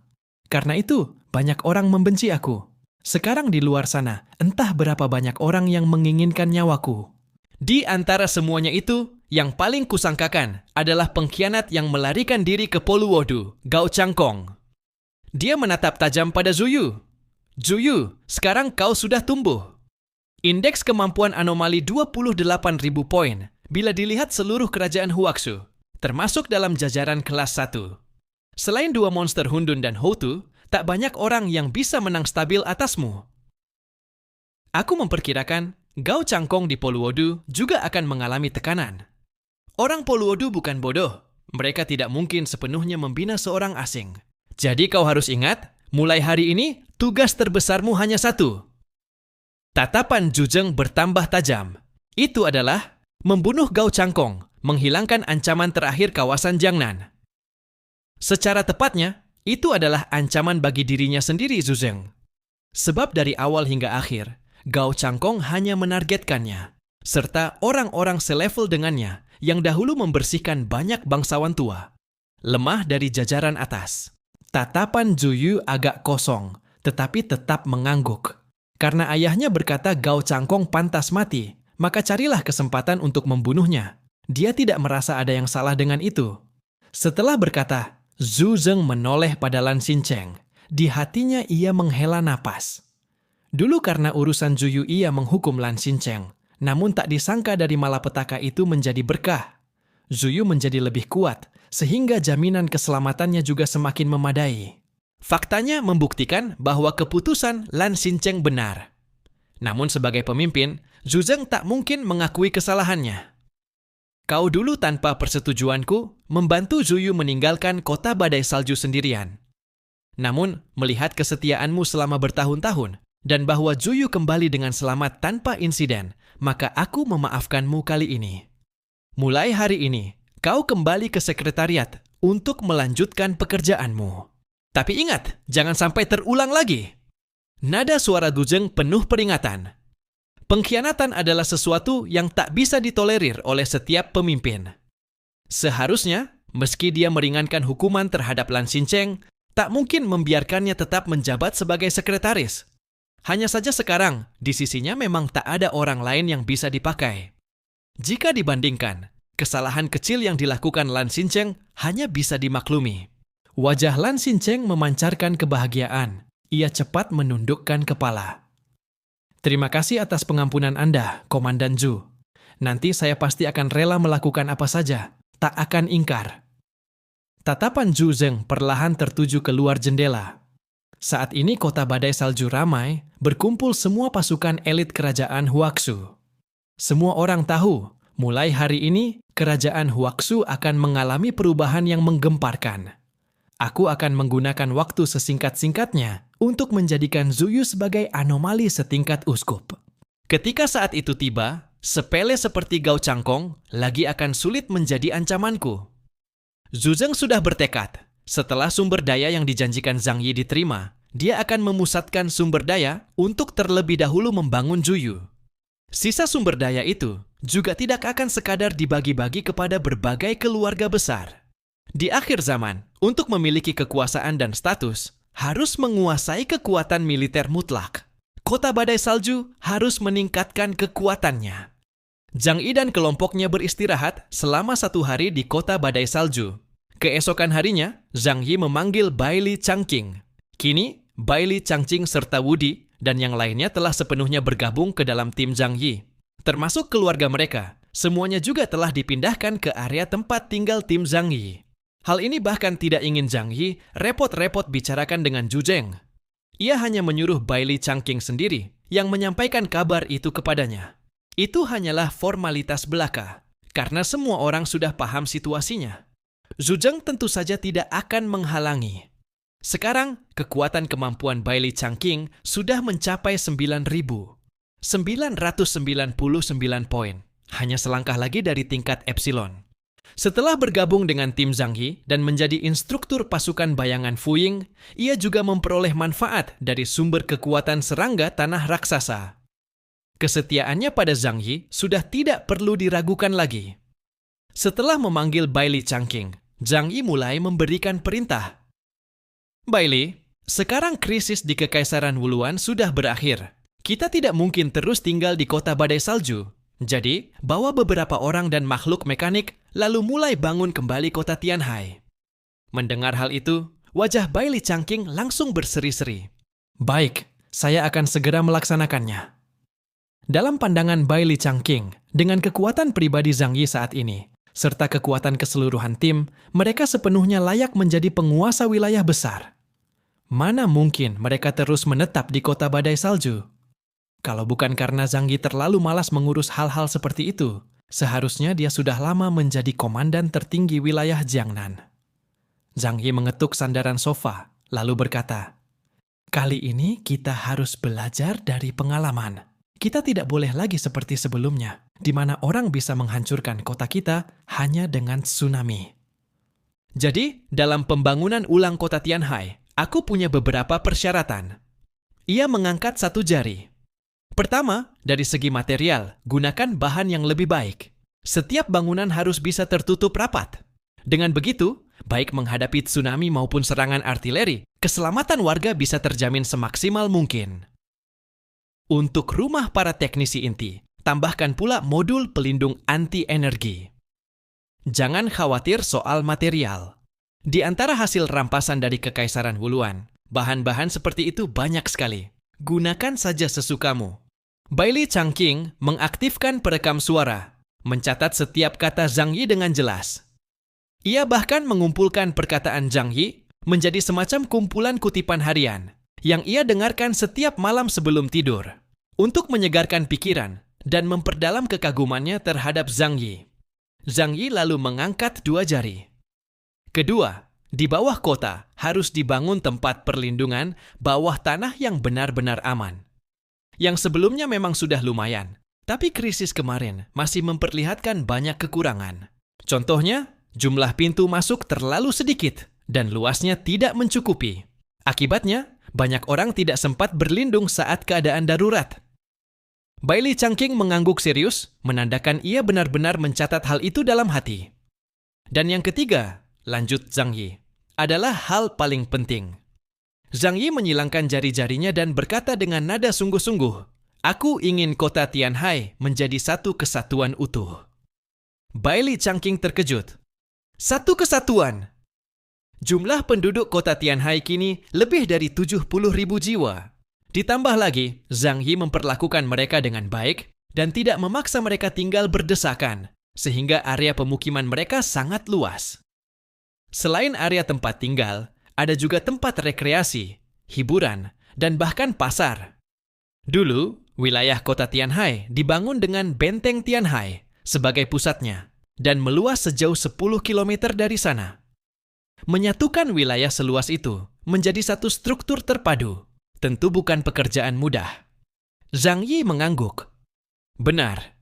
Karena itu, banyak orang membenci aku. Sekarang di luar sana, entah berapa banyak orang yang menginginkan nyawaku. Di antara semuanya itu, yang paling kusangkakan adalah pengkhianat yang melarikan diri ke Poluodu, Gao Changkong. Dia menatap tajam pada Zhu Yu. Zhu Yu, sekarang kau sudah tumbuh. Indeks kemampuan anomali 28.000 poin bila dilihat seluruh kerajaan Huaxu, termasuk dalam jajaran kelas 1. Selain 2 monster Hundun dan Houtu, tak banyak orang yang bisa menang stabil atasmu. Aku memperkirakan Gao Changkong di Poluodu juga akan mengalami tekanan. Orang Poluodu bukan bodoh. Mereka tidak mungkin sepenuhnya membina seorang asing. Jadi kau harus ingat, mulai hari ini, tugas terbesarmu hanya satu. Tatapan Zhu Zeng bertambah tajam. Itu adalah membunuh Gao Changkong, menghilangkan ancaman terakhir kawasan Jiangnan. Secara tepatnya, itu adalah ancaman bagi dirinya sendiri Zhu Zeng. Sebab dari awal hingga akhir, Gao Changkong hanya menargetkannya, serta orang-orang selevel dengannya yang dahulu membersihkan banyak bangsawan tua. Lemah dari jajaran atas. Tatapan Zhu Yu agak kosong, tetapi tetap mengangguk. Karena ayahnya berkata Gao Changkong pantas mati, maka carilah kesempatan untuk membunuhnya. Dia tidak merasa ada yang salah dengan itu. Setelah berkata, Zhu Zeng menoleh pada Lan Xincheng. Di hatinya ia menghela napas. Dulu karena urusan Zhu Yu ia menghukum Lan Xincheng, namun tak disangka dari malapetaka itu menjadi berkah. Zhu Yu menjadi lebih kuat, sehingga jaminan keselamatannya juga semakin memadai. Faktanya membuktikan bahwa keputusan Lan Xincheng benar. Namun sebagai pemimpin, Zhu Zeng tak mungkin mengakui kesalahannya. Kau dulu tanpa persetujuanku membantu Zhu Yu meninggalkan kota badai salju sendirian. Namun, melihat kesetiaanmu selama bertahun-tahun dan bahwa Zuyu kembali dengan selamat tanpa insiden, maka aku memaafkanmu kali ini. Mulai hari ini, kau kembali ke sekretariat untuk melanjutkan pekerjaanmu. Tapi ingat, jangan sampai terulang lagi. Nada suara Duzeng penuh peringatan. Pengkhianatan adalah sesuatu yang tak bisa ditolerir oleh setiap pemimpin. Seharusnya, meski dia meringankan hukuman terhadap Lan Xincheng, tak mungkin membiarkannya tetap menjabat sebagai sekretaris. Hanya saja sekarang, di sisinya memang tak ada orang lain yang bisa dipakai. Jika dibandingkan, kesalahan kecil yang dilakukan Lan Xincheng hanya bisa dimaklumi. Wajah Lan Xincheng memancarkan kebahagiaan. Ia cepat menundukkan kepala. Terima kasih atas pengampunan Anda, Komandan Zhu. Nanti saya pasti akan rela melakukan apa saja, tak akan ingkar. Tatapan Zhu Zeng perlahan tertuju keluar jendela. Saat ini kota badai salju ramai, berkumpul semua pasukan elit kerajaan Huaxu. Semua orang tahu, mulai hari ini, kerajaan Huaxu akan mengalami perubahan yang menggemparkan. Aku akan menggunakan waktu sesingkat-singkatnya untuk menjadikan Zuyu sebagai anomali setingkat uskup. Ketika saat itu tiba, sepele seperti Gao Cangkong lagi akan sulit menjadi ancamanku. Zhu Zeng sudah bertekad, setelah sumber daya yang dijanjikan Zhang Yi diterima, dia akan memusatkan sumber daya untuk terlebih dahulu membangun Zuyu. Sisa sumber daya itu juga tidak akan sekadar dibagi-bagi kepada berbagai keluarga besar. Di akhir zaman, untuk memiliki kekuasaan dan status, harus menguasai kekuatan militer mutlak. Kota badai salju harus meningkatkan kekuatannya. Zhang Yi dan kelompoknya beristirahat selama 1 hari di kota badai salju. Keesokan harinya, Zhang Yi memanggil Bai Li Changqing. Kini, Bai Li Changqing serta Wudi dan yang lainnya telah sepenuhnya bergabung ke dalam tim Zhang Yi. Termasuk keluarga mereka, semuanya juga telah dipindahkan ke area tempat tinggal tim Zhang Yi. Hal ini bahkan tidak ingin Zhang Yi repot-repot bicarakan dengan Zhu Zeng. Ia hanya menyuruh Bai Li Changqing sendiri yang menyampaikan kabar itu kepadanya. Itu hanyalah formalitas belaka, karena semua orang sudah paham situasinya. Zhu Zeng tentu saja tidak akan menghalangi. Sekarang, kekuatan kemampuan Bai Li Changqing sudah mencapai 9.999 poin, hanya selangkah lagi dari tingkat Epsilon. Setelah bergabung dengan tim Zhang Yi dan menjadi instruktur pasukan bayangan Fuying, ia juga memperoleh manfaat dari sumber kekuatan serangga tanah raksasa. Kesetiaannya pada Zhang Yi sudah tidak perlu diragukan lagi. Setelah memanggil Bai Li Changqing, Zhang Yi mulai memberikan perintah. Bai Li, sekarang krisis di Kekaisaran Wuluan sudah berakhir. Kita tidak mungkin terus tinggal di kota badai salju. Jadi, bawa beberapa orang dan makhluk mekanik, lalu mulai bangun kembali kota Tianhai. Mendengar hal itu, wajah Bai Li Changqing langsung berseri-seri. Baik, saya akan segera melaksanakannya. Dalam pandangan Bai Li Changqing, dengan kekuatan pribadi Zhang Yi saat ini, serta kekuatan keseluruhan tim, mereka sepenuhnya layak menjadi penguasa wilayah besar. Mana mungkin mereka terus menetap di kota badai salju? Kalau bukan karena Zhang Yi terlalu malas mengurus hal-hal seperti itu, seharusnya dia sudah lama menjadi komandan tertinggi wilayah Jiangnan. Zhang Yi mengetuk sandaran sofa, lalu berkata, "Kali ini kita harus belajar dari pengalaman. Kita tidak boleh lagi seperti sebelumnya, di mana orang bisa menghancurkan kota kita hanya dengan tsunami." Jadi, dalam pembangunan ulang kota Tianhai, aku punya beberapa persyaratan. Ia mengangkat 1 jari. Pertama, dari segi material, gunakan bahan yang lebih baik. Setiap bangunan harus bisa tertutup rapat. Dengan begitu, baik menghadapi tsunami maupun serangan artileri, keselamatan warga bisa terjamin semaksimal mungkin. Untuk rumah para teknisi inti, tambahkan pula modul pelindung anti-energi. Jangan khawatir soal material. Di antara hasil rampasan dari Kekaisaran Wuluan, bahan-bahan seperti itu banyak sekali. Gunakan saja sesukamu. Bai Li Changqing mengaktifkan perekam suara, mencatat setiap kata Zhang Yi dengan jelas. Ia bahkan mengumpulkan perkataan Zhang Yi menjadi semacam kumpulan kutipan harian yang ia dengarkan setiap malam sebelum tidur untuk menyegarkan pikiran dan memperdalam kekagumannya terhadap Zhang Yi. Zhang Yi lalu mengangkat 2 jari. Kedua, Di bawah kota harus dibangun tempat perlindungan bawah tanah yang benar-benar aman. Yang sebelumnya memang sudah lumayan, tapi krisis kemarin masih memperlihatkan banyak kekurangan. Contohnya, jumlah pintu masuk terlalu sedikit dan luasnya tidak mencukupi. Akibatnya, banyak orang tidak sempat berlindung saat keadaan darurat. Bailey Chungking mengangguk serius, menandakan ia benar-benar mencatat hal itu dalam hati. Dan yang ketiga, lanjut Zhang Yi, adalah hal paling penting. Zhang Yi menyilangkan jari-jarinya dan berkata dengan nada sungguh-sungguh, "Aku ingin kota Tianhai menjadi satu kesatuan utuh." Bailey Chungking terkejut. Satu kesatuan? Jumlah penduduk kota Tianhai kini lebih dari 70.000 jiwa. Ditambah lagi, Zhang Yi memperlakukan mereka dengan baik dan tidak memaksa mereka tinggal berdesakan, sehingga area pemukiman mereka sangat luas. Selain area tempat tinggal, ada juga tempat rekreasi, hiburan, dan bahkan pasar. Dulu, wilayah kota Tianhai dibangun dengan benteng Tianhai sebagai pusatnya dan meluas sejauh 10 km dari sana. Menyatukan wilayah seluas itu menjadi satu struktur terpadu tentu bukan pekerjaan mudah. Zhang Yi mengangguk. Benar.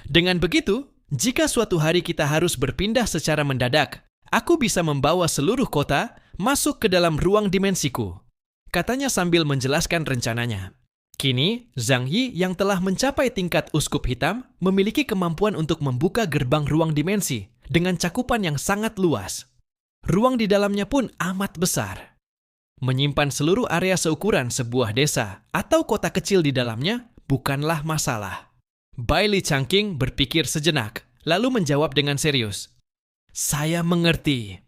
Dengan begitu, jika suatu hari kita harus berpindah secara mendadak, aku bisa membawa seluruh kota masuk ke dalam ruang dimensiku, katanya sambil menjelaskan rencananya. Kini, Zhang Yi yang telah mencapai tingkat uskup hitam memiliki kemampuan untuk membuka gerbang ruang dimensi dengan cakupan yang sangat luas. Ruang di dalamnya pun amat besar. Menyimpan seluruh area seukuran sebuah desa atau kota kecil di dalamnya bukanlah masalah. Bailey Chungking berpikir sejenak, lalu menjawab dengan serius. Saya mengerti.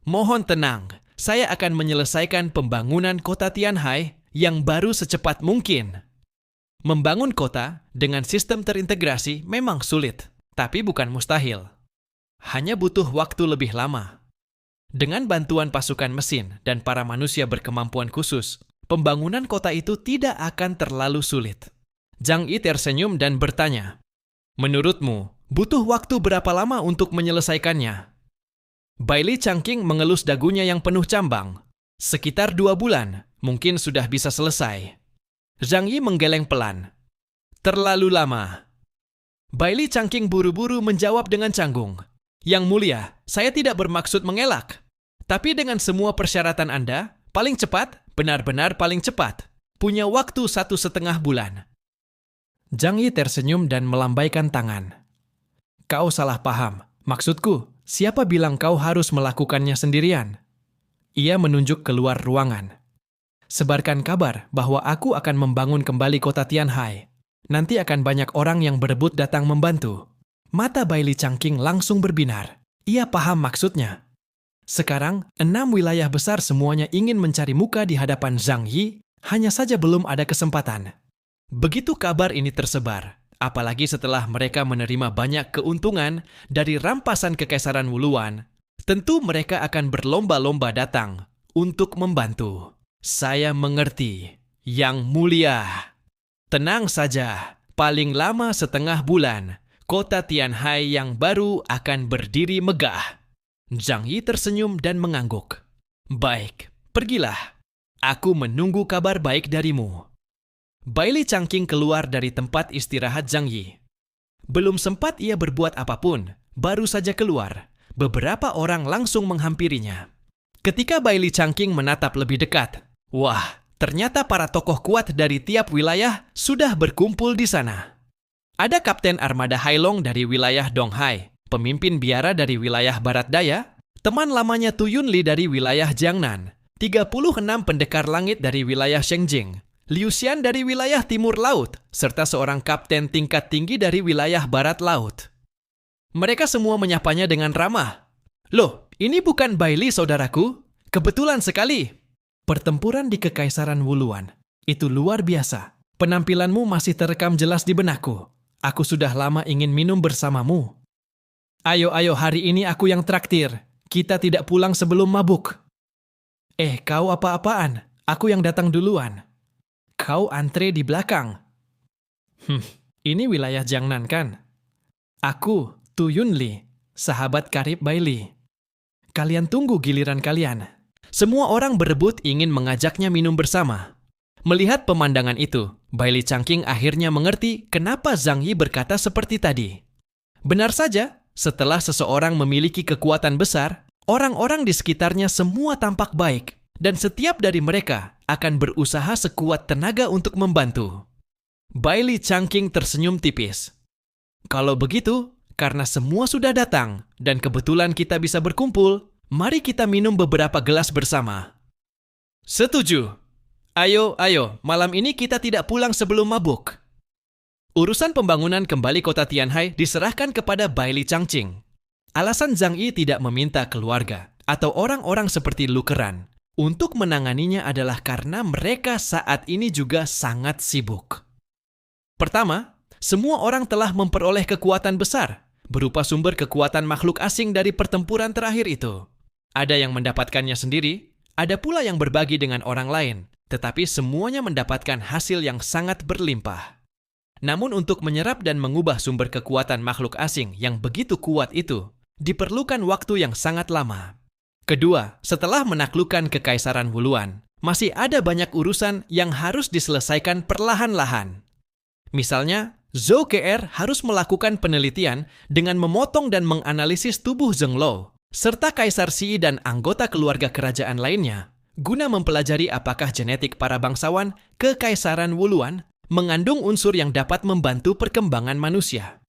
Mohon tenang, saya akan menyelesaikan pembangunan kota Tianhai yang baru secepat mungkin. Membangun kota dengan sistem terintegrasi memang sulit, tapi bukan mustahil. Hanya butuh waktu lebih lama. Dengan bantuan pasukan mesin dan para manusia berkemampuan khusus, pembangunan kota itu tidak akan terlalu sulit. Zhang Yi tersenyum dan bertanya, "Menurutmu, butuh waktu berapa lama untuk menyelesaikannya?" Bailey Chungking mengelus dagunya yang penuh cambang. Sekitar 2 bulan, mungkin sudah bisa selesai. Zhang Yi menggeleng pelan. Terlalu lama. Bailey Chungking buru-buru menjawab dengan canggung. Yang mulia, saya tidak bermaksud mengelak. Tapi dengan semua persyaratan Anda, paling cepat, benar-benar paling cepat. Punya waktu 1,5 bulan. Zhang Yi tersenyum dan melambaikan tangan. Kau salah paham. Maksudku, siapa bilang kau harus melakukannya sendirian? Ia menunjuk keluar ruangan. Sebarkan kabar bahwa aku akan membangun kembali kota Tianhai. Nanti akan banyak orang yang berebut datang membantu. Mata Bailey Chungking langsung berbinar. Ia paham maksudnya. Sekarang, 6 wilayah besar semuanya ingin mencari muka di hadapan Zhang Yi, hanya saja belum ada kesempatan. Begitu kabar ini tersebar, apalagi setelah mereka menerima banyak keuntungan dari rampasan Kekaisaran Wuluan, tentu mereka akan berlomba-lomba datang untuk membantu. Saya mengerti, Yang Mulia. Tenang saja, paling lama 1/2 bulan, kota Tianhai yang baru akan berdiri megah. Zhang Yi tersenyum dan mengangguk. Baik, pergilah. Aku menunggu kabar baik darimu. Bailey Chungking keluar dari tempat istirahat Zhang Yi. Belum sempat ia berbuat apapun, baru saja keluar. Beberapa orang langsung menghampirinya. Ketika Bailey Chungking menatap lebih dekat, wah, ternyata para tokoh kuat dari tiap wilayah sudah berkumpul di sana. Ada Kapten Armada Hailong dari wilayah Donghai, pemimpin biara dari wilayah Barat Daya, teman lamanya Tu Yunli dari wilayah Jiangnan, 36 pendekar langit dari wilayah Shengjing, Liu Xian dari wilayah Timur Laut, serta seorang kapten tingkat tinggi dari wilayah Barat Laut. Mereka semua menyapanya dengan ramah. Loh, ini bukan Bailey, saudaraku? Kebetulan sekali. Pertempuran di Kekaisaran Wuluan. Itu luar biasa. Penampilanmu masih terekam jelas di benakku. Aku sudah lama ingin minum bersamamu. Ayo, hari ini aku yang traktir. Kita tidak pulang sebelum mabuk. Kau apa-apaan? Aku yang datang duluan. Kau antre di belakang. Ini wilayah Jiangnan kan? Aku, Tu Yunli, sahabat karib Bailey. kalian tunggu giliran kalian. Semua orang berebut ingin mengajaknya minum bersama. Melihat pemandangan itu, Bailey Changqing akhirnya mengerti kenapa Zhang Yi berkata seperti tadi. Benar saja, setelah seseorang memiliki kekuatan besar, orang-orang di sekitarnya semua tampak baik, dan setiap dari mereka akan berusaha sekuat tenaga untuk membantu. Bailey Changqing tersenyum tipis. Kalau begitu, karena semua sudah datang dan kebetulan kita bisa berkumpul, mari kita minum beberapa gelas bersama. Setuju. Ayo, malam ini kita tidak pulang sebelum mabuk. Urusan pembangunan kembali kota Tianhai diserahkan kepada Bailey Changqing. Alasan Zhang Yi tidak meminta keluarga atau orang-orang seperti Lu Keran untuk menanganinya adalah karena mereka saat ini juga sangat sibuk. Pertama, semua orang telah memperoleh kekuatan besar berupa sumber kekuatan makhluk asing dari pertempuran terakhir itu. Ada yang mendapatkannya sendiri, ada pula yang berbagi dengan orang lain, tetapi semuanya mendapatkan hasil yang sangat berlimpah. Namun untuk menyerap dan mengubah sumber kekuatan makhluk asing yang begitu kuat itu, diperlukan waktu yang sangat lama. Kedua, setelah menaklukkan Kekaisaran Wuluan, masih ada banyak urusan yang harus diselesaikan perlahan-lahan. Misalnya, Zhou Ke'er harus melakukan penelitian dengan memotong dan menganalisis tubuh Zheng Lo, serta Kaisar Xi dan anggota keluarga kerajaan lainnya, guna mempelajari apakah genetik para bangsawan Kekaisaran Wuluan mengandung unsur yang dapat membantu perkembangan manusia.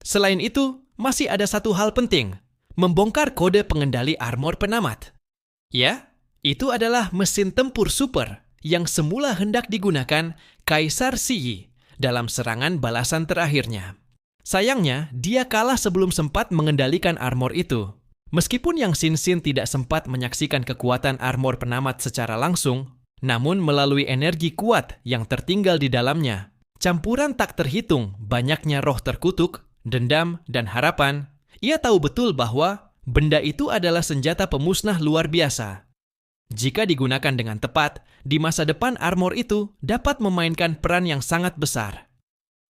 Selain itu, masih ada satu hal penting, membongkar kode pengendali armor penamat. Ya, itu adalah mesin tempur super yang semula hendak digunakan Kaisar Xi dalam serangan balasan terakhirnya. Sayangnya, dia kalah sebelum sempat mengendalikan armor itu. Meskipun Yang Xin tidak sempat menyaksikan kekuatan armor penamat secara langsung, namun melalui energi kuat yang tertinggal di dalamnya, campuran tak terhitung banyaknya roh terkutuk, dendam, dan harapan, ia tahu betul bahwa benda itu adalah senjata pemusnah luar biasa. Jika digunakan dengan tepat, di masa depan armor itu dapat memainkan peran yang sangat besar.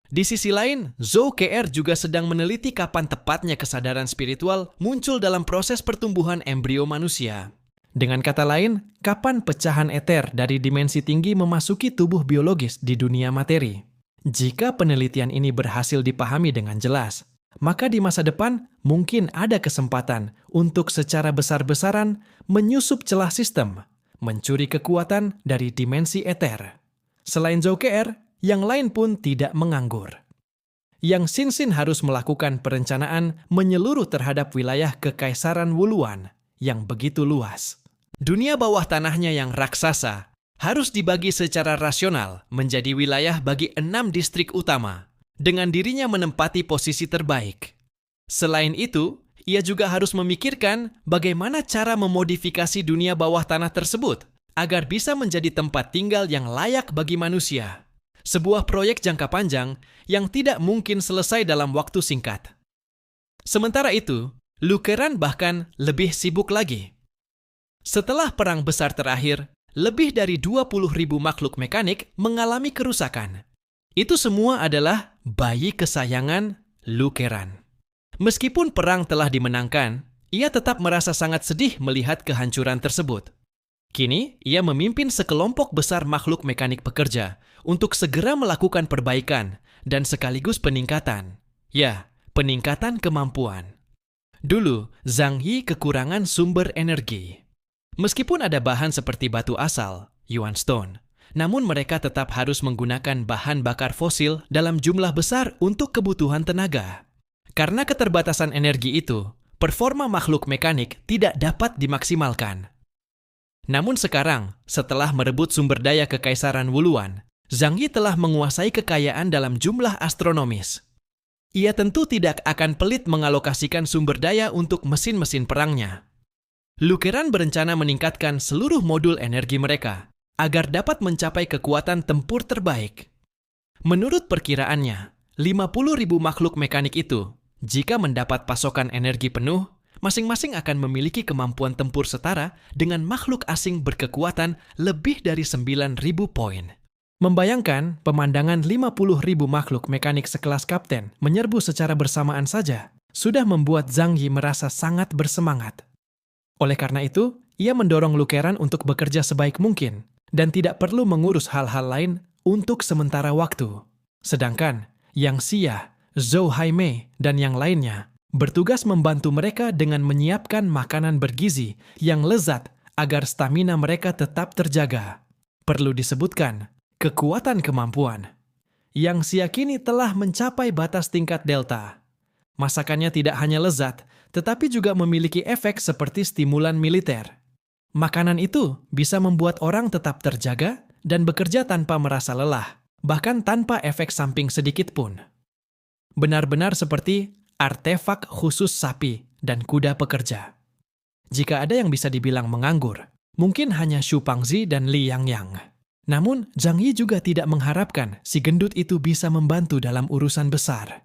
Di sisi lain, Zhou Ke'er juga sedang meneliti kapan tepatnya kesadaran spiritual muncul dalam proses pertumbuhan embrio manusia. Dengan kata lain, kapan pecahan eter dari dimensi tinggi memasuki tubuh biologis di dunia materi. Jika penelitian ini berhasil dipahami dengan jelas, maka di masa depan mungkin ada kesempatan untuk secara besar-besaran menyusup celah sistem, mencuri kekuatan dari dimensi eter. Selain Zhou Ke'er, yang lain pun tidak menganggur. Yang Xin harus melakukan perencanaan menyeluruh terhadap wilayah Kekaisaran Wuluan yang begitu luas. Dunia bawah tanahnya yang raksasa harus dibagi secara rasional menjadi wilayah bagi 6 distrik utama, dengan dirinya menempati posisi terbaik. Selain itu, ia juga harus memikirkan bagaimana cara memodifikasi dunia bawah tanah tersebut agar bisa menjadi tempat tinggal yang layak bagi manusia. Sebuah proyek jangka panjang yang tidak mungkin selesai dalam waktu singkat. Sementara itu, Lu Keran bahkan lebih sibuk lagi. Setelah perang besar terakhir, lebih dari 20.000 makhluk mekanik mengalami kerusakan. Itu semua adalah bayi kesayangan Lu Keran. Meskipun perang telah dimenangkan, ia tetap merasa sangat sedih melihat kehancuran tersebut. Kini, ia memimpin sekelompok besar makhluk mekanik pekerja untuk segera melakukan perbaikan dan sekaligus peningkatan. Ya, peningkatan kemampuan. Dulu, Zhang Yi kekurangan sumber energi. Meskipun ada bahan seperti batu asal, Yuan Stone, namun mereka tetap harus menggunakan bahan bakar fosil dalam jumlah besar untuk kebutuhan tenaga. Karena keterbatasan energi itu, performa makhluk mekanik tidak dapat dimaksimalkan. Namun sekarang, setelah merebut sumber daya Kekaisaran Wuluan, Zhang Yi telah menguasai kekayaan dalam jumlah astronomis. Ia tentu tidak akan pelit mengalokasikan sumber daya untuk mesin-mesin perangnya. Lu Keran berencana meningkatkan seluruh modul energi mereka agar dapat mencapai kekuatan tempur terbaik. Menurut perkiraannya, 50.000 makhluk mekanik itu, jika mendapat pasokan energi penuh, masing-masing akan memiliki kemampuan tempur setara dengan makhluk asing berkekuatan lebih dari 9.000 poin. Membayangkan pemandangan 50.000 makhluk mekanik sekelas kapten menyerbu secara bersamaan saja, sudah membuat Zhang Yi merasa sangat bersemangat. Oleh karena itu, ia mendorong Lukeran untuk bekerja sebaik mungkin dan tidak perlu mengurus hal-hal lain untuk sementara waktu. Sedangkan Yang Xia, Zhou Haimei, dan yang lainnya bertugas membantu mereka dengan menyiapkan makanan bergizi yang lezat agar stamina mereka tetap terjaga. Perlu disebutkan, kekuatan kemampuan. Yang Xia kini telah mencapai batas tingkat delta. Masakannya tidak hanya lezat, tetapi juga memiliki efek seperti stimulan militer. Makanan itu bisa membuat orang tetap terjaga dan bekerja tanpa merasa lelah, bahkan tanpa efek samping sedikit pun. Benar-benar seperti artefak khusus sapi dan kuda pekerja. Jika ada yang bisa dibilang menganggur, mungkin hanya Xu Pangzi dan Li Yangyang. Namun, Zhang Yi juga tidak mengharapkan si gendut itu bisa membantu dalam urusan besar.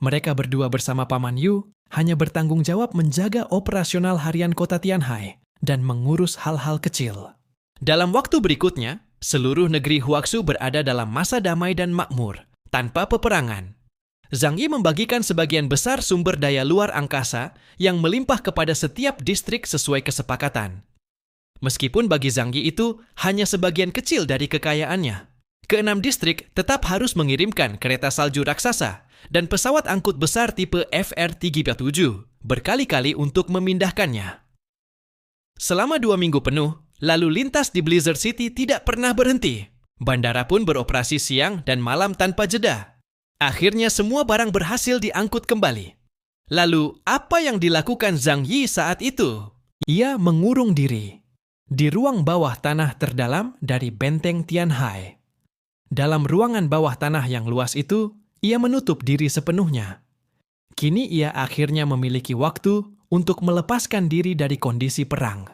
Mereka berdua bersama Paman Yu hanya bertanggung jawab menjaga operasional harian kota Tianhai dan mengurus hal-hal kecil. Dalam waktu berikutnya, seluruh negeri Huaxu berada dalam masa damai dan makmur, tanpa peperangan. Zhang Yi membagikan sebagian besar sumber daya luar angkasa yang melimpah kepada setiap distrik sesuai kesepakatan. Meskipun bagi Zhang Yi itu hanya sebagian kecil dari kekayaannya, keenam distrik tetap harus mengirimkan kereta salju raksasa dan pesawat angkut besar tipe FR-37 berkali-kali untuk memindahkannya. Selama 2 minggu penuh, lalu lintas di Blizzard City tidak pernah berhenti. Bandara pun beroperasi siang dan malam tanpa jeda. Akhirnya semua barang berhasil diangkut kembali. Lalu, apa yang dilakukan Zhang Yi saat itu? Ia mengurung diri di ruang bawah tanah terdalam dari benteng Tianhai. Dalam ruangan bawah tanah yang luas itu, ia menutup diri sepenuhnya. Kini ia akhirnya memiliki waktu untuk melepaskan diri dari kondisi perang.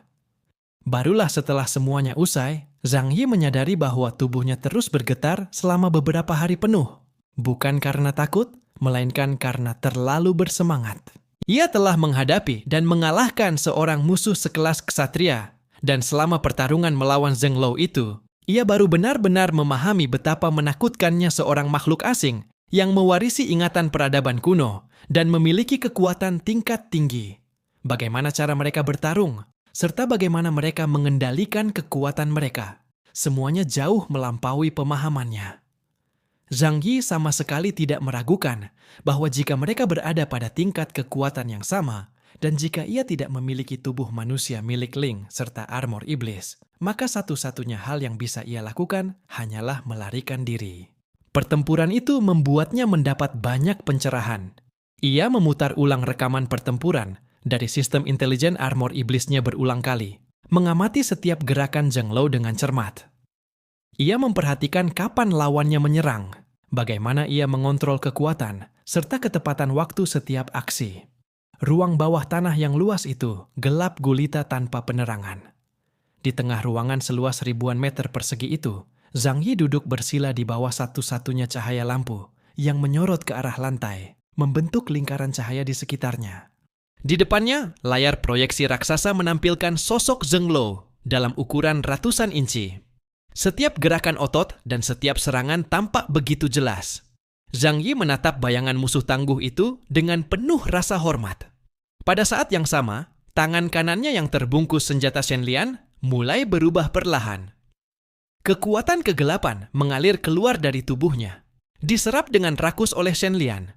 Barulah setelah semuanya usai, Zhang Yi menyadari bahwa tubuhnya terus bergetar selama beberapa hari penuh. Bukan karena takut, melainkan karena terlalu bersemangat. Ia telah menghadapi dan mengalahkan seorang musuh sekelas ksatria, dan selama pertarungan melawan Zheng Lo itu, ia baru benar-benar memahami betapa menakutkannya seorang makhluk asing yang mewarisi ingatan peradaban kuno dan memiliki kekuatan tingkat tinggi. Bagaimana cara mereka bertarung, serta bagaimana mereka mengendalikan kekuatan mereka. Semuanya jauh melampaui pemahamannya. Zhang Yi sama sekali tidak meragukan bahwa jika mereka berada pada tingkat kekuatan yang sama, dan jika ia tidak memiliki tubuh manusia milik Ling serta armor iblis, maka satu-satunya hal yang bisa ia lakukan hanyalah melarikan diri. Pertempuran itu membuatnya mendapat banyak pencerahan. Ia memutar ulang rekaman pertempuran dari sistem intelijen armor iblisnya berulang kali, mengamati setiap gerakan Zheng Lo dengan cermat. Ia memperhatikan kapan lawannya menyerang, bagaimana ia mengontrol kekuatan, serta ketepatan waktu setiap aksi. Ruang bawah tanah yang luas itu gelap gulita tanpa penerangan. Di tengah ruangan seluas ribuan meter persegi itu, Zhang Yi duduk bersila di bawah satu-satunya cahaya lampu yang menyorot ke arah lantai, membentuk lingkaran cahaya di sekitarnya. Di depannya, layar proyeksi raksasa menampilkan sosok Zheng Lo dalam ukuran ratusan inci. Setiap gerakan otot dan setiap serangan tampak begitu jelas. Zhang Yi menatap bayangan musuh tangguh itu dengan penuh rasa hormat. Pada saat yang sama, tangan kanannya yang terbungkus senjata Shenlian mulai berubah perlahan. Kekuatan kegelapan mengalir keluar dari tubuhnya, diserap dengan rakus oleh Shenlian.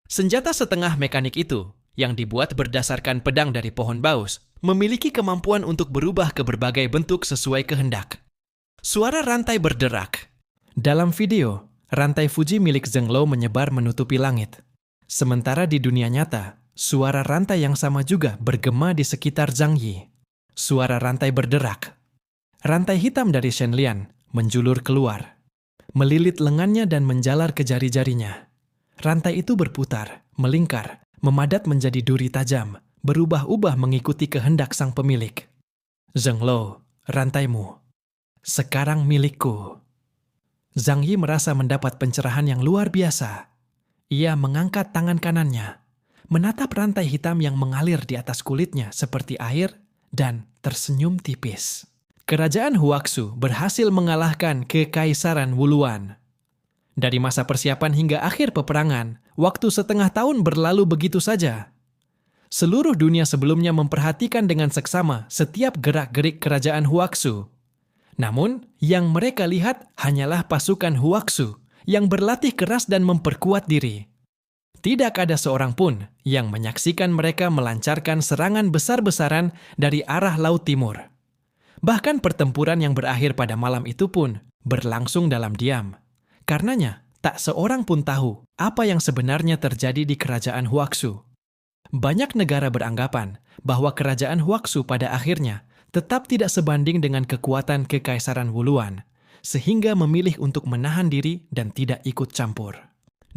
Senjata setengah mekanik itu, yang dibuat berdasarkan pedang dari pohon baus, memiliki kemampuan untuk berubah ke berbagai bentuk sesuai kehendak. Suara rantai berderak. Dalam video, rantai Fuji milik Zheng Lo menyebar menutupi langit. Sementara di dunia nyata, suara rantai yang sama juga bergema di sekitar Zhang Yi. Suara rantai berderak. Rantai hitam dari Shenlian menjulur keluar, melilit lengannya dan menjalar ke jari-jarinya. Rantai itu berputar, melingkar, memadat menjadi duri tajam, berubah-ubah mengikuti kehendak sang pemilik. Zheng Lo, rantaimu sekarang milikku. Zhang Yi merasa mendapat pencerahan yang luar biasa. Ia mengangkat tangan kanannya, menatap rantai hitam yang mengalir di atas kulitnya seperti air, dan tersenyum tipis. Kerajaan Huaxu berhasil mengalahkan Kekaisaran Wuluan. Dari masa persiapan hingga akhir peperangan, waktu setengah tahun berlalu begitu saja. seluruh dunia sebelumnya memperhatikan dengan seksama setiap gerak-gerik kerajaan Huaxu. Namun, yang mereka lihat hanyalah pasukan Huaxu yang berlatih keras dan memperkuat diri. Tidak ada seorang pun yang menyaksikan mereka melancarkan serangan besar-besaran dari arah Laut Timur. Bahkan pertempuran yang berakhir pada malam itu pun berlangsung dalam diam. Karenanya, tak seorang pun tahu apa yang sebenarnya terjadi di kerajaan Huaxu. Banyak negara beranggapan bahwa kerajaan Huaxu pada akhirnya tetap tidak sebanding dengan kekuatan Kekaisaran Wuluan, sehingga memilih untuk menahan diri dan tidak ikut campur.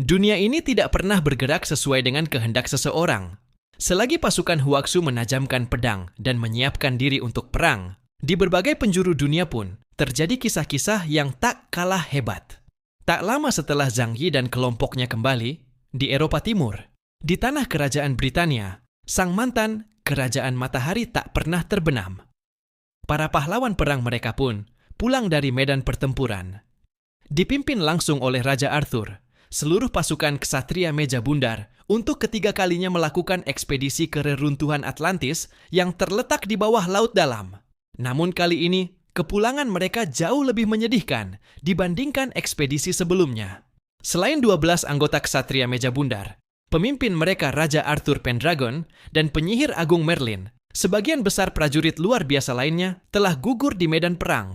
Dunia ini tidak pernah bergerak sesuai dengan kehendak seseorang. Selagi pasukan Huaxu menajamkan pedang dan menyiapkan diri untuk perang, di berbagai penjuru dunia pun terjadi kisah-kisah yang tak kalah hebat. Tak lama setelah Zhang Yi dan kelompoknya kembali, di Eropa Timur, di tanah kerajaan Britania, sang mantan kerajaan matahari tak pernah terbenam. Para pahlawan perang mereka pun pulang dari medan pertempuran. Dipimpin langsung oleh Raja Arthur, seluruh pasukan ksatria meja bundar untuk ketiga kalinya melakukan ekspedisi ke reruntuhan Atlantis yang terletak di bawah laut dalam. Namun kali ini, kepulangan mereka jauh lebih menyedihkan dibandingkan ekspedisi sebelumnya. Selain 12 anggota ksatria meja bundar, pemimpin mereka Raja Arthur Pendragon dan penyihir agung Merlin, sebagian besar prajurit luar biasa lainnya telah gugur di medan perang.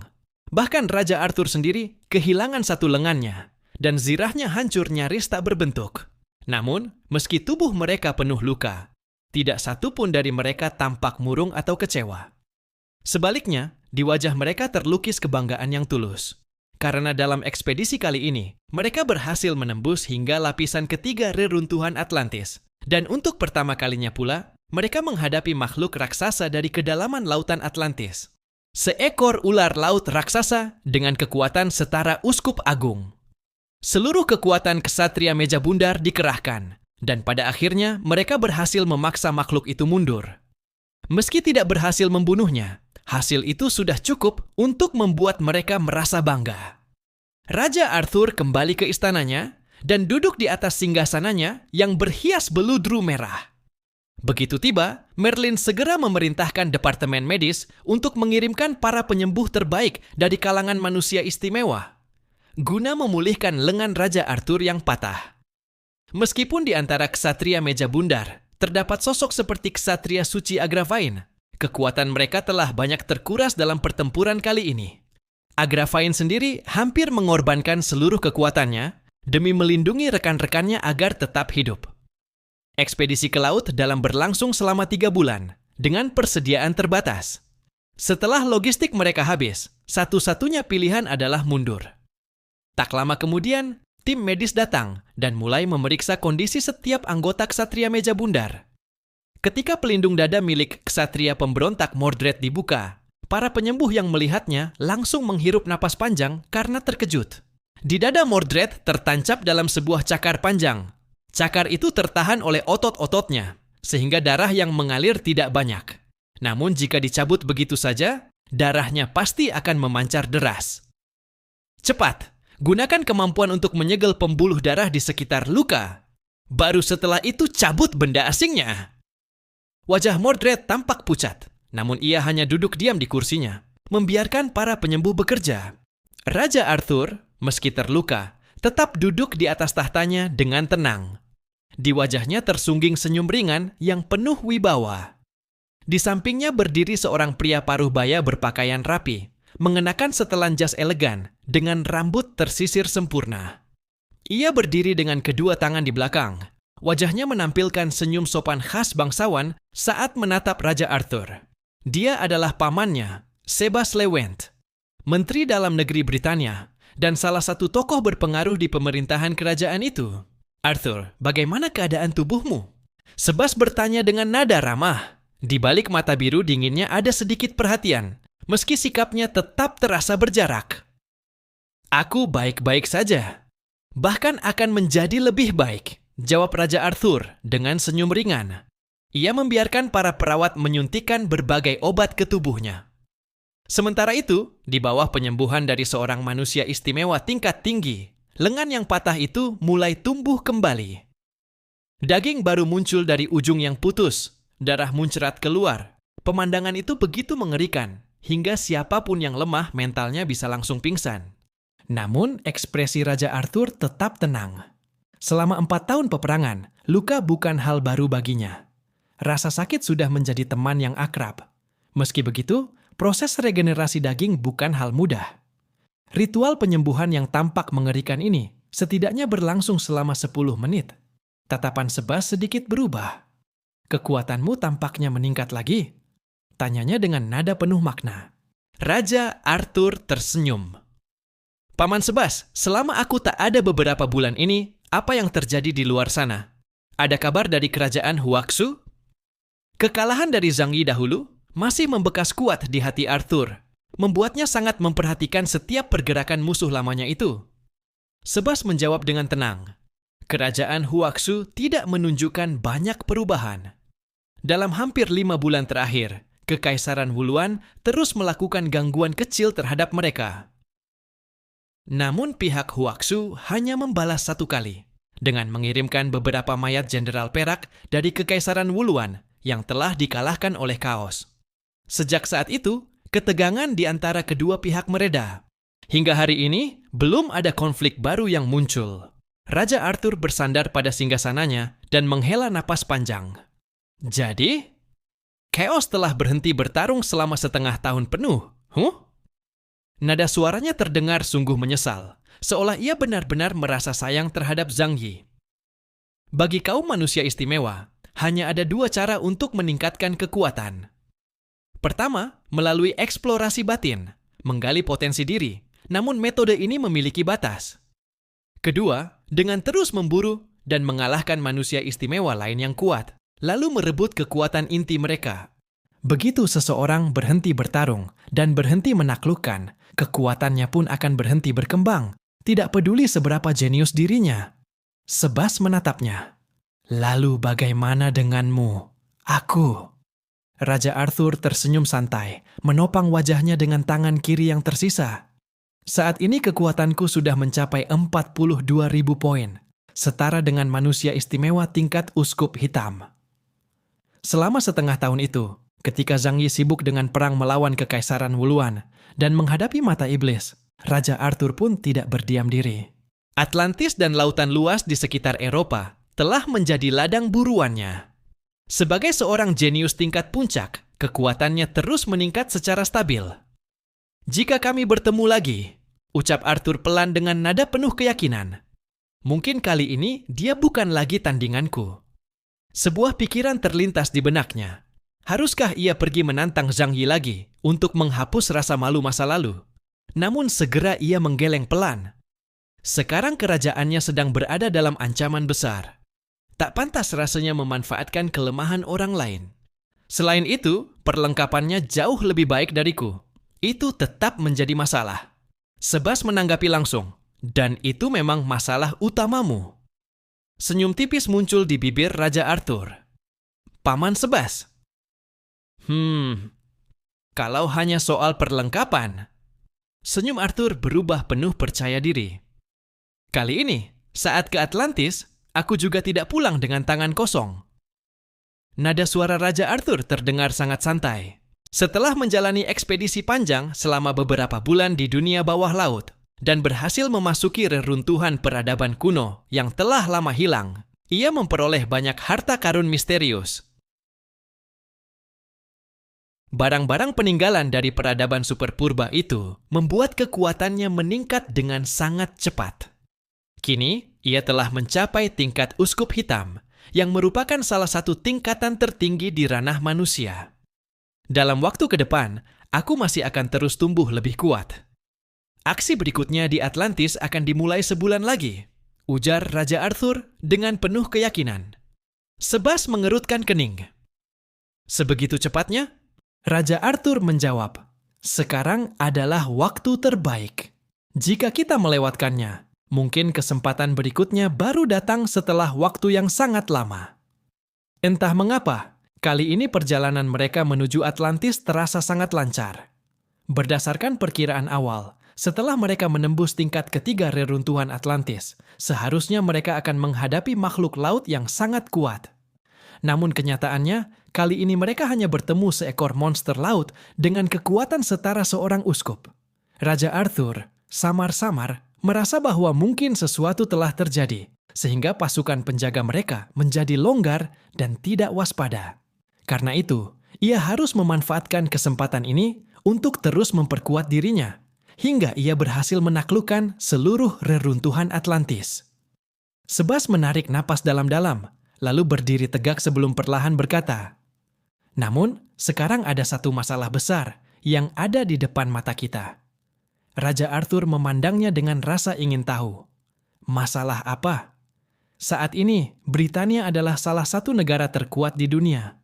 Bahkan Raja Arthur sendiri kehilangan satu lengannya, dan zirahnya hancur nyaris tak berbentuk. Namun, meski tubuh mereka penuh luka, tidak satu pun dari mereka tampak murung atau kecewa. Sebaliknya, di wajah mereka terlukis kebanggaan yang tulus. Karena dalam ekspedisi kali ini, mereka berhasil menembus hingga lapisan ketiga reruntuhan Atlantis. Dan untuk pertama kalinya pula, mereka menghadapi makhluk raksasa dari kedalaman lautan Atlantis. Seekor ular laut raksasa dengan kekuatan setara uskup agung. Seluruh kekuatan ksatria meja bundar dikerahkan, dan pada akhirnya mereka berhasil memaksa makhluk itu mundur. Meski tidak berhasil membunuhnya, hasil itu sudah cukup untuk membuat mereka merasa bangga. Raja Arthur kembali ke istananya dan duduk di atas singgasananya yang berhias beludru merah. Begitu tiba, Merlin segera memerintahkan Departemen Medis untuk mengirimkan para penyembuh terbaik dari kalangan manusia istimewa, guna memulihkan lengan Raja Arthur yang patah. Meskipun di antara ksatria meja bundar terdapat sosok seperti ksatria suci Agravain, kekuatan mereka telah banyak terkuras dalam pertempuran kali ini. Agravain sendiri hampir mengorbankan seluruh kekuatannya demi melindungi rekan-rekannya agar tetap hidup. Ekspedisi ke laut dalam berlangsung selama 3 bulan dengan persediaan terbatas. Setelah logistik mereka habis, satu-satunya pilihan adalah mundur. Tak lama kemudian, tim medis datang dan mulai memeriksa kondisi setiap anggota ksatria meja bundar. Ketika pelindung dada milik ksatria pemberontak Mordred dibuka, para penyembuh yang melihatnya langsung menghirup napas panjang karena terkejut. Di dada Mordred tertancap dalam sebuah cakar panjang. Cakar itu tertahan oleh otot-ototnya, sehingga darah yang mengalir tidak banyak. Namun jika dicabut begitu saja, darahnya pasti akan memancar deras. Cepat! Gunakan kemampuan untuk menyegel pembuluh darah di sekitar luka. Baru setelah itu cabut benda asingnya. Wajah Mordred tampak pucat, namun ia hanya duduk diam di kursinya, membiarkan para penyembuh bekerja. Raja Arthur, meski terluka, tetap duduk di atas tahtanya dengan tenang. Di wajahnya tersungging senyum ringan yang penuh wibawa. Di sampingnya berdiri seorang pria paruh baya berpakaian rapi, mengenakan setelan jas elegan dengan rambut tersisir sempurna. Ia berdiri dengan kedua tangan di belakang. Wajahnya menampilkan senyum sopan khas bangsawan saat menatap Raja Arthur. Dia adalah pamannya, Sebas Lewent, Menteri Dalam Negeri Britania, dan salah satu tokoh berpengaruh di pemerintahan kerajaan itu. Arthur, bagaimana keadaan tubuhmu? Sebas bertanya dengan nada ramah. Di balik mata biru dinginnya ada sedikit perhatian, meski sikapnya tetap terasa berjarak. Aku baik-baik saja. Bahkan akan menjadi lebih baik, jawab Raja Arthur dengan senyum ringan. Ia membiarkan para perawat menyuntikkan berbagai obat ke tubuhnya. Sementara itu, di bawah penyembuhan dari seorang manusia istimewa tingkat tinggi, lengan yang patah itu mulai tumbuh kembali. Daging baru muncul dari ujung yang putus, darah muncrat keluar. Pemandangan itu begitu mengerikan, hingga siapapun yang lemah mentalnya bisa langsung pingsan. Namun, ekspresi Raja Arthur tetap tenang. Selama 4 tahun peperangan, luka bukan hal baru baginya. Rasa sakit sudah menjadi teman yang akrab. Meski begitu, proses regenerasi daging bukan hal mudah. Ritual penyembuhan yang tampak mengerikan ini setidaknya berlangsung selama 10 menit. Tatapan Sebas sedikit berubah. "Kekuatanmu tampaknya meningkat lagi?" tanyanya dengan nada penuh makna. Raja Arthur tersenyum. "Paman Sebas, selama aku tak ada beberapa bulan ini, apa yang terjadi di luar sana? Ada kabar dari kerajaan Huaxu?" Kekalahan dari Zhang Yi dahulu masih membekas kuat di hati Arthur, membuatnya sangat memperhatikan setiap pergerakan musuh lamanya itu. Sebas menjawab dengan tenang. Kerajaan Huaxu tidak menunjukkan banyak perubahan. Dalam hampir 5 bulan terakhir, Kekaisaran Wuluan terus melakukan gangguan kecil terhadap mereka. Namun pihak Huaxu hanya membalas 1 kali, dengan mengirimkan beberapa mayat Jenderal Perak dari Kekaisaran Wuluan yang telah dikalahkan oleh Kaos. Sejak saat itu, ketegangan di antara kedua pihak mereda. Hingga hari ini, belum ada konflik baru yang muncul. Raja Arthur bersandar pada singgasananya dan menghela napas panjang. Jadi, Chaos telah berhenti bertarung selama setengah tahun penuh. Nada suaranya terdengar sungguh menyesal, seolah ia benar-benar merasa sayang terhadap Zhang Yi. Bagi kaum manusia istimewa, hanya ada 2 cara untuk meningkatkan kekuatan. Pertama, melalui eksplorasi batin, menggali potensi diri, namun metode ini memiliki batas. Kedua, dengan terus memburu dan mengalahkan manusia istimewa lain yang kuat, lalu merebut kekuatan inti mereka. Begitu seseorang berhenti bertarung dan berhenti menaklukkan, kekuatannya pun akan berhenti berkembang, tidak peduli seberapa jenius dirinya. Sebas menatapnya. "Lalu bagaimana denganmu? Aku?" Raja Arthur tersenyum santai, menopang wajahnya dengan tangan kiri yang tersisa. "Saat ini kekuatanku sudah mencapai 42.000 poin, setara dengan manusia istimewa tingkat uskup hitam." Selama setengah tahun itu, ketika Zhang Yi sibuk dengan perang melawan Kekaisaran Wuluan dan menghadapi mata iblis, Raja Arthur pun tidak berdiam diri. Atlantis dan lautan luas di sekitar Eropa telah menjadi ladang buruannya. Sebagai seorang jenius tingkat puncak, kekuatannya terus meningkat secara stabil. "Jika kami bertemu lagi," ucap Arthur pelan dengan nada penuh keyakinan, "mungkin kali ini dia bukan lagi tandinganku." Sebuah pikiran terlintas di benaknya. Haruskah ia pergi menantang Zhang Yi lagi untuk menghapus rasa malu masa lalu? Namun segera ia menggeleng pelan. Sekarang kerajaannya sedang berada dalam ancaman besar. Tak pantas rasanya memanfaatkan kelemahan orang lain. Selain itu, perlengkapannya jauh lebih baik dariku. Itu tetap menjadi masalah. Sebas menanggapi langsung, dan itu memang masalah utamamu. Senyum tipis muncul di bibir Raja Arthur. "Paman Sebas." Kalau hanya soal perlengkapan." Senyum Arthur berubah penuh percaya diri. "Kali ini, saat ke Atlantis, aku juga tidak pulang dengan tangan kosong." Nada suara Raja Arthur terdengar sangat santai. Setelah menjalani ekspedisi panjang selama beberapa bulan di dunia bawah laut dan berhasil memasuki reruntuhan peradaban kuno yang telah lama hilang, ia memperoleh banyak harta karun misterius. Barang-barang peninggalan dari peradaban super purba itu membuat kekuatannya meningkat dengan sangat cepat. Kini, ia telah mencapai tingkat uskup hitam, yang merupakan salah satu tingkatan tertinggi di ranah manusia. Dalam waktu ke depan, aku masih akan terus tumbuh lebih kuat. Aksi berikutnya di Atlantis akan dimulai sebulan lagi, ujar Raja Arthur dengan penuh keyakinan. Sebas mengerutkan kening. Sebegitu cepatnya? Raja Arthur menjawab, "Sekarang adalah waktu terbaik. Jika kita melewatkannya, mungkin kesempatan berikutnya baru datang setelah waktu yang sangat lama." Entah mengapa, kali ini perjalanan mereka menuju Atlantis terasa sangat lancar. Berdasarkan perkiraan awal, setelah mereka menembus tingkat ketiga reruntuhan Atlantis, seharusnya mereka akan menghadapi makhluk laut yang sangat kuat. Namun kenyataannya, Kali ini mereka hanya bertemu seekor monster laut dengan kekuatan setara seorang uskup. Raja Arthur samar-samar merasa bahwa mungkin sesuatu telah terjadi, sehingga pasukan penjaga mereka menjadi longgar dan tidak waspada. Karena itu, ia harus memanfaatkan kesempatan ini untuk terus memperkuat dirinya, hingga ia berhasil menaklukkan seluruh reruntuhan Atlantis. Sebas menarik napas dalam-dalam, lalu berdiri tegak sebelum perlahan berkata, "Namun, sekarang ada satu masalah besar yang ada di depan mata kita." Raja Arthur memandangnya dengan rasa ingin tahu. Masalah apa? Saat ini, Britania adalah salah satu negara terkuat di dunia.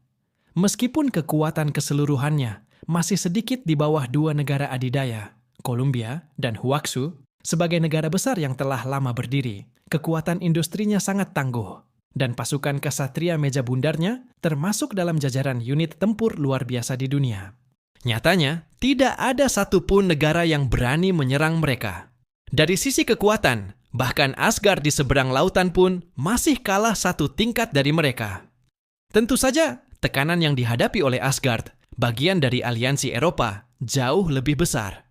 Meskipun kekuatan keseluruhannya masih sedikit di bawah dua negara adidaya, Columbia dan Huaxu, sebagai negara besar yang telah lama berdiri, kekuatan industrinya sangat tangguh, dan pasukan kesatria meja bundarnya termasuk dalam jajaran unit tempur luar biasa di dunia. Nyatanya, tidak ada satupun negara yang berani menyerang mereka. Dari sisi kekuatan, bahkan Asgard di seberang lautan pun masih kalah satu tingkat dari mereka. Tentu saja, tekanan yang dihadapi oleh Asgard, bagian dari aliansi Eropa, jauh lebih besar.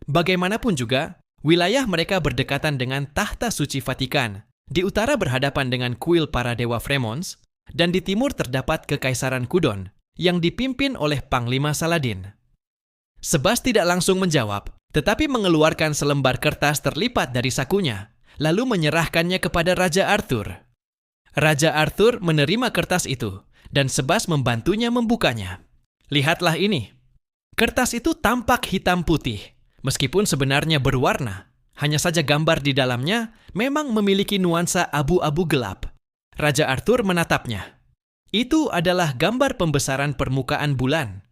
Bagaimanapun juga, wilayah mereka berdekatan dengan tahta suci Vatikan, di utara berhadapan dengan kuil para dewa Fremons, dan di timur terdapat Kekaisaran Kudon, yang dipimpin oleh Panglima Saladin. Sebas tidak langsung menjawab, tetapi mengeluarkan selembar kertas terlipat dari sakunya, lalu menyerahkannya kepada Raja Arthur. Raja Arthur menerima kertas itu, dan Sebas membantunya membukanya. Lihatlah ini. Kertas itu tampak hitam putih, meskipun sebenarnya berwarna. Hanya saja gambar di dalamnya memang memiliki nuansa abu-abu gelap. Raja Arthur menatapnya. Itu adalah gambar pembesaran permukaan bulan.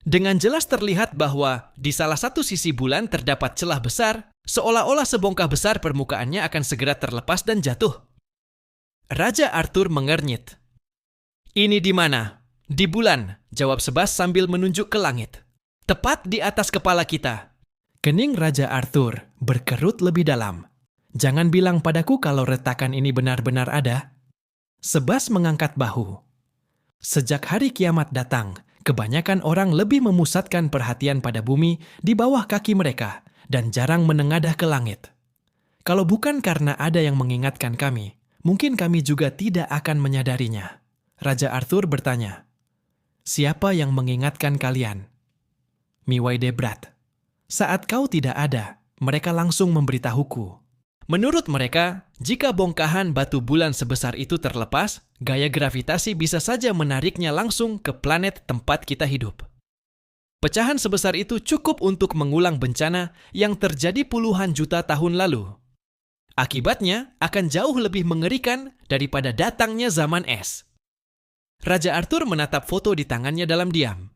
Dengan jelas terlihat bahwa di salah satu sisi bulan terdapat celah besar, seolah-olah sebongkah besar permukaannya akan segera terlepas dan jatuh. Raja Arthur mengernyit. "Ini di mana?" "Di bulan," jawab Sebas sambil menunjuk ke langit. "Tepat di atas kepala kita." Kening Raja Arthur berkerut lebih dalam. "Jangan bilang padaku kalau retakan ini benar-benar ada." Sebas mengangkat bahu. Sejak hari kiamat datang, kebanyakan orang lebih memusatkan perhatian pada bumi di bawah kaki mereka dan jarang menengadah ke langit. Kalau bukan karena ada yang mengingatkan kami, mungkin kami juga tidak akan menyadarinya. Raja Arthur bertanya, "Siapa yang mengingatkan kalian?" "Miwaidebrat. Saat kau tidak ada, mereka langsung memberitahuku. Menurut mereka, jika bongkahan batu bulan sebesar itu terlepas, gaya gravitasi bisa saja menariknya langsung ke planet tempat kita hidup. Pecahan sebesar itu cukup untuk mengulang bencana yang terjadi puluhan juta tahun lalu. Akibatnya akan jauh lebih mengerikan daripada datangnya zaman es." Raja Arthur menatap foto di tangannya dalam diam.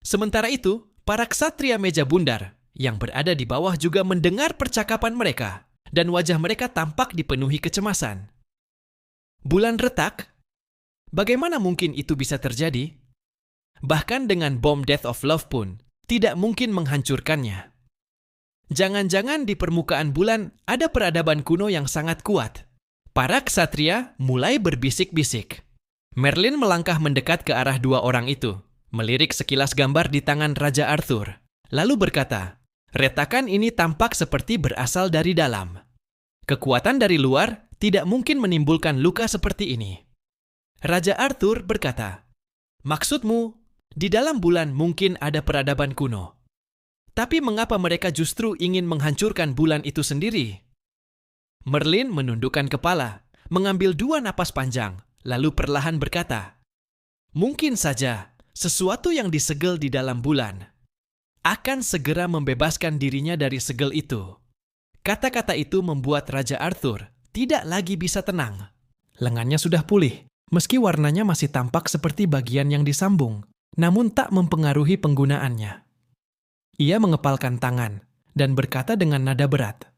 Sementara itu, para ksatria meja bundar yang berada di bawah juga mendengar percakapan mereka, dan wajah mereka tampak dipenuhi kecemasan. Bulan retak? Bagaimana mungkin itu bisa terjadi? Bahkan dengan bom Death of Love pun, tidak mungkin menghancurkannya. Jangan-jangan di permukaan bulan ada peradaban kuno yang sangat kuat. Para ksatria mulai berbisik-bisik. Merlin melangkah mendekat ke arah dua orang itu, melirik sekilas gambar di tangan Raja Arthur, lalu berkata, "Retakan ini tampak seperti berasal dari dalam. Kekuatan dari luar tidak mungkin menimbulkan luka seperti ini." Raja Arthur berkata, "Maksudmu, di dalam bulan mungkin ada peradaban kuno. Tapi mengapa mereka justru ingin menghancurkan bulan itu sendiri?" Merlin menundukkan kepala, mengambil 2 napas panjang, lalu perlahan berkata, "Mungkin saja sesuatu yang disegel di dalam bulan akan segera membebaskan dirinya dari segel itu." Kata-kata itu membuat Raja Arthur tidak lagi bisa tenang. Lengannya sudah pulih, meski warnanya masih tampak seperti bagian yang disambung, namun tak mempengaruhi penggunaannya. Ia mengepalkan tangan dan berkata dengan nada berat,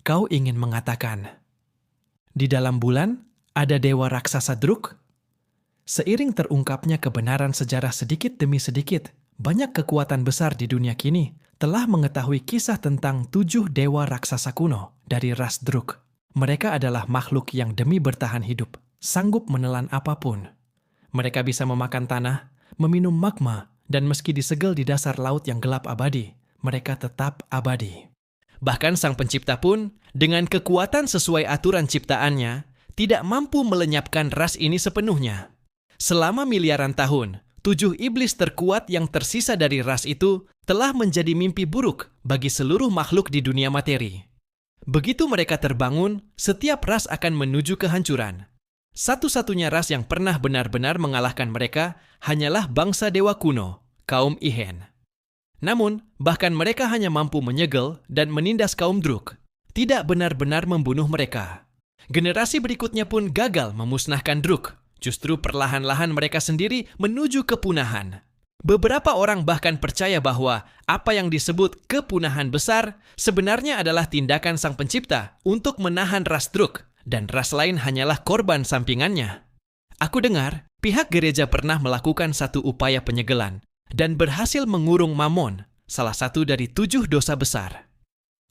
"Kau ingin mengatakan, di dalam bulan ada dewa raksasa Druk?" Seiring terungkapnya kebenaran sejarah sedikit demi sedikit, banyak kekuatan besar di dunia kini telah mengetahui kisah tentang 7 dewa raksasa kuno dari ras Druk. Mereka adalah makhluk yang demi bertahan hidup, sanggup menelan apapun. Mereka bisa memakan tanah, meminum magma, dan meski disegel di dasar laut yang gelap abadi, mereka tetap abadi. Bahkan Sang Pencipta pun, dengan kekuatan sesuai aturan ciptaannya, tidak mampu melenyapkan ras ini sepenuhnya. Selama miliaran tahun, 7 iblis terkuat yang tersisa dari ras itu telah menjadi mimpi buruk bagi seluruh makhluk di dunia materi. Begitu mereka terbangun, setiap ras akan menuju kehancuran. Satu-satunya ras yang pernah benar-benar mengalahkan mereka hanyalah bangsa dewa kuno, kaum Ihen. Namun, bahkan mereka hanya mampu menyegel dan menindas kaum Druk, tidak benar-benar membunuh mereka. Generasi berikutnya pun gagal memusnahkan Druk, justru perlahan-lahan mereka sendiri menuju kepunahan. Beberapa orang bahkan percaya bahwa apa yang disebut kepunahan besar sebenarnya adalah tindakan Sang Pencipta untuk menahan ras Druk, dan ras lain hanyalah korban sampingannya. Aku dengar pihak gereja pernah melakukan satu upaya penyegelan dan berhasil mengurung Mamon, salah satu dari 7 dosa besar.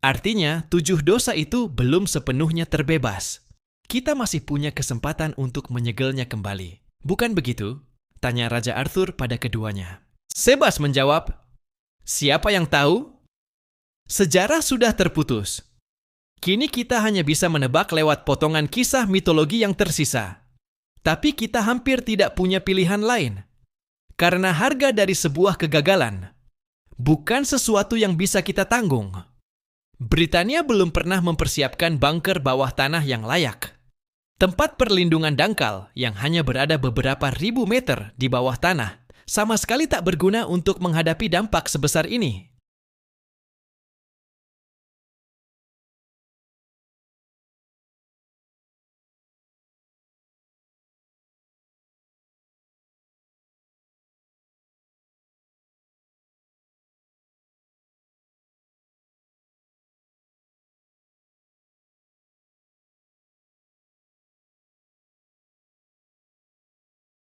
Artinya, 7 dosa itu belum sepenuhnya terbebas. Kita masih punya kesempatan untuk menyegelnya kembali. Bukan begitu? Tanya Raja Arthur pada keduanya. Sebas menjawab, siapa yang tahu? Sejarah sudah terputus. Kini kita hanya bisa menebak lewat potongan kisah mitologi yang tersisa. Tapi kita hampir tidak punya pilihan lain. Karena harga dari sebuah kegagalan bukan sesuatu yang bisa kita tanggung. Britania belum pernah mempersiapkan bunker bawah tanah yang layak. Tempat perlindungan dangkal yang hanya berada beberapa ribu meter di bawah tanah sama sekali tak berguna untuk menghadapi dampak sebesar ini.